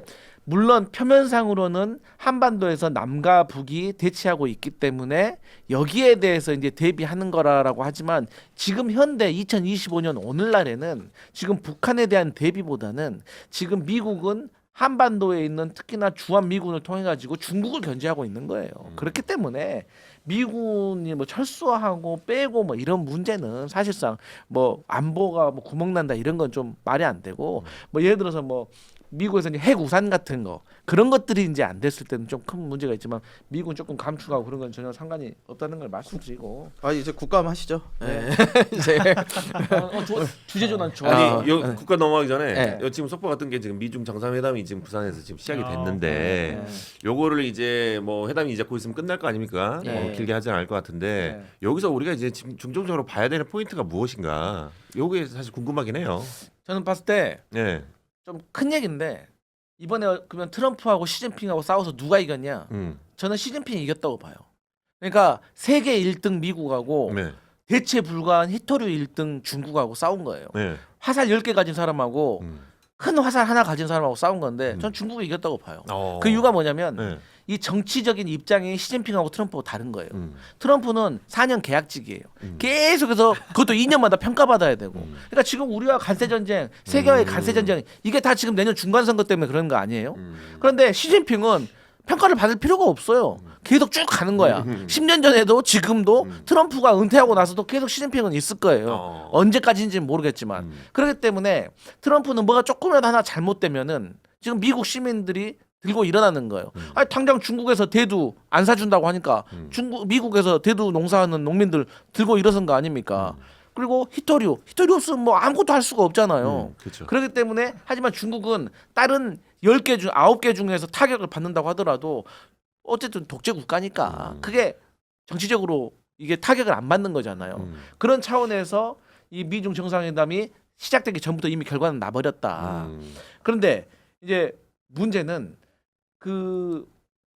물론 표면상으로는 한반도에서 남과 북이 대치하고 있기 때문에 여기에 대해서 이제 대비하는 거라고 하지만 지금 현대 2025년 오늘날에는 지금 북한에 대한 대비보다는 지금 미국은 한반도에 있는 특히나 주한 미군을 통해 가지고 중국을 견제하고 있는 거예요. 그렇기 때문에 미군이 뭐 철수하고 빼고 뭐 이런 문제는 사실상 뭐 안보가 뭐 구멍 난다 이런 건 좀 말이 안 되고 뭐 예를 들어서 뭐 미국에서 이제 핵 우산 같은 거 그런 것들이 이제 안 됐을 때는 좀 큰 문제가 있지만 미국은 조금 감축하고 그런 건 전혀 상관이 없다는 걸 말씀드리고. 이제 국감 하시죠. 네. 이제 주제 전환 좋아. 아니 국가 넘어가기 전에 네. 지금 속보 같은 게 지금 미중 정상회담이 지금 부산에서 지금 시작이 됐는데 요거를 이제 뭐 회담이 이제 곧 있으면 끝날 거 아닙니까? 네. 뭐 길게 하지 않을 것 같은데 여기서 우리가 이제 지금 중점적으로 봐야 되는 포인트가 무엇인가? 요게 사실 궁금하긴 해요. 저는 봤을 때 네. 좀 큰 얘기인데 이번에 그러면 트럼프하고 시진핑하고 싸워서 누가 이겼냐? 저는 시진핑이 이겼다고 봐요. 그러니까 세계 1등 미국하고 네. 대체 불가한 히토류 1등 중국하고 싸운 거예요. 네. 화살 10개 가진 사람하고 큰 화살 하나 가진 사람하고 싸운 건데 전 중국이 이겼다고 봐요. 그 이유가 뭐냐면 네. 이 정치적인 입장이 시진핑하고 트럼프하고 다른 거예요. 트럼프는 4년 계약직이에요. 계속해서 그것도 2년마다 평가받아야 되고. 그러니까 지금 우리와 관세전쟁, 세계와의 관세전쟁 이게 다 지금 내년 중간선거 때문에 그런 거 아니에요? 그런데 시진핑은 평가를 받을 필요가 없어요. 계속 쭉 가는 거야. 10년 전에도 지금도 트럼프가 은퇴하고 나서도 계속 시진핑은 있을 거예요. 언제까지인지는 모르겠지만. 그렇기 때문에 트럼프는 뭐가 조금이라도 하나 잘못되면은 지금 미국 시민들이 들고 일어나는 거예요. 아니 당장 중국에서 대두 안 사준다고 하니까 미국에서 대두 농사하는 농민들 들고 일어선 거 아닙니까? 그리고 히토류 없으면 뭐 아무것도 할 수가 없잖아요. 그렇죠. 그렇기 때문에 하지만 중국은 다른 10개 중 9개 중에서 타격을 받는다고 하더라도 어쨌든 독재 국가니까 그게 정치적으로 이게 타격을 안 받는 거잖아요. 그런 차원에서 이 미중 정상회담이 시작되기 전부터 이미 결과는 나버렸다. 그런데 이제 문제는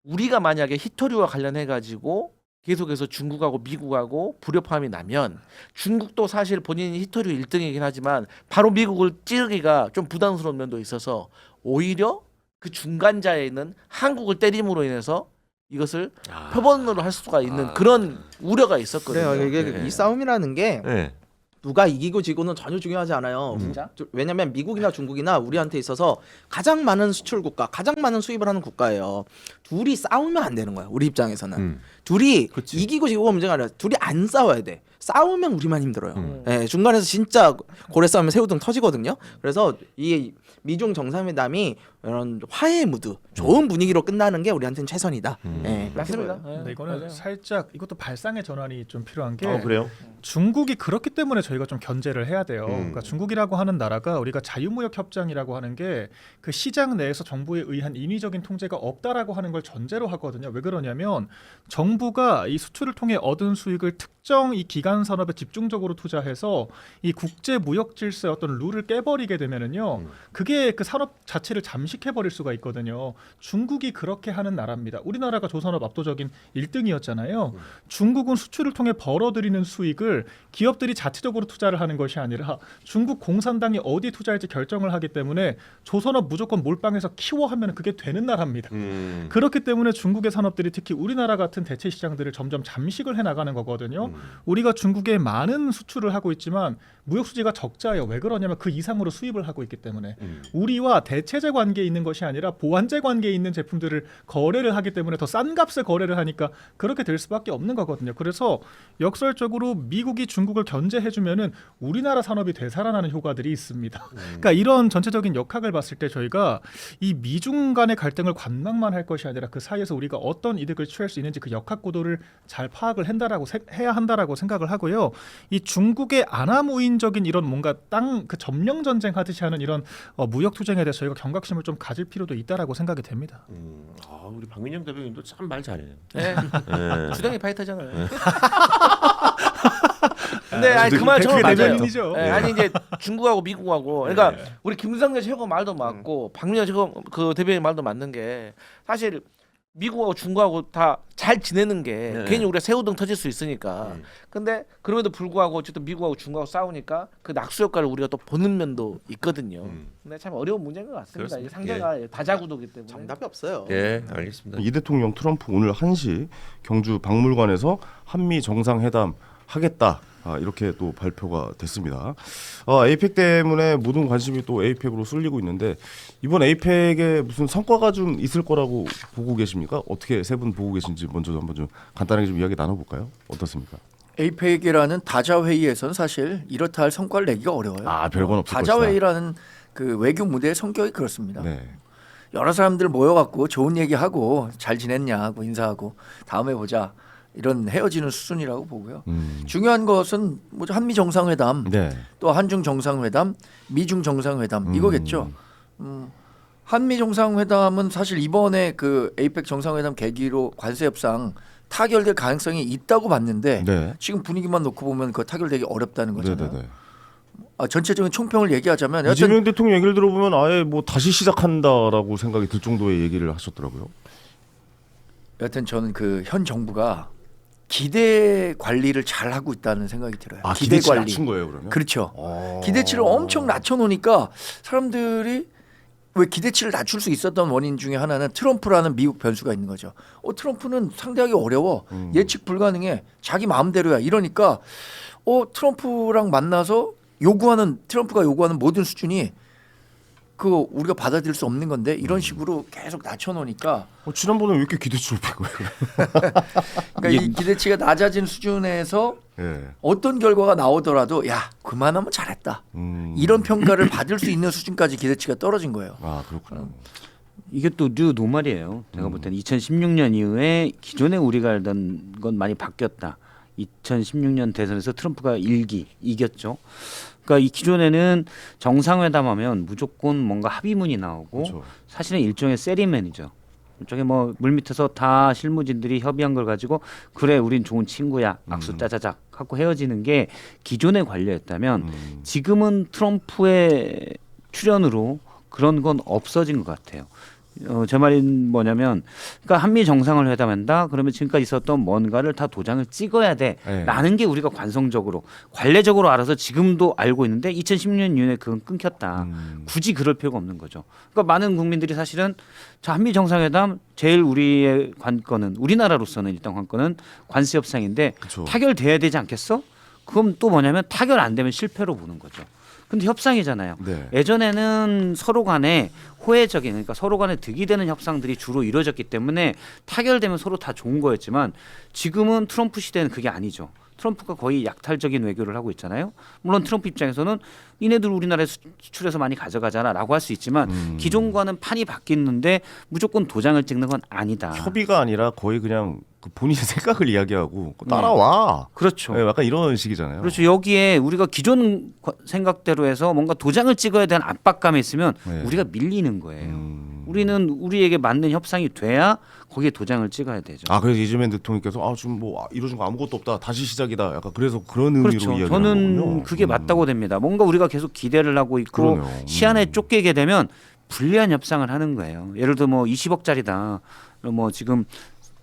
우리가 만약에 히토류와 관련해 가지고 계속해서 중국하고 미국하고 불협화음이 나면 중국도 사실 본인이 히토류 1등이긴 하지만 바로 미국을 찌르기가 좀 부담스러운 면도 있어서 오히려 그 중간자에 있는 한국을 때림으로 인해서 이것을 표본으로 할 수가 있는 그런 우려가 있었거든요. 그래요. 이게 이 싸움이라는 게 네. 누가 이기고 지고는 전혀 중요하지 않아요. 진짜? 왜냐하면 미국이나 중국이나 우리한테 있어서 가장 많은 수출 국가, 가장 많은 수입을 하는 국가예요. 둘이 싸우면 안 되는 거야. 우리 입장에서는. 둘이 이기고 지고가 문제가 아니라 둘이 안 싸워야 돼. 싸우면 우리만 힘들어요. 예, 중간에서 진짜 고래 싸우면 새우등 터지거든요. 그래서 이 미중 정상회담이 이런 화해의 무드, 좋은 분위기로 끝나는 게 우리한테는 최선이다. 예, 맞습니다. 근데 이거는 살짝 이것도 발상의 전환이 좀 필요한 게 그래요? 중국이 그렇기 때문에 저희가 좀 견제를 해야 돼요. 그러니까 중국이라고 하는 나라가 우리가 자유무역 협정이라고 하는 게 그 시장 내에서 정부에 의한 인위적인 통제가 없다라고 하는 걸 전제로 하거든요. 왜 그러냐면 정부가 이 수출을 통해 얻은 수익을 특정 이 기간 산업에 집중적으로 투자해서 이 국제 무역 질서의 어떤 룰을 깨버리게 되면은요, 그게 그 산업 자체를 잠식해 버릴 수가 있거든요. 중국이 그렇게 하는 나라입니다. 우리나라가 조선업 압도적인 1등이었잖아요. 중국은 수출을 통해 벌어들이는 수익을 기업들이 자체적으로 투자를 하는 것이 아니라 중국 공산당이 어디에 투자할지 결정을 하기 때문에 조선업 무조건 몰빵해서 키워하면 그게 되는 나라입니다. 그렇기 때문에 중국의 산업들이 특히 우리나라 같은 대체 시장들을 점점 잠식을 해나가는 거거든요. 우리가 중국에 많은 수출을 하고 있지만 무역 수지가 적자예요. 왜 그러냐면 그 이상으로 수입을 하고 있기 때문에 우리와 대체제 관계에 있는 것이 아니라 보완제 관계에 있는 제품들을 거래를 하기 때문에 더 싼 값에 거래를 하니까 그렇게 될 수밖에 없는 거거든요. 그래서 역설적으로 미국이 중국을 견제해주면은 우리나라 산업이 되살아나는 효과들이 있습니다. 그러니까 이런 전체적인 역학을 봤을 때 저희가 이 미중 간의 갈등을 관망만 할 것이 아니라 그 사이에서 우리가 어떤 이득을 취할 수 있는지 그 역학 구도를 잘 파악을 해야 한다라고 생각을 하고요. 이 중국의 아나무인적인 이런 뭔가 땅 그 점령 전쟁 하듯이 하는 이런 무역 투쟁에 대해서 저희가 경각심을 좀 가질 필요도 있다라고 생각이 됩니다. 우리 박민영 대변인도 참 말 잘해요. 네. 주댕이 파이터잖아요. 근데 아니 그 말 정말 맞아요. 대변인이죠. 네, 아니 이제 중국하고 미국하고 그러니까 우리 김성재 최고 말도 맞고 박민영 최고 그 대변인 말도 맞는 게 사실 미국하고 중국하고 다 잘 지내는 게 괜히 우리가 새우등 터질 수 있으니까. 근데 그럼에도 불구하고 어쨌든 미국하고 중국하고 싸우니까 그 낙수 효과를 우리가 또 보는 면도 있거든요. 근데 참 어려운 문제인 것 같습니다. 이게 상대가 다자구도기 때문에. 정답이 없어요. 예, 알겠습니다. 이 대통령 트럼프 오늘 1시 경주 박물관에서 한미 정상회담 하겠다. 이렇게 또 발표가 됐습니다. 에이펙 때문에 모든 관심이 또 에이펙으로 쏠리고 있는데 이번 에이펙에 무슨 성과가 좀 있을 거라고 보고 계십니까? 어떻게 세 분 보고 계신지 먼저 한번 좀 간단하게 좀 이야기 나눠볼까요? 어떻습니까? 에이펙이라는 다자 회의에서는 사실 이렇다 할 성과를 내기가 어려워요. 별건 없을 다자 것이다. 회의라는 그 외교 무대의 성격이 그렇습니다. 네. 여러 사람들 모여갖고 좋은 얘기하고 잘 지냈냐 하고 인사하고 다음에 보자 이런 헤어지는 수준이라고 보고요. 중요한 것은 뭐 한미 정상회담, 네. 또 한중 정상회담, 미중 정상회담 이거겠죠. 한미 정상회담은 사실 이번에 그 에이펙 정상회담 계기로 관세 협상 타결될 가능성이 있다고 봤는데 네. 지금 분위기만 놓고 보면 그 타결되기 어렵다는 거잖아요. 네네네. 전체적인 총평을 얘기하자면 여튼 이재명 대통령 얘기를 들어보면 아예 뭐 다시 시작한다라고 생각이 들 정도의 얘기를 하셨더라고요. 여튼 저는 그 현 정부가 기대 관리를 잘 하고 있다는 생각이 들어요. 기대치 낮춘 거예요, 그러면? 그렇죠. 기대치를 엄청 낮춰놓으니까 사람들이 왜 기대치를 낮출 수 있었던 원인 중에 하나는 트럼프라는 미국 변수가 있는 거죠. 트럼프는 상대하기 어려워. 예측 불가능해. 자기 마음대로야. 이러니까 트럼프랑 만나서 트럼프가 요구하는 모든 수준이 그 우리가 받아들일 수 없는 건데 이런 식으로 계속 낮춰놓으니까 지난번에 왜 이렇게 기대치 높인 거예요? 그러니까 이 기대치가 낮아진 수준에서 네. 어떤 결과가 나오더라도 야 그만하면 잘했다 이런 평가를 받을 수 있는 수준까지 기대치가 떨어진 거예요. 그렇구나. 이게 또 뉴 노멀이에요. 제가 볼 때는 2016년 이후에 기존에 우리가 알던 건 많이 바뀌었다. 2016년 대선에서 트럼프가 이겼죠. 그러니까 이 기존에는 정상회담하면 무조건 뭔가 합의문이 나오고 그렇죠. 사실은 일종의 세리맨이죠. 일종의 뭐 물밑에서 다 실무진들이 협의한 걸 가지고 그래 우린 좋은 친구야 악수 짜자작 하고 헤어지는 게 기존의 관례였다면 지금은 트럼프의 출연으로 그런 건 없어진 것 같아요. 제 말은 뭐냐면 그러니까 한미 정상을 회담한다 그러면 지금까지 있었던 뭔가를 다 도장을 찍어야 돼라는 게 우리가 관성적으로 관례적으로 알아서 지금도 알고 있는데 2016년 이후에 그건 끊겼다. 굳이 그럴 필요가 없는 거죠. 그러니까 많은 국민들이 사실은 자 한미 정상회담 제일 우리의 관건은 우리나라로서는 일단 관건은 관세 협상인데 그쵸. 타결돼야 되지 않겠어? 그럼 또 뭐냐면 타결 안 되면 실패로 보는 거죠. 근데 협상이잖아요. 네. 예전에는 서로 간에 호혜적인 그러니까 서로 간에 득이 되는 협상들이 주로 이루어졌기 때문에 타결되면 서로 다 좋은 거였지만 지금은 트럼프 시대는 그게 아니죠. 트럼프가 거의 약탈적인 외교를 하고 있잖아요. 물론 트럼프 입장에서는 니네들 우리나라에 수출해서 많이 가져가잖아라고 할 수 있지만 기존과는 판이 바뀌는데 무조건 도장을 찍는 건 아니다. 협의가 아니라 거의 그냥 그 본인의 생각을 이야기하고 따라와. 그렇죠. 네, 약간 이런 식이잖아요. 그렇죠. 여기에 우리가 기존 생각대로 해서 뭔가 도장을 찍어야 되는 압박감이 있으면 네. 우리가 밀리는 거예요. 우리는 우리에게 맞는 협상이 돼야 거기에 도장을 찍어야 되죠. 아 그래서 이재명 대통령께서 지금 뭐 이루어진 거 아무것도 없다 다시 시작이다 약간 그래서 그런 의미로 그렇죠. 이야기를 저는 하는군요. 그게 맞다고 됩니다. 뭔가 우리가 계속 기대를 하고 있고 그러네요. 시한에 쫓기게 되면 불리한 협상을 하는 거예요. 예를 들어 뭐 20억짜리다. 뭐 지금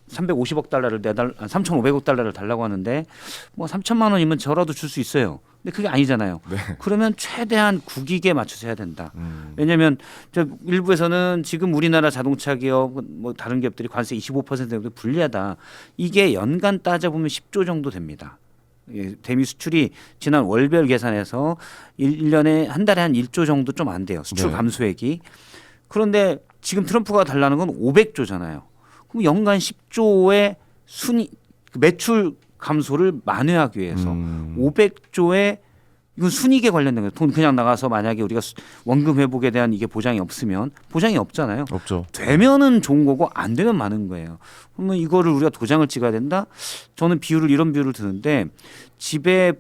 350억 달러를 3,500억 달러를 달라고 하는데 뭐 3천만 원이면 저라도 줄 수 있어요. 근데 그게 아니잖아요. 네. 그러면 최대한 국익에 맞춰서 해야 된다. 왜냐하면 저 일부에서는 지금 우리나라 자동차 기업 뭐 다른 기업들이 관세 25% 정도 불리하다. 이게 연간 따져보면 10조 정도 됩니다. 예, 대미 수출이 지난 월별 계산해서 1년에 한 달에 한 1조 정도 좀 안 돼요. 수출 네. 감소액이. 그런데 지금 트럼프가 달라는 건 500조잖아요. 그럼 연간 10조의 매출 감소를 만회하기 위해서 500조의 이건 순이익에 관련된 거예요. 돈 그냥 나가서 만약에 우리가 원금 회복에 대한 이게 보장이 없으면 보장이 없잖아요. 없죠. 되면은 좋은 거고 안 되면 많은 거예요. 그러면 이거를 우리가 도장을 찍어야 된다. 저는 이런 비유를 드는데 집에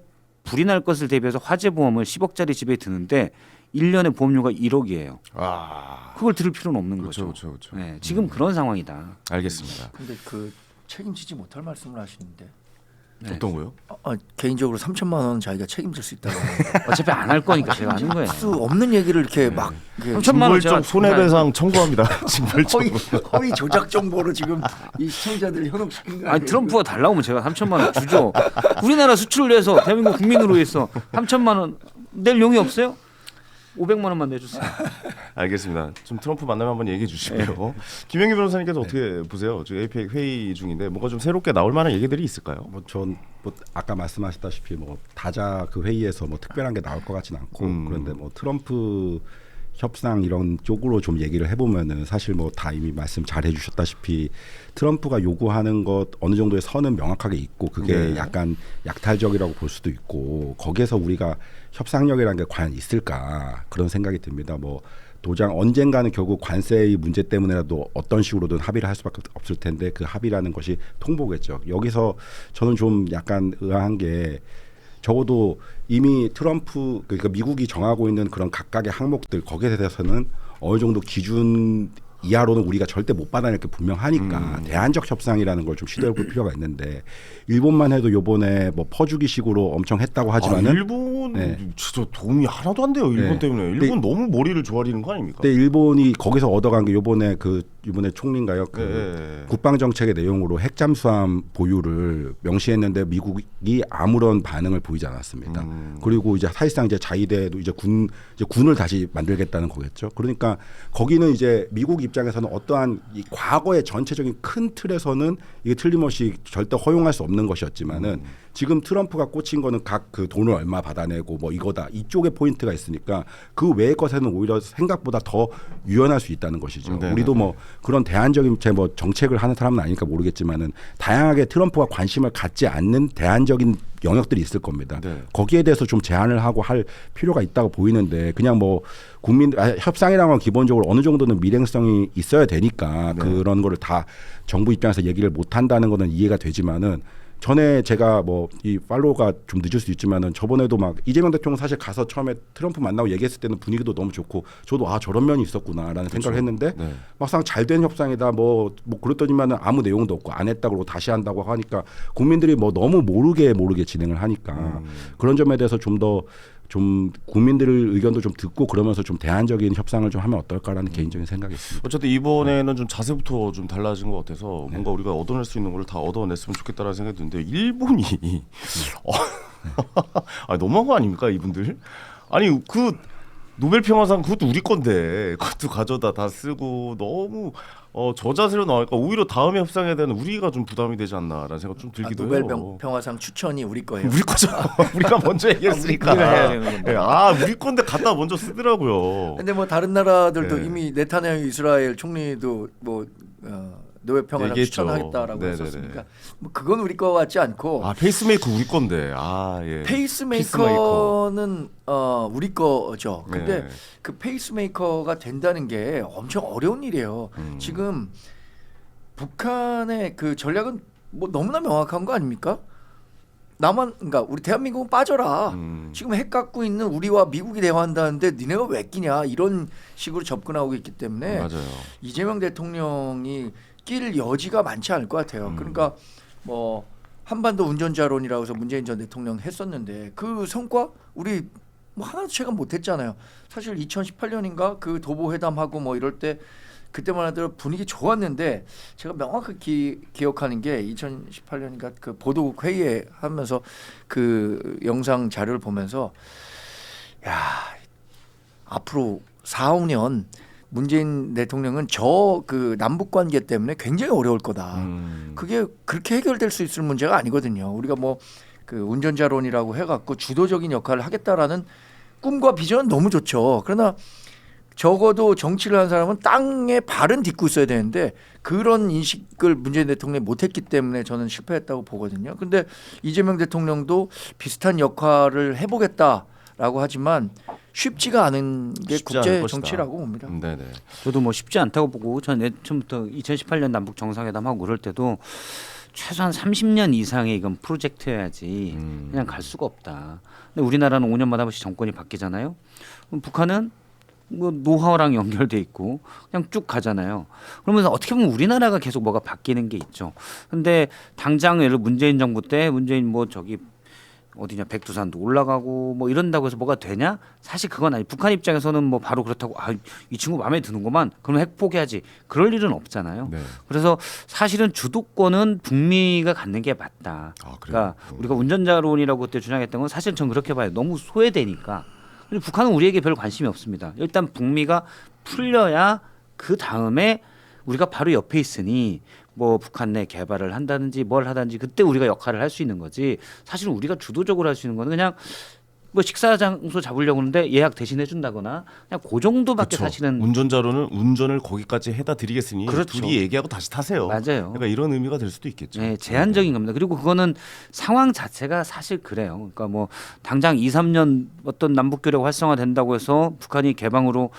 불이 날 것을 대비해서 화재 보험을 10억짜리 집에 드는데 1년에 보험료가 1억이에요. 그걸 들을 필요는 없는 거죠. 그렇죠. 네, 지금 그런 상황이다. 알겠습니다. 근데 그 책임지지 못할 말씀을 하시는데 네. 어떤 거요? 개인적으로 3천만 원은 자기가 책임질 수 있다고 어차피 안 할 거니까 제가 하는 거예요. 수 없는 얘기를 이렇게 막 이렇게 3천만 원 제가 징벌적 손해배상 청구합니다. 징벌적. 허위 조작 정보로 지금 이 시청자들을 현혹시킨 거 아니 아니에요? 트럼프가 달라오면 제가 3천만 원 주죠. 우리나라 수출을 위해서 대한민국 국민으로 위해서 3천만 원 낼 용이 없어요? 500만 원만 내주세요. 알겠습니다. 좀 트럼프 만나면 한번 얘기해 주시고요. 김영기 변호사님께서 어떻게 보세요? 지금 APEC 회의 중인데 뭔가 좀 새롭게 나올 만한 얘기들이 있을까요? 뭐 아까 말씀하셨다시피 뭐 다자 그 회의에서 뭐 특별한 게 나올 것 같지는 않고 그런데 뭐 트럼프 협상 이런 쪽으로 좀 얘기를 해보면은 사실 뭐 다 이미 말씀 잘 해주셨다시피 트럼프가 요구하는 것 어느 정도의 선은 명확하게 있고 그게 약간 약탈적이라고 볼 수도 있고 거기에서 우리가 협상력이라는 게 과연 있을까 그런 생각이 듭니다. 뭐 도장 언젠가는 결국 관세의 문제 때문에라도 어떤 식으로든 합의를 할 수밖에 없을 텐데 그 합의라는 것이 통보겠죠. 여기서 저는 좀 약간 의아한 게 적어도 이미 트럼프 그러니까 미국이 정하고 있는 그런 각각의 항목들 거기에 대해서는 어느 정도 기준 이하로는 우리가 절대 못 받아낼 게 분명하니까 대안적 협상이라는 걸 좀 시도해볼 필요가 있는데 일본만 해도 요번에 뭐 퍼주기식으로 엄청 했다고 하지만은 일본 진짜 도움이 하나도 안 돼요. 일본 때문에 일본 너무 머리를 조아리는 거 아닙니까? 근데 일본이 거기서 얻어간 게 요번에 총리인가요? 국방 정책의 내용으로 핵 잠수함 보유를 명시했는데 미국이 아무런 반응을 보이지 않았습니다. 그리고 이제 사실상 이제 자위대도 이제 군을 다시 만들겠다는 거겠죠. 그러니까 거기는 이제 미국 입장에서는 어떠한 이 과거의 전체적인 큰 틀에서는 이게 틀림없이 절대 허용할 수 없는 것이었지만은 지금 트럼프가 꽂힌 거는 각 그 돈을 얼마 받아내고 뭐 이거다 이쪽에 포인트가 있으니까 그 외의 것에는 오히려 생각보다 더 유연할 수 있다는 것이죠. 네네. 우리도 뭐 그런 대안적인 뭐 정책을 하는 사람은 아니니까 모르겠지만은 다양하게 트럼프가 관심을 갖지 않는 대안적인 영역들이 있을 겁니다. 네. 거기에 대해서 좀 제한을 하고 할 필요가 있다고 보이는데 그냥 뭐 협상이라는 건 기본적으로 어느 정도는 밀행성이 있어야 되니까 그런 거를 다 정부 입장에서 얘기를 못 한다는 거는 이해가 되지만은 전에 제가 뭐 이 팔로우가 좀 늦을 수 있지만은 저번에도 막 이재명 대통령 사실 가서 처음에 트럼프 만나고 얘기했을 때는 분위기도 너무 좋고 저도 저런 면이 있었구나라는 생각을 했는데 막상 잘된 협상이다 뭐 그랬더니만은 아무 내용도 없고 안 했다고 그러고 다시 한다고 하니까 국민들이 뭐 너무 모르게 진행을 하니까 그런 점에 대해서 좀 국민들의 의견도 좀 듣고 그러면서 좀 대안적인 협상을 좀 하면 어떨까라는 개인적인 생각이 있습니다. 어쨌든 이번에는 좀 자세부터 좀 달라진 것 같아서 뭔가 우리가 얻어낼 수 있는 걸 다 얻어냈으면 좋겠다라는 생각이 드는데 일본이 너무한 거 아닙니까 이분들? 아니 그 노벨 평화상 그것도 우리 건데 그것도 가져다 다 쓰고 너무 저 자세로 나오니까 오히려 다음에 협상에 대한 우리가 좀 부담이 되지 않나라는 생각 좀 들기도 노벨 해요. 평화상 추천이 우리 거예요. 우리 거죠. 우리가 먼저 얘기했으니까. 우리가 해야 되는 건데. 우리 건데 갖다 먼저 쓰더라고요. 근데 뭐 다른 나라들도 이미 네타냐후 이스라엘 총리도 뭐 노벨 평화상 얘기했죠. 추천하겠다라고 네네네. 했었으니까 뭐 그건 우리 거 같지 않고 페이스메이커 우리 건데. 예. 페이스메이커는 우리 거죠. 근데 그 페이스메이커가 된다는 게 엄청 어려운 일이에요. 지금 북한의 그 전략은 뭐 너무나 명확한 거 아닙니까? 그러니까 우리 대한민국은 빠져라. 지금 핵 갖고 있는 우리와 미국이 대화한다는데 니네가 왜 끼냐 이런 식으로 접근하고 있기 때문에 맞아요. 이재명 대통령이 낄 여지가 많지 않을 것 같아요. 그러니까 뭐 한반도 운전자론이라고 해서 문재인 전 대통령 했었는데 그 성과 우리 뭐 하나도 체감 못했잖아요. 사실 2018년인가 그 도보 회담하고 뭐 이럴 때 그때만 하더라도 분위기 좋았는데 제가 명확하게 기억하는 게 2018년인가 그 보도국 회의에 하면서 그 영상 자료를 보면서 야 앞으로 4, 5년 문재인 대통령은 저 그 남북 관계 때문에 굉장히 어려울 거다. 그게 그렇게 해결될 수 있을 문제가 아니거든요. 우리가 뭐 그 운전자론이라고 해갖고 주도적인 역할을 하겠다라는 꿈과 비전은 너무 좋죠. 그러나 적어도 정치를 한 사람은 땅에 발은 딛고 있어야 되는데 그런 인식을 문재인 대통령이 못했기 때문에 저는 실패했다고 보거든요. 근데 이재명 대통령도 비슷한 역할을 해보겠다라고 하지만 쉽지가 않은 게 국제 정치라고 봅니다. 네네. 저도 뭐 쉽지 않다고 보고 전 처음부터 2018년 남북 정상회담하고 그럴 때도 최소한 30년 이상의 이건 프로젝트여야지 그냥 갈 수가 없다. 근데 우리나라는 5년마다 한 번씩 정권이 바뀌잖아요. 그럼 북한은 뭐 노하우랑 연결돼 있고 그냥 쭉 가잖아요. 그러면서 어떻게 보면 우리나라가 계속 뭐가 바뀌는 게 있죠. 근데 당장 예를 문재인 정부 때 문재인 뭐 저기 어디냐 백두산도 올라가고 뭐 이런다고 해서 뭐가 되냐? 사실 그건 아니. 북한 입장에서는 뭐 바로 그렇다고 이 친구 마음에 드는구만. 그럼 핵 포기하지. 그럴 일은 없잖아요. 네. 그래서 사실은 주도권은 북미가 갖는 게 맞다. 그러니까 우리가 운전자론이라고 그때 주장했던 건 사실 전 그렇게 봐요. 너무 소외되니까. 근데 북한은 우리에게 별 관심이 없습니다. 일단 북미가 풀려야 그 다음에 우리가 바로 옆에 있으니 뭐 북한 내 개발을 한다든지 뭘 하든지 그때 우리가 역할을 할 수 있는 거지. 사실은 우리가 주도적으로 할 수 있는 거는 그냥 뭐 식사 장소 잡으려고 하는데 예약 대신 해준다거나 그냥 그 정도밖에 그쵸. 사실은 운전자로는 운전을 거기까지 해다 드리겠으니 그렇죠. 둘이 얘기하고 다시 타세요. 맞아요. 그러니까 이런 의미가 될 수도 있겠죠. 네, 제한적인 겁니다. 그리고 그거는 상황 자체가 사실 그래요. 그러니까 뭐 당장 2, 3년 어떤 남북 교류 활성화된다고 해서 북한이 개방으로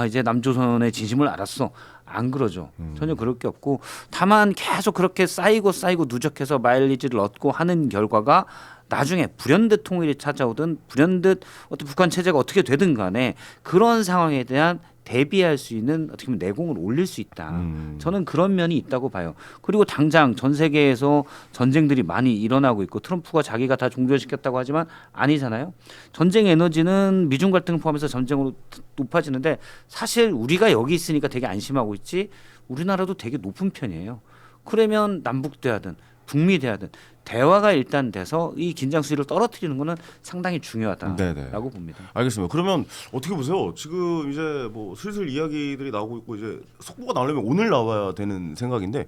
이제 남조선의 진심을 알았어. 안 그러죠. 전혀 그럴 게 없고 다만 계속 그렇게 쌓이고 누적해서 마일리지를 얻고 하는 결과가 나중에 불현듯 통일이 찾아오든 불현듯 어떤 북한 체제가 어떻게 되든 간에 그런 상황에 대한 대비할 수 있는 어떻게 보면 내공을 올릴 수 있다. 저는 그런 면이 있다고 봐요. 그리고 당장 전 세계에서 전쟁들이 많이 일어나고 있고 트럼프가 자기가 다 종결시켰다고 하지만 아니잖아요. 전쟁 에너지는 미중 갈등을 포함해서 전쟁으로 높아지는데 사실 우리가 여기 있으니까 되게 안심하고 있지 우리나라도 되게 높은 편이에요. 그러면 남북 대화든 북미 대화든 대화가 일단 돼서 이 긴장 수위를 떨어뜨리는 거는 상당히 중요하다라고 봅니다. 알겠습니다. 그러면 어떻게 보세요? 지금 이제 뭐 슬슬 이야기들이 나오고 있고 이제 속보가 나오려면 오늘 나와야 되는 생각인데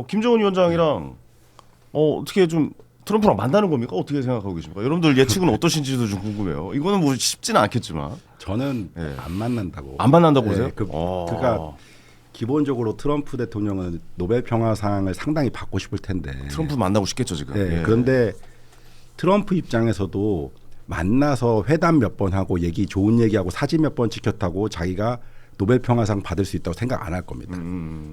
김정은 위원장이랑 어떻게 좀 트럼프랑 만나는 겁니까? 어떻게 생각하고 계십니까? 여러분들 예측은 어떠신지도 좀 궁금해요. 이거는 뭐 쉽지는 않겠지만 저는 안 만난다고. 안 만난다고 보세요? 그러니까 기본적으로 트럼프 대통령은 노벨 평화상을 상당히 받고 싶을 텐데 트럼프 만나고 싶겠죠 지금. 네, 그런데 트럼프 입장에서도 만나서 회담 몇 번 하고 좋은 얘기하고 사진 몇 번 찍혔다고 자기가 노벨 평화상 받을 수 있다고 생각 안 할 겁니다.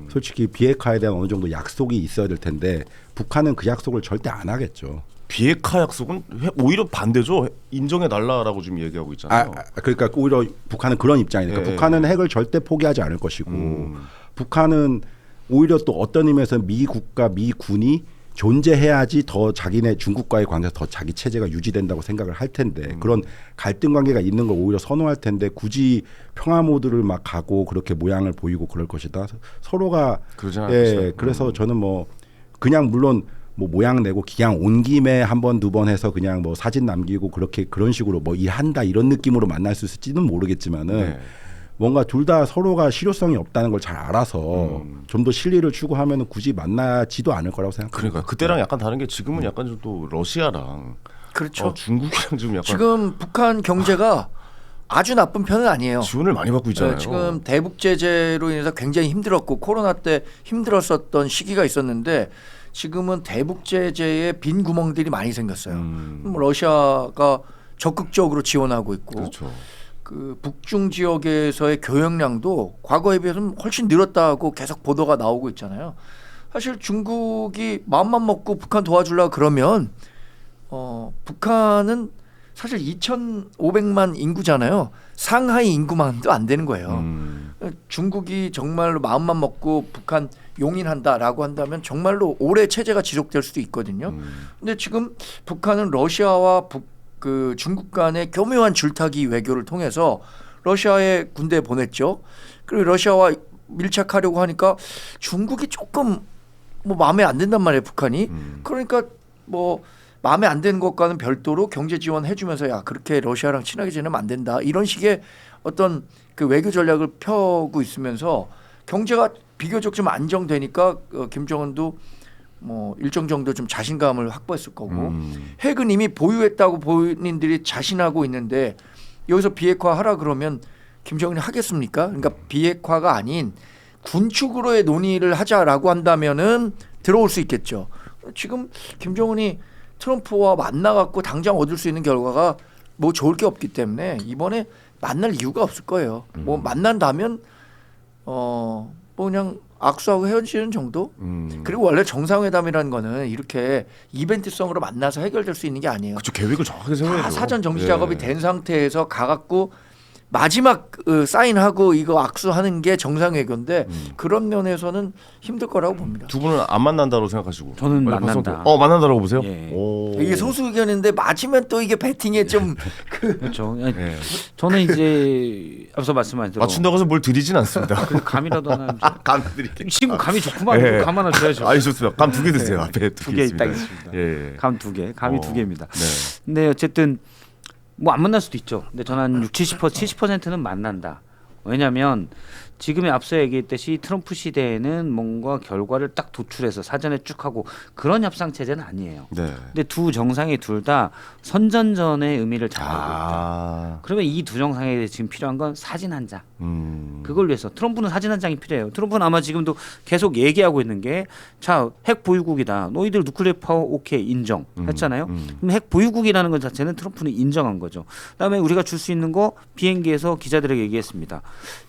솔직히 비핵화에 대한 어느 정도 약속이 있어야 될 텐데 북한은 그 약속을 절대 안 하겠죠. 비핵화 약속은 오히려 반대죠. 인정해달라라고 지금 얘기하고 있잖아요. 그러니까 오히려 북한은 그런 입장이니까 북한은 핵을 절대 포기하지 않을 것이고 북한은 오히려 또 어떤 의미에서 미국과 미군이 존재해야지 더 자기네 중국과의 관계에서 더 자기 체제가 유지된다고 생각을 할 텐데 그런 갈등 관계가 있는 걸 오히려 선호할 텐데 굳이 평화 모드를 막 가고 그렇게 모양을 보이고 그럴 것이다. 서로가 그래서 저는 뭐 그냥 물론 뭐 모양 내고 그냥 온 김에 한 번 두 번 해서 그냥 뭐 사진 남기고 그런 식으로 뭐 일한다 이런 느낌으로 만날 수 있을지는 모르겠지만은 뭔가 둘 다 서로가 실효성이 없다는 걸 잘 알아서 좀 더 실리를 추구하면 굳이 만나지도 않을 거라고 생각합니다. 그러니까 그때랑 약간 다른 게 지금은 약간 좀 또 러시아랑 그렇죠. 중국이랑 좀 약간 지금 북한 경제가 아주 나쁜 편은 아니에요. 지원을 많이 받고 있잖아요. 지금 대북 제재로 인해서 굉장히 힘들었고 코로나 때 힘들었었던 시기가 있었는데 지금은 대북 제재에 빈 구멍들이 많이 생겼어요. 러시아가 적극적으로 지원하고 있고 그렇죠. 그 북중 지역에서의 교역량도 과거에 비해서는 훨씬 늘었다고 계속 보도가 나오고 있잖아요. 사실 중국이 마음만 먹고 북한 도와주려고 그러면 북한은 사실 2,500만 인구잖아요. 상하이 인구만도 안 되는 거예요. 중국이 정말로 마음만 먹고 북한 용인한다라고 한다면 정말로 오래 체제가 지속될 수도 있거든요. 근데 지금 북한은 러시아와 그 중국 간의 교묘한 줄타기 외교를 통해서 러시아에 군대 보냈죠. 그리고 러시아와 밀착하려고 하니까 중국이 조금 뭐 마음에 안 든단 말이에요, 북한이. 그러니까 뭐 마음에 안 드는 것과는 별도로 경제 지원 해주면서 야 그렇게 러시아랑 친하게 지내면 안 된다 이런 식의 어떤 그 외교 전략을 펴고 있으면서 경제가 비교적 좀 안정되니까 김정은도 뭐 일정 정도 좀 자신감을 확보했을 거고 핵은 이미 보유했다고 본인들이 자신하고 있는데 여기서 비핵화하라 그러면 김정은이 하겠습니까? 그러니까 비핵화가 아닌 군축으로의 논의를 하자라고 한다면은 들어올 수 있겠죠. 지금 김정은이 트럼프와 만나갖고 당장 얻을 수 있는 결과가 뭐 좋을 게 없기 때문에 이번에 만날 이유가 없을 거예요. 뭐 만난다면 뭐 그냥 악수하고 헤어지는 정도. 그리고 원래 정상회담이라는 거는 이렇게 이벤트성으로 만나서 해결될 수 있는 게 아니에요. 그렇죠. 계획을 정확하게 세워야죠. 다 사전 정지 작업이 된 상태에서 가갖고 마지막 사인하고 이거 악수하는 게 정상회견인데 그런 면에서는 힘들 거라고 봅니다. 두 분은 안 만난다고 생각하시고 저는 만난다. 만난다라고 보세요? 예. 오. 이게 소수 의견인데 맞으면 또 이게 배팅에 좀 그렇죠. 예. 저는 이제 앞서 말씀하신 대로 맞춘다고 해서 뭘 드리진 않습니다. 그래도 감이라도 하나 감 드릴게요. 친구 감이 좋구만. 예. 감 하나 줘야죠. 아니 좋습니다. 감 2개 드세요. 앞에 두 개 있습니다. 있다겠습니다. 예. 감 2개, 감이 2개입니다. 네. 근데 어쨌든 뭐 안 만날 수도 있죠. 근데 저는 한 70%는 만난다. 왜냐하면 지금의 앞서 얘기했듯이 트럼프 시대에는 뭔가 결과를 딱 도출해서 사전에 쭉 하고 그런 협상 체제는 아니에요. 네. 근데 두 정상이 둘 다 선전전의 의미를 잘 알고 있다. 그러면 이 두 정상에 지금 필요한 건 사진 한 장. 그걸 위해서 트럼프는 사진 한 장이 필요해요. 트럼프는 아마 지금도 계속 얘기하고 있는 게 자, 핵 보유국이다. 너희들 누클리어 파워 오케이 인정 했잖아요. 그럼 핵 보유국이라는 것 자체는 트럼프는 인정한 거죠. 그다음에 우리가 줄 수 있는 거 비행기에서 기자들에게 얘기했습니다.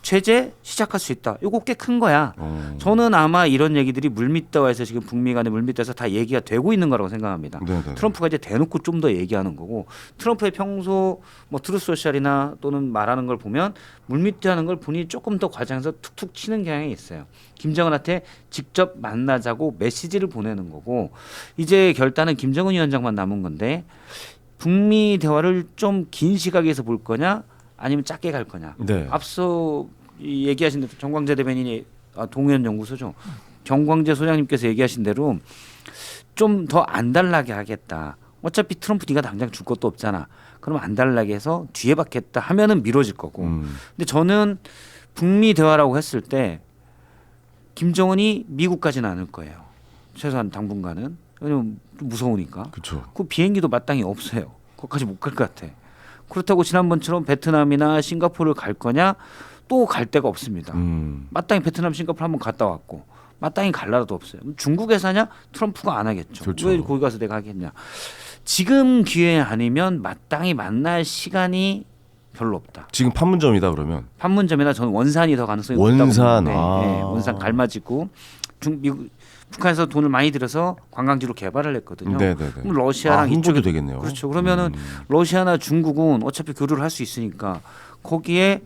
제재 시작할 수 있다. 이거 꽤 큰 거야. 저는 아마 이런 얘기들이 물밑대화에서 지금 북미 간의 물밑대화에서 다 얘기가 되고 있는 거라고 생각합니다. 네네. 트럼프가 이제 대놓고 좀 더 얘기하는 거고 트럼프의 평소 뭐 트루스 소셜이나 또는 말하는 걸 보면 물밑대화하는 걸 본인이 조금 더 과장해서 툭툭 치는 경향이 있어요. 김정은한테 직접 만나자고 메시지를 보내는 거고 이제 결단은 김정은 위원장만 남은 건데 북미 대화를 좀 긴 시각에서 볼 거냐 아니면 짧게 갈 거냐. 네. 앞서 얘기하신 대로 정광재 대변인이 동해안 연구소죠. 정광재 소장님께서 얘기하신 대로 좀 더 안 달라게 하겠다. 어차피 트럼프 네가 당장 줄 것도 없잖아. 그러면 안 달라게 해서 뒤에 받겠다 하면은 미뤄질 거고. 근데 저는 북미 대화라고 했을 때 김정은이 미국 가지는 않을 거예요. 최소한 당분간은. 왜냐면 좀 무서우니까. 그렇죠. 그 비행기도 마땅히 없어요. 거기까지 못 갈 것 같아. 그렇다고 지난번처럼 베트남이나 싱가포르를 갈 거냐? 또 갈 데가 없습니다. 마땅히 베트남, 싱가포르 한번 갔다 왔고 마땅히 갈 나라도 없어요. 중국에서 하냐? 트럼프가 안 하겠죠. 그렇죠. 왜 거기 가서 내가 하겠냐? 지금 기회 아니면 마땅히 만날 시간이 별로 없다. 지금 판문점이다 그러면. 판문점이나 저는 원산이 더 가능성이 원산. 없다고 보는데 아. 네, 원산 갈맞이고 북한에서 돈을 많이 들여서 관광지로 개발을 했거든요. 네네네. 그럼 러시아랑 홍보도 이쪽에 되겠네요. 그렇죠. 그러면은 러시아나 중국은 어차피 교류를 할 수 있으니까 거기에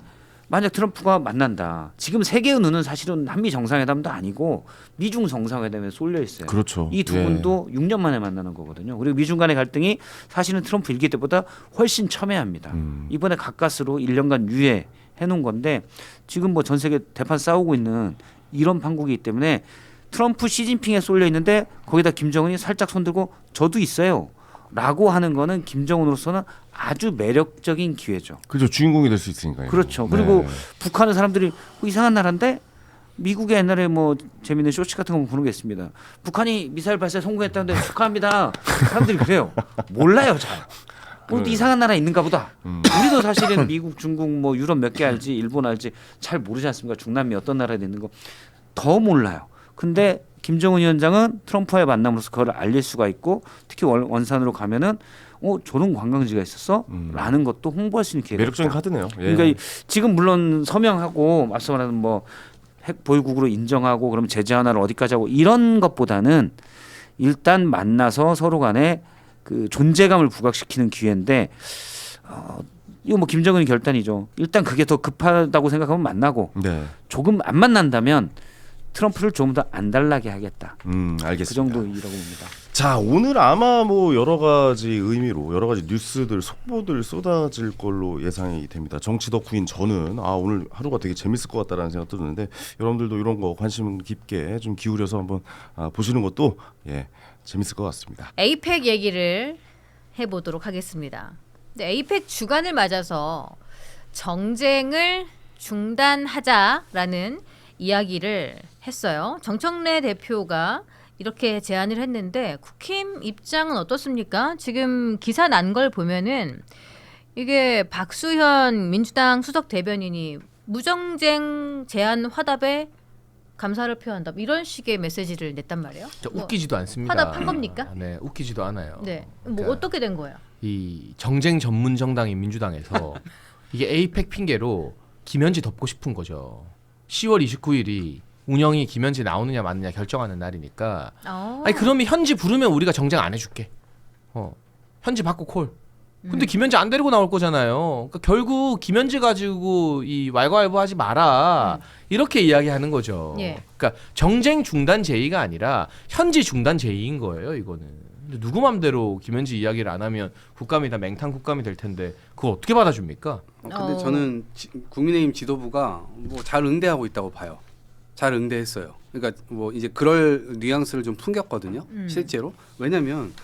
만약 트럼프가 만난다. 지금 세계의 눈은 사실은 한미 정상회담도 아니고 미중 정상회담에 쏠려 있어요. 그렇죠. 이 두 예. 분도 6년 만에 만나는 거거든요. 그리고 미중 간의 갈등이 사실은 트럼프 일기 때보다 훨씬 첨예합니다. 이번에 가까스로 1년간 유예해 놓은 건데 지금 뭐 전 세계 대판 싸우고 있는 이런 판국이기 때문에 트럼프 시진핑에 쏠려 있는데 거기다 김정은이 살짝 손들고 저도 있어요. 라고 하는 거는 김정은으로서는 아주 매력적인 기회죠. 그렇죠. 주인공이 될 수 있으니까요. 그렇죠. 그리고 네. 북한은 사람들이 이상한 나라인데 미국의 옛날에 뭐 재밌는 쇼츠 같은 거 보는 게 있습니다. 북한이 미사일 발사에 성공했다는데 축하합니다. 사람들이 그래요. 몰라요, 잘. 뭐 이상한 나라 있는가 보다. 우리도 사실은 미국, 중국, 뭐 유럽 몇 개 알지, 일본 알지 잘 모르지 않습니까? 중남미 어떤 나라에 있는 거 더 몰라요. 근데 김정은 위원장은 트럼프와의 만남으로서 그걸 알릴 수가 있고 특히 원산으로 가면은 저런 관광지가 있었어? 라는 것도 홍보할 수 있는 기회가 매력적인 있다. 카드네요. 예. 그러니까 지금 물론 서명하고 앞서 말하는 뭐 핵 보유국으로 인정하고 그럼 제재 하나를 어디까지 하고 이런 것보다는 일단 만나서 서로 간에 그 존재감을 부각시키는 기회인데 이거 뭐 김정은의 결단이죠. 일단 그게 더 급하다고 생각하면 만나고 네. 조금 안 만난다면 트럼프를 좀 더 안달나게 하겠다. 알겠습니다. 그 정도이라고 봅니다. 자, 오늘 아마 뭐 여러 가지 의미로 여러 가지 뉴스들, 속보들 쏟아질 걸로 예상이 됩니다. 정치 덕후인 저는 오늘 하루가 되게 재밌을 것 같다라는 생각도 드는데 여러분들도 이런 거 관심 깊게 좀 기울여서 한번 보시는 것도 재밌을 것 같습니다. 에이펙 얘기를 해보도록 하겠습니다. 근데 에이펙 주간을 맞아서 정쟁을 중단하자라는 이야기를 했어요. 정청래 대표가 이렇게 제안을 했는데 국힘 입장은 어떻습니까? 지금 기사 난 걸 보면은 이게 박수현 민주당 수석 대변인이 무정쟁 제안 화답에 감사를 표한다 이런 식의 메시지를 냈단 말이에요. 웃기지도 않습니다. 화답한 겁니까? 네, 웃기지도 않아요. 네, 뭐 그러니까 어떻게 된 거예요? 이 정쟁 전문 정당인 민주당에서 이게 에이펙 핑계로 김현지 덮고 싶은 거죠. 10월 29일이 운영이 김현지 나오느냐 마느냐 결정하는 날이니까. 아니 그러면 현지 부르면 우리가 정쟁 안 해줄게. 현지 받고 콜. 근데 김현지 안 데리고 나올 거잖아요. 그러니까 결국 김현지 가지고 이 왈가왈부하지 마라 이렇게 이야기하는 거죠. 예. 그러니까 정쟁 중단 제의가 아니라 현지 중단 제의인 거예요. 이거는. 근데 누구 맘대로 김현지 이야기를 안 하면 국감이 다 맹탕 국감이 될 텐데 그걸 어떻게 받아줍니까? 근데 저는 국민의힘 지도부가 뭐 잘 응대하고 있다고 봐요. 잘 응대했어요. 그러니까 뭐 이제 그럴 뉘앙스를 좀 풍겼거든요. 실제로. 왜냐면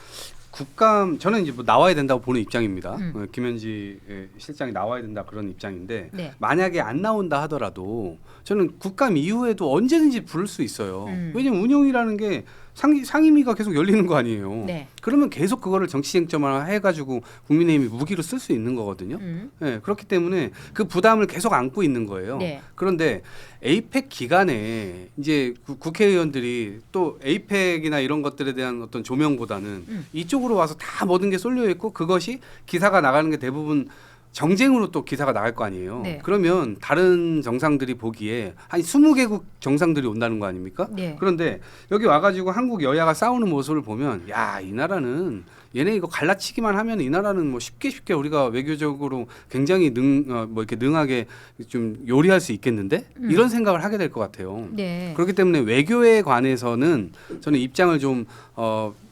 국감 저는 이제 뭐 나와야 된다고 보는 입장입니다. 김현지 실장이 나와야 된다 그런 입장인데 네. 만약에 안 나온다 하더라도 저는 국감 이후에도 언제든지 부를 수 있어요. 왜냐면 운영이라는 게 상임위가 계속 열리는 거 아니에요. 네. 그러면 계속 그거를 정치 쟁점화 해가지고 국민의힘이 무기로 쓸 수 있는 거거든요. 네, 그렇기 때문에 그 부담을 계속 안고 있는 거예요. 네. 그런데 에이펙 기간에 이제 국회의원들이 또 에이펙이나 이런 것들에 대한 어떤 조명보다는 이쪽으로 와서 다 모든 게 쏠려 있고 그것이 기사가 나가는 게 대부분 정쟁으로 또 기사가 나갈 거 아니에요. 네. 그러면 다른 정상들이 보기에 한 20개국 정상들이 온다는 거 아닙니까? 네. 그런데 여기 와가지고 한국 여야가 싸우는 모습을 보면 야, 이 나라는 얘네 이거 갈라치기만 하면 이 나라는 뭐 쉽게 우리가 외교적으로 굉장히 뭐 이렇게 능하게 좀 요리할 수 있겠는데 이런 생각을 하게 될 것 같아요. 네. 그렇기 때문에 외교에 관해서는 저는 입장을 좀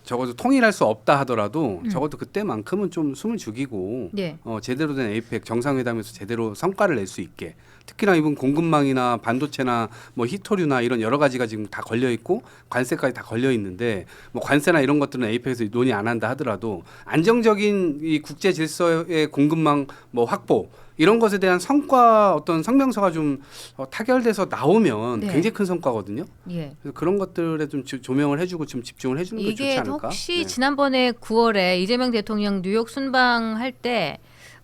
적어도 통일할 수 없다 하더라도 적어도 그때만큼은 좀 숨을 죽이고 네. 제대로 된 에이펙 정상회담에서 제대로 성과를 낼 수 있게 특히나 이번 공급망이나 반도체나 뭐 히토류나 이런 여러 가지가 지금 다 걸려 있고 관세까지 다 걸려 있는데 뭐 관세나 이런 것들은 에이펙에서 논의 안 한다 하더라도 안정적인 이 국제 질서의 공급망 뭐 확보 이런 것에 대한 성과 어떤 성명서가 좀 타결돼서 나오면 네. 굉장히 큰 성과거든요. 예. 그래서 그런 것들에 좀 조명을 해주고 좀 집중을 해주는 게 좋지 이게 않을까? 혹시 네. 지난번에 9월에 이재명 대통령 뉴욕 순방할 때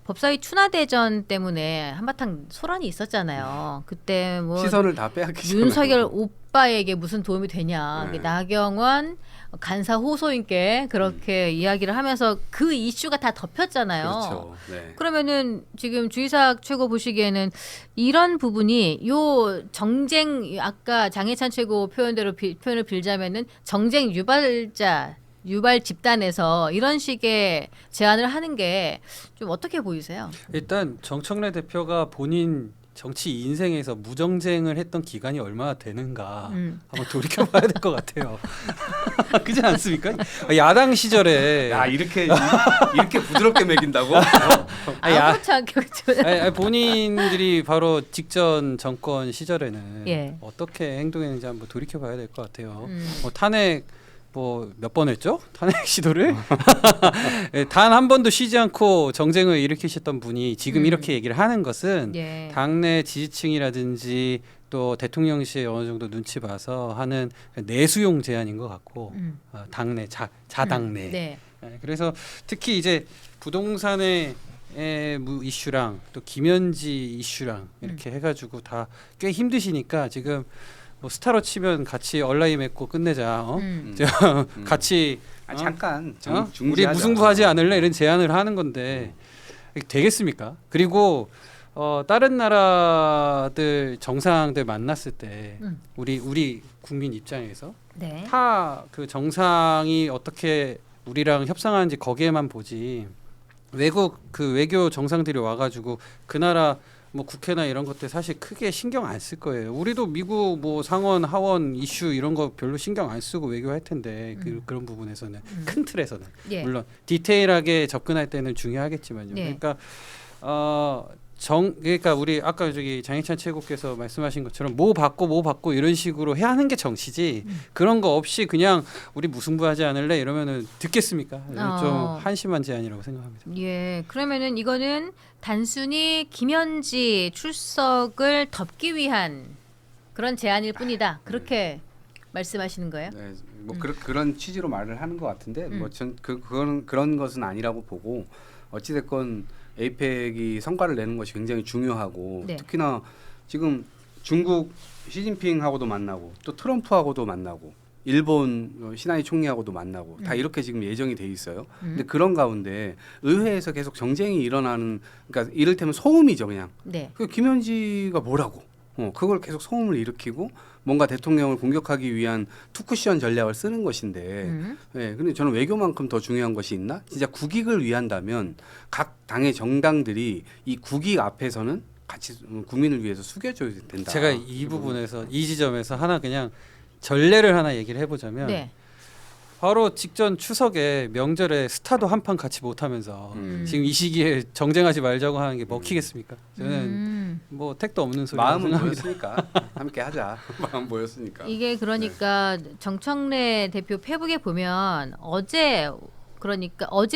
법사위 추나대전 때문에 한바탕 소란이 있었잖아요. 그때 뭐 시선을 다 빼앗기잖아요. 윤석열 오빠에게 무슨 도움이 되냐. 네. 나경원 간사 호소인께 그렇게 이야기를 하면서 그 이슈가 다 덮였잖아요. 그렇죠. 네. 그러면은 지금 주이삭 최고 보시기에는 이런 부분이 요 정쟁 아까 장해찬 최고 표현대로 표현을 빌자면은 정쟁 유발 집단에서 이런 식의 제안을 하는 게 좀 어떻게 보이세요? 일단 정청래 대표가 본인 정치 인생에서 무정쟁을 했던 기간이 얼마나 되는가 한번 돌이켜봐야 될 것 같아요. 그렇지 않습니까? 야당 시절에 야 이렇게 부드럽게 매긴다고? 그렇지 않겠죠. 본인들이 바로 직전 정권 시절에는 예. 어떻게 행동했는지 한번 돌이켜봐야 될 것 같아요. 뭐 탄핵 뭐 몇 번 했죠? 탄핵 시도를 단 한 번도 쉬지 않고 정쟁을 일으키셨던 분이 지금 이렇게 얘기를 하는 것은 예. 당내 지지층이라든지 또 대통령실에 어느 정도 눈치 봐서 하는 내수용 제안인 것 같고 당내 자당내. 네. 그래서 특히 이제 부동산의 이슈랑 또 김현지 이슈랑 이렇게 해가지고 다 꽤 힘드시니까 지금. 뭐 스타로 치면 같이 얼라이 맺고 끝내자. 같이 잠깐 우리 무승부하지 않을래 이런 제안을 하는 건데 되겠습니까? 그리고 다른 나라들 정상들 만났을 때 우리 국민 입장에서 네. 다 그 정상이 어떻게 우리랑 협상하는지 거기에만 보지 외국 그 외교 정상들이 와가지고 그 나라 뭐 국회나 이런 것들 사실 크게 신경 안 쓸 거예요. 우리도 미국 뭐 상원 하원 이슈 이런 거 별로 신경 안 쓰고 외교할 텐데 그런 부분에서는 큰 틀에서는 예. 물론 디테일하게 접근할 때는 중요하겠지만요. 예. 그러니까 그러니까 우리 아까 저기 장희찬 최고께서 말씀하신 것처럼 뭐 받고 이런 식으로 해야 하는 게 정치지 그런 거 없이 그냥 우리 무승부하지 않을래 이러면은 듣겠습니까? 좀 한심한 제안이라고 생각합니다. 예, 그러면은 이거는 단순히 김현지 출석을 덮기 위한 그런 제안일 뿐이다. 그렇게 말씀하시는 거예요? 네, 뭐 그런 취지로 말을 하는 것 같은데 뭐 전 그런 것은 아니라고 보고 어찌 됐건 에이펙이 성과를 내는 것이 굉장히 중요하고 네. 특히나 지금 중국 시진핑하고도 만나고 또 트럼프하고도 만나고 일본 시나이 총리하고도 만나고 다 이렇게 지금 예정이 돼 있어요. 근데 그런 가운데 의회에서 계속 정쟁이 일어나는 그러니까 이를테면 소음이죠 그냥. 네. 그 김현지가 뭐라고? 그걸 계속 소음을 일으키고 뭔가 대통령을 공격하기 위한 투쿠션 전략을 쓰는 것인데, 네, 근데 저는 외교만큼 더 중요한 것이 있나? 진짜 국익을 위한다면 각 당의 정당들이 이 국익 앞에서는 같이 국민을 위해서 숙여줘야 된다. 제가 이 부분에서 이 지점에서 하나 그냥 전례를 하나 얘기를 해보자면 네. 바로 직전 추석에 명절에 스타도 한 판 같이 못하면서 지금 이 시기에 정쟁하지 말자고 하는 게 먹히겠습니까? 저는 뭐 택도 없는 소리라고 마음은 생각합니다. 모였으니까 함께 하자. 마음 모였으니까. 이게 그러니까 정청래 대표 페북에 보면 어제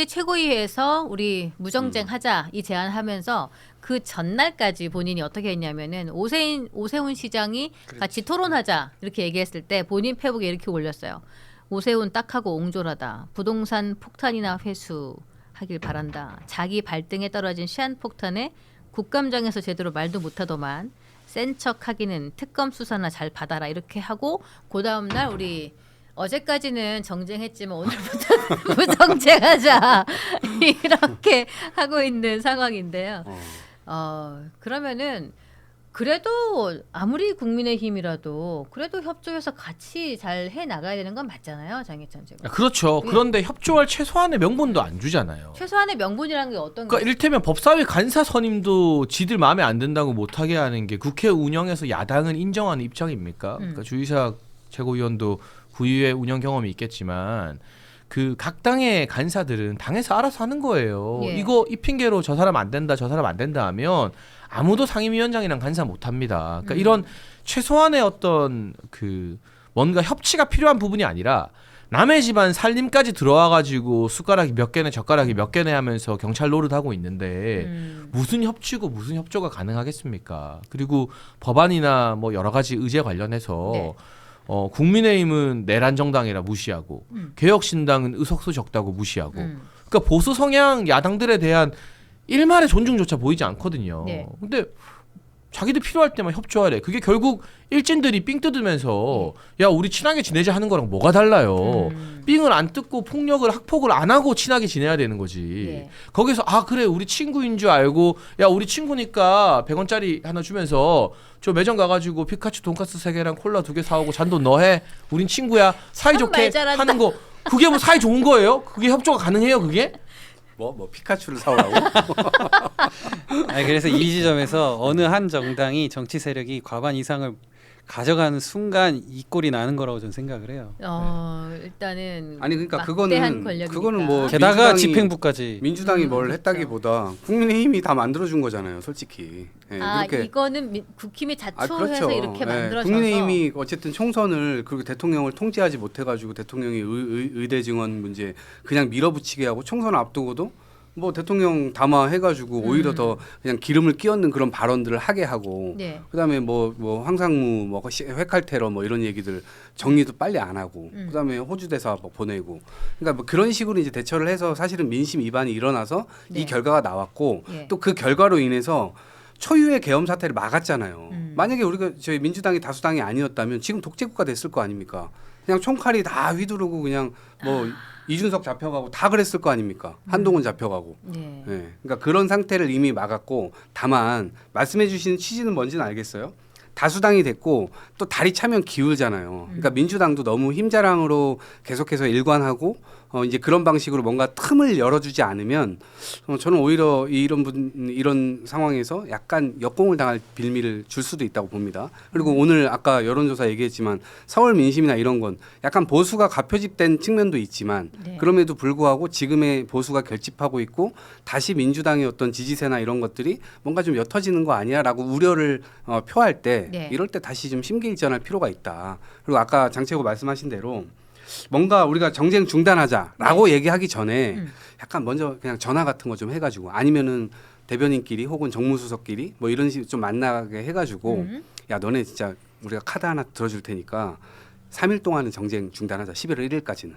최고위에서 우리 무정쟁 하자 이 제안하면서 그 전날까지 본인이 어떻게 했냐면은 오세훈 시장이 같이 토론하자 이렇게 얘기했을 때 본인 페북에 이렇게 올렸어요. 오세훈 딱하고 옹졸하다. 부동산 폭탄이나 회수하길 바란다. 자기 발등에 떨어진 시한폭탄에 국감장에서 제대로 말도 못하더만 센 척하기는 특검 수사나 잘 받아라 이렇게 하고 그 다음 날 우리 어제까지는 정쟁했지만 오늘부터 무정쟁하자 이렇게 하고 있는 상황인데요. 그러면은 그래도 아무리 국민의힘이라도 그래도 협조해서 같이 잘 해 나가야 되는 건 맞잖아요, 장혜찬 제가. 그렇죠. 예. 그런데 협조할 최소한의 명분도 안 주잖아요. 최소한의 명분이라는 게 어떤 그러니까 거예요? 이를테면 법사위 간사 선임도 지들 마음에 안 든다고 못하게 하는 게 국회 운영에서 야당은 인정하는 입장입니까? 그러니까 주의사 최고위원도 구의회 운영 경험이 있겠지만 그 각 당의 간사들은 당에서 알아서 하는 거예요. 예. 이거 이 핑계로 저 사람 안 된다, 저 사람 안 된다 하면 아무도 상임위원장이랑 간사 못 합니다. 그러니까 이런 최소한의 어떤 그 뭔가 협치가 필요한 부분이 아니라 남의 집안 살림까지 들어와 가지고 숟가락이 몇 개네 젓가락이 몇 개네 하면서 경찰 노릇하고 있는데 무슨 협치고 무슨 협조가 가능하겠습니까? 그리고 법안이나 뭐 여러 가지 의제 관련해서 네. 국민의힘은 내란 정당이라 무시하고 개혁신당은 의석수 적다고 무시하고 그러니까 보수 성향 야당들에 대한 일말의 존중조차 보이지 않거든요. 네. 근데 자기들 필요할 때만 협조하래. 그게 결국 일진들이 삥 뜯으면서 야 우리 친하게 지내자 하는 거랑 뭐가 달라요. 삥을 안 뜯고 폭력을 학폭을 안 하고 친하게 지내야 되는 거지. 네. 거기서 아 그래 우리 친구인 줄 알고 야 우리 친구니까 100원짜리 하나 주면서 저 매점 가가지고 피카츄 돈가스 3개랑 콜라 2개 사오고 잔돈 너 해. 우린 친구야. 사이좋게 말 잘한다. 하는 거 그게 뭐 사이 좋은 거예요? 그게 협조가 가능해요 그게? 뭐 피카츄를 사오라고? 아니, 그래서 이 지점에서 어느 한 정당이 정치 세력이 과반 이상을 가져가는 순간 이 꼴이 나는 거라고 저는 생각을 해요. 일단은 아니 그러니까 막대한 그거는 뭐 게다가 민주당이- 집행부까지 민주당이 뭘 했다기보다 국민의힘이 다 만들어준 거잖아요, 솔직히. 네, 이렇게 이거는 국힘이 자초해서 그렇죠. 이렇게 만들어져서 국민의힘이 어쨌든 총선을 그리고 대통령을 통제하지 못해가지고 대통령이 의대 증원 문제 그냥 밀어붙이게 하고 총선 앞두고도 뭐 대통령 담화해가지고 오히려 더 그냥 기름을 끼얹는 그런 발언들을 하게 하고 네. 그다음에 뭐 황상무 뭐 회칼 테러 뭐 이런 얘기들 정리도 빨리 안 하고 그다음에 호주 대사 뭐 보내고 그러니까 뭐 그런 식으로 이제 대처를 해서 사실은 민심 위반이 일어나서 네. 이 결과가 나왔고 예. 또 그 결과로 인해서 초유의 계엄 사태를 막았잖아요. 만약에 우리가 저희 민주당이 다수당이 아니었다면 지금 독재국가 됐을 거 아닙니까? 그냥 총칼이 다 휘두르고 그냥 뭐 이준석 잡혀가고 다 그랬을 거 아닙니까? 한동훈 잡혀가고. 네. 네. 그러니까 그런 상태를 이미 막았고 다만 말씀해 주시는 취지는 뭔지는 알겠어요. 다수당이 됐고 또 다리 차면 기울잖아요. 그러니까 민주당도 너무 힘자랑으로 계속해서 일관하고 이제 그런 방식으로 뭔가 틈을 열어주지 않으면 저는 오히려 이런 상황에서 약간 역공을 당할 빌미를 줄 수도 있다고 봅니다. 그리고 오늘 아까 여론조사 얘기했지만 서울 민심이나 이런 건 약간 보수가 가표집된 측면도 있지만 네. 그럼에도 불구하고 지금의 보수가 결집하고 있고 다시 민주당의 어떤 지지세나 이런 것들이 뭔가 좀 옅어지는 거 아니야라고 우려를 표할 때 네. 이럴 때 다시 좀 심기일전할 필요가 있다. 그리고 아까 장채고 말씀하신 대로 뭔가 우리가 정쟁 중단하자라고 얘기하기 전에 약간 먼저 그냥 전화 같은 거 좀 해가지고 아니면은 대변인끼리 혹은 정무수석끼리 뭐 이런 식으로 좀 만나게 해가지고 야 너네 진짜 우리가 카드 하나 들어줄 테니까 3일 동안은 정쟁 중단하자. 11월 1일까지는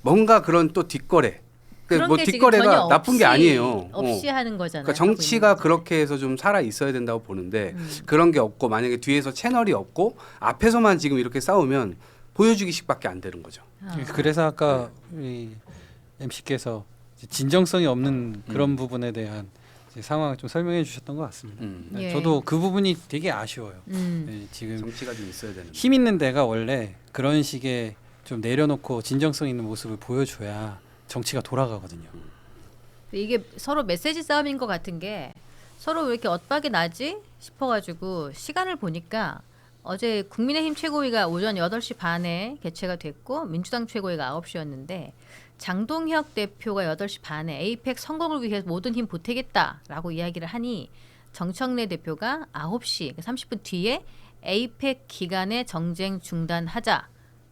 뭔가 그런 또 뒷거래. 그런 뭐 게 지금 뒷거래가 전혀 나쁜 게 없이- 아니에요. 없이 하는 거잖아요. 그러니까 정치가 그렇게 해서 좀 살아 있어야 된다고 보는데 그런 게 없고 만약에 뒤에서 채널이 없고 앞에서만 지금 이렇게 싸우면 보여주기식밖에 안 되는 거죠. 그래서 아까 우리 MC께서 진정성이 없는 그런 부분에 대한 이제 상황을 좀 설명해 주셨던 것 같습니다. 네, 예. 저도 그 부분이 되게 아쉬워요. 네, 지금 정치가 좀 있어야 되는. 힘 있는 데가 원래 그런 식의 좀 내려놓고 진정성 있는 모습을 보여줘야 정치가 돌아가거든요. 이게 서로 메시지 싸움인 것 같은 게 서로 왜 이렇게 엇박이 나지 싶어가지고 시간을 보니까 어제 국민의힘 최고위가 오전 8시 반에 개최가 됐고 민주당 최고위가 9시였는데 장동혁 대표가 8시 반에 에이펙 성공을 위해 모든 힘 보태겠다라고 이야기를 하니 정청래 대표가 9시 30분 뒤에 에이펙 기간에 정쟁 중단하자.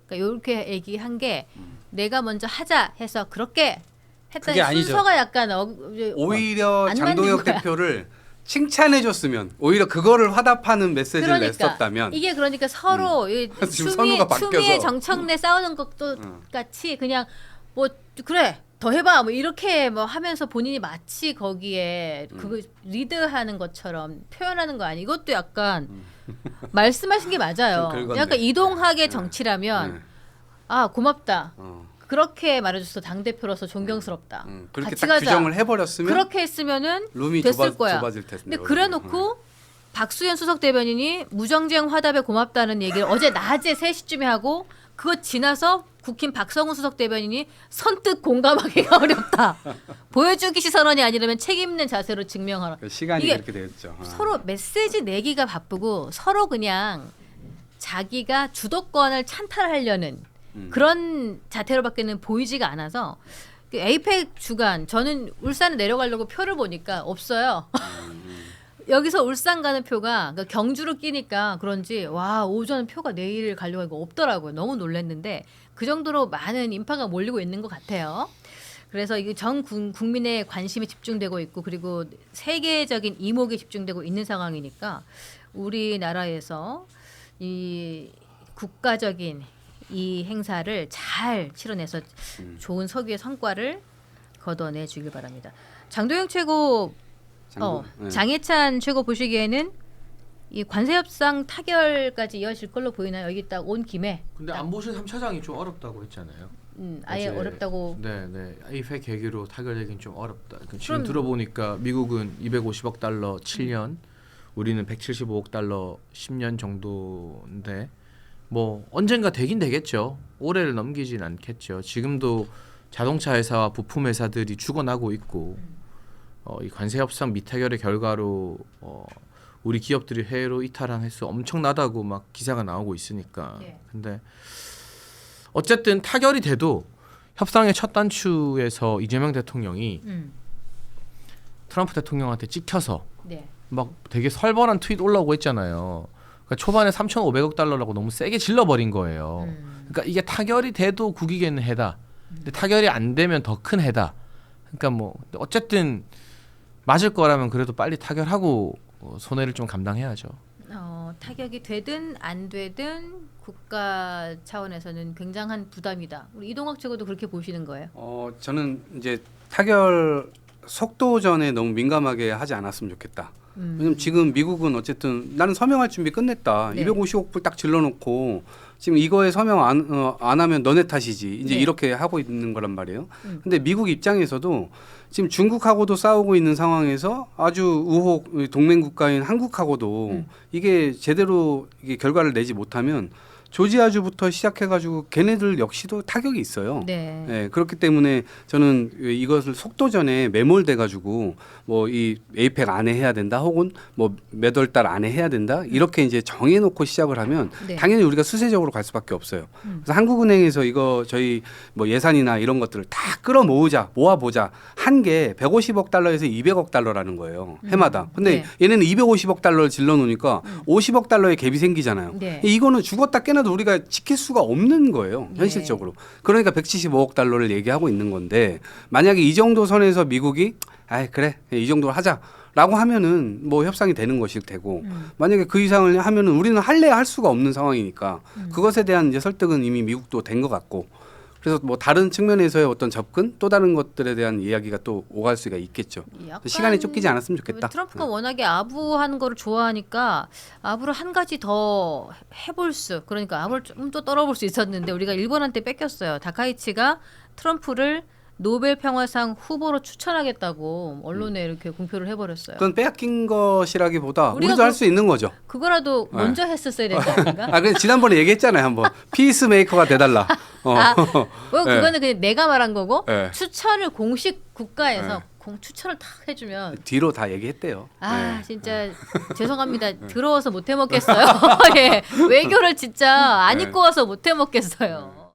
그러니까 이렇게 얘기한 게 내가 먼저 하자 해서 그렇게 했더니 그게 아니죠. 순서가 약간 오히려 안 장동혁 맞는 거야. 대표를 칭찬해줬으면 오히려 그거를 화답하는 메시지를 냈었다면 이게 그러니까 서로 이 지금 추미애, 선우가 바뀌어서. 추미애 정청래 싸우는 것도 같이 그냥 뭐 그래 더 해봐 뭐 이렇게 뭐 하면서 본인이 마치 거기에 그거 리드하는 것처럼 표현하는 거 아니 이것도 약간 말씀하신 게 맞아요. 좀 긁었네. 약간 이동학의 정치라면 아 고맙다. 그렇게 말해줘서 당 대표로서 존경스럽다. 그렇게 같이 딱 가자. 규정을 해버렸으면 그렇게 했으면은 룸이 됐을 거야. 좁아질 텐데. 근데 그래놓고 박수현 수석 대변인이 무정쟁 화답에 고맙다는 얘기를 어제 낮에 3시쯤에 하고 그거 지나서 국힘 박성훈 수석 대변인이 선뜻 공감하기가 어렵다. 보여주기 시선언이 아니라면 책임있는 자세로 증명하라. 시간이 이게 그렇게 되었죠. 서로 메시지 내기가 바쁘고 서로 그냥 자기가 주도권을 찬탈하려는 그런 자태로밖에는 보이지가 않아서 그 에이펙 주간 저는 울산에 내려가려고 표를 보니까 없어요. 여기서 울산 가는 표가 그러니까 경주로 끼니까 그런지 와 오전 표가 내일 가려고 이거 없더라고요. 너무 놀랐는데 그 정도로 많은 인파가 몰리고 있는 것 같아요. 그래서 이게 전 국민의 관심이 집중되고 있고 그리고 세계적인 이목이 집중되고 있는 상황이니까 우리나라에서 이 국가적인 이 행사를 잘 치러내서 좋은 서기의 성과를 거둬내 주길 바랍니다. 장도영 최고, 네. 장해찬 최고 보시기에는 이 관세 협상 타결까지 이어질 걸로 보이나요? 여기 딱 온 김에. 근데 안보실 3차장이 좀 어렵다고 했잖아요. 아예 어제, 어렵다고. 네. 에이펙 계기로 타결되긴 좀 어렵다. 지금 그럼- 들어보니까 미국은 250억 달러 7년, 우리는 175억 달러 10년 정도인데 뭐 언젠가 되긴 되겠죠. 올해를 넘기진 않겠죠. 지금도 자동차 회사와 부품 회사들이 죽어나고 있고 이 관세 협상 미타결의 결과로 우리 기업들이 해외로 이탈한 횟수 엄청나다고 막 기사가 나오고 있으니까. 근데 어쨌든 타결이 돼도 협상의 첫 단추에서 이재명 대통령이 트럼프 대통령한테 찍혀서 네. 막 되게 설벌한 트윗 올라오고 있잖아요. 그러니까 초반에 3,500억 달러라고 너무 세게 질러버린 거예요. 그러니까 이게 타결이 돼도 국익에는 해다. 근데 타결이 안 되면 더 큰 해다. 그러니까 뭐 어쨌든 맞을 거라면 그래도 빨리 타결하고 손해를 좀 감당해야죠. 타격이 되든 안 되든 국가 차원에서는 굉장한 부담이다. 우리 이동학 최고도 그렇게 보시는 거예요? 저는 이제 타결 속도전에 너무 민감하게 하지 않았으면 좋겠다. 왜냐면 지금 미국은 어쨌든 나는 서명할 준비 끝냈다. 네. 250억 불 딱 질러놓고 지금 이거에 서명 안 하면 너네 탓이지. 이제 네. 이렇게 하고 있는 거란 말이에요. 근데 미국 입장에서도 지금 중국하고도 싸우고 있는 상황에서 아주 우호 동맹 국가인 한국하고도 이게 제대로 이게 결과를 내지 못하면 조지아주부터 시작해가지고 걔네들 역시도 타격이 있어요. 네. 예, 그렇기 때문에 저는 이것을 속도전에 매몰돼가지고 뭐 이 에이펙 안에 해야 된다, 혹은 뭐 몇 월 달 안에 해야 된다, 이렇게 이제 정해놓고 시작을 하면 네. 당연히 우리가 수세적으로 갈 수밖에 없어요. 그래서 한국은행에서 이거 저희 뭐 예산이나 이런 것들을 다 모아보자 한 게 150억 달러에서 200억 달러라는 거예요, 해마다. 근데 얘네는 250억 달러를 질러놓으니까 50억 달러의 갭이 생기잖아요. 이거는 죽었다 깨나도 우리가 지킬 수가 없는 거예요, 현실적으로. 그러니까 175억 달러를 얘기하고 있는 건데, 만약에 이 정도 선에서 미국이 아이 그래 이 정도로 하자라고 하면은 뭐 협상이 되는 것이 되고, 만약에 그 이상을 하면은 우리는 할래야 할 수가 없는 상황이니까 그것에 대한 이제 설득은 이미 미국도 된 것 같고, 그래서 뭐 다른 측면에서의 어떤 접근, 또 다른 것들에 대한 이야기가 또 오갈 수가 있겠죠. 시간이 쫓기지 않았으면 좋겠다. 트럼프가 워낙에 아부하는 거를 좋아하니까 아부를 한 가지 더 해볼 수, 그러니까 아부를 좀 더 떨어볼 수 있었는데 우리가 일본한테 뺏겼어요. 다카이치가 트럼프를 노벨 평화상 후보로 추천하겠다고 언론에 이렇게 공표를 해버렸어요. 그건 빼앗긴 것이라기보다 우리도 할 수 있는 거죠. 그거라도 먼저 했었어야 되지 않는가? 그래 지난번에 얘기했잖아요, 한번. 피스메이커가 돼달라. 그거는 그냥 내가 말한 거고, 네. 추천을 공식 국가에서 추천을 탁 해주면 뒤로 다 얘기했대요. 진짜 죄송합니다. 더러워서 못 해먹겠어요. 예, 외교를 진짜 안 입고 와서 못 해먹겠어요.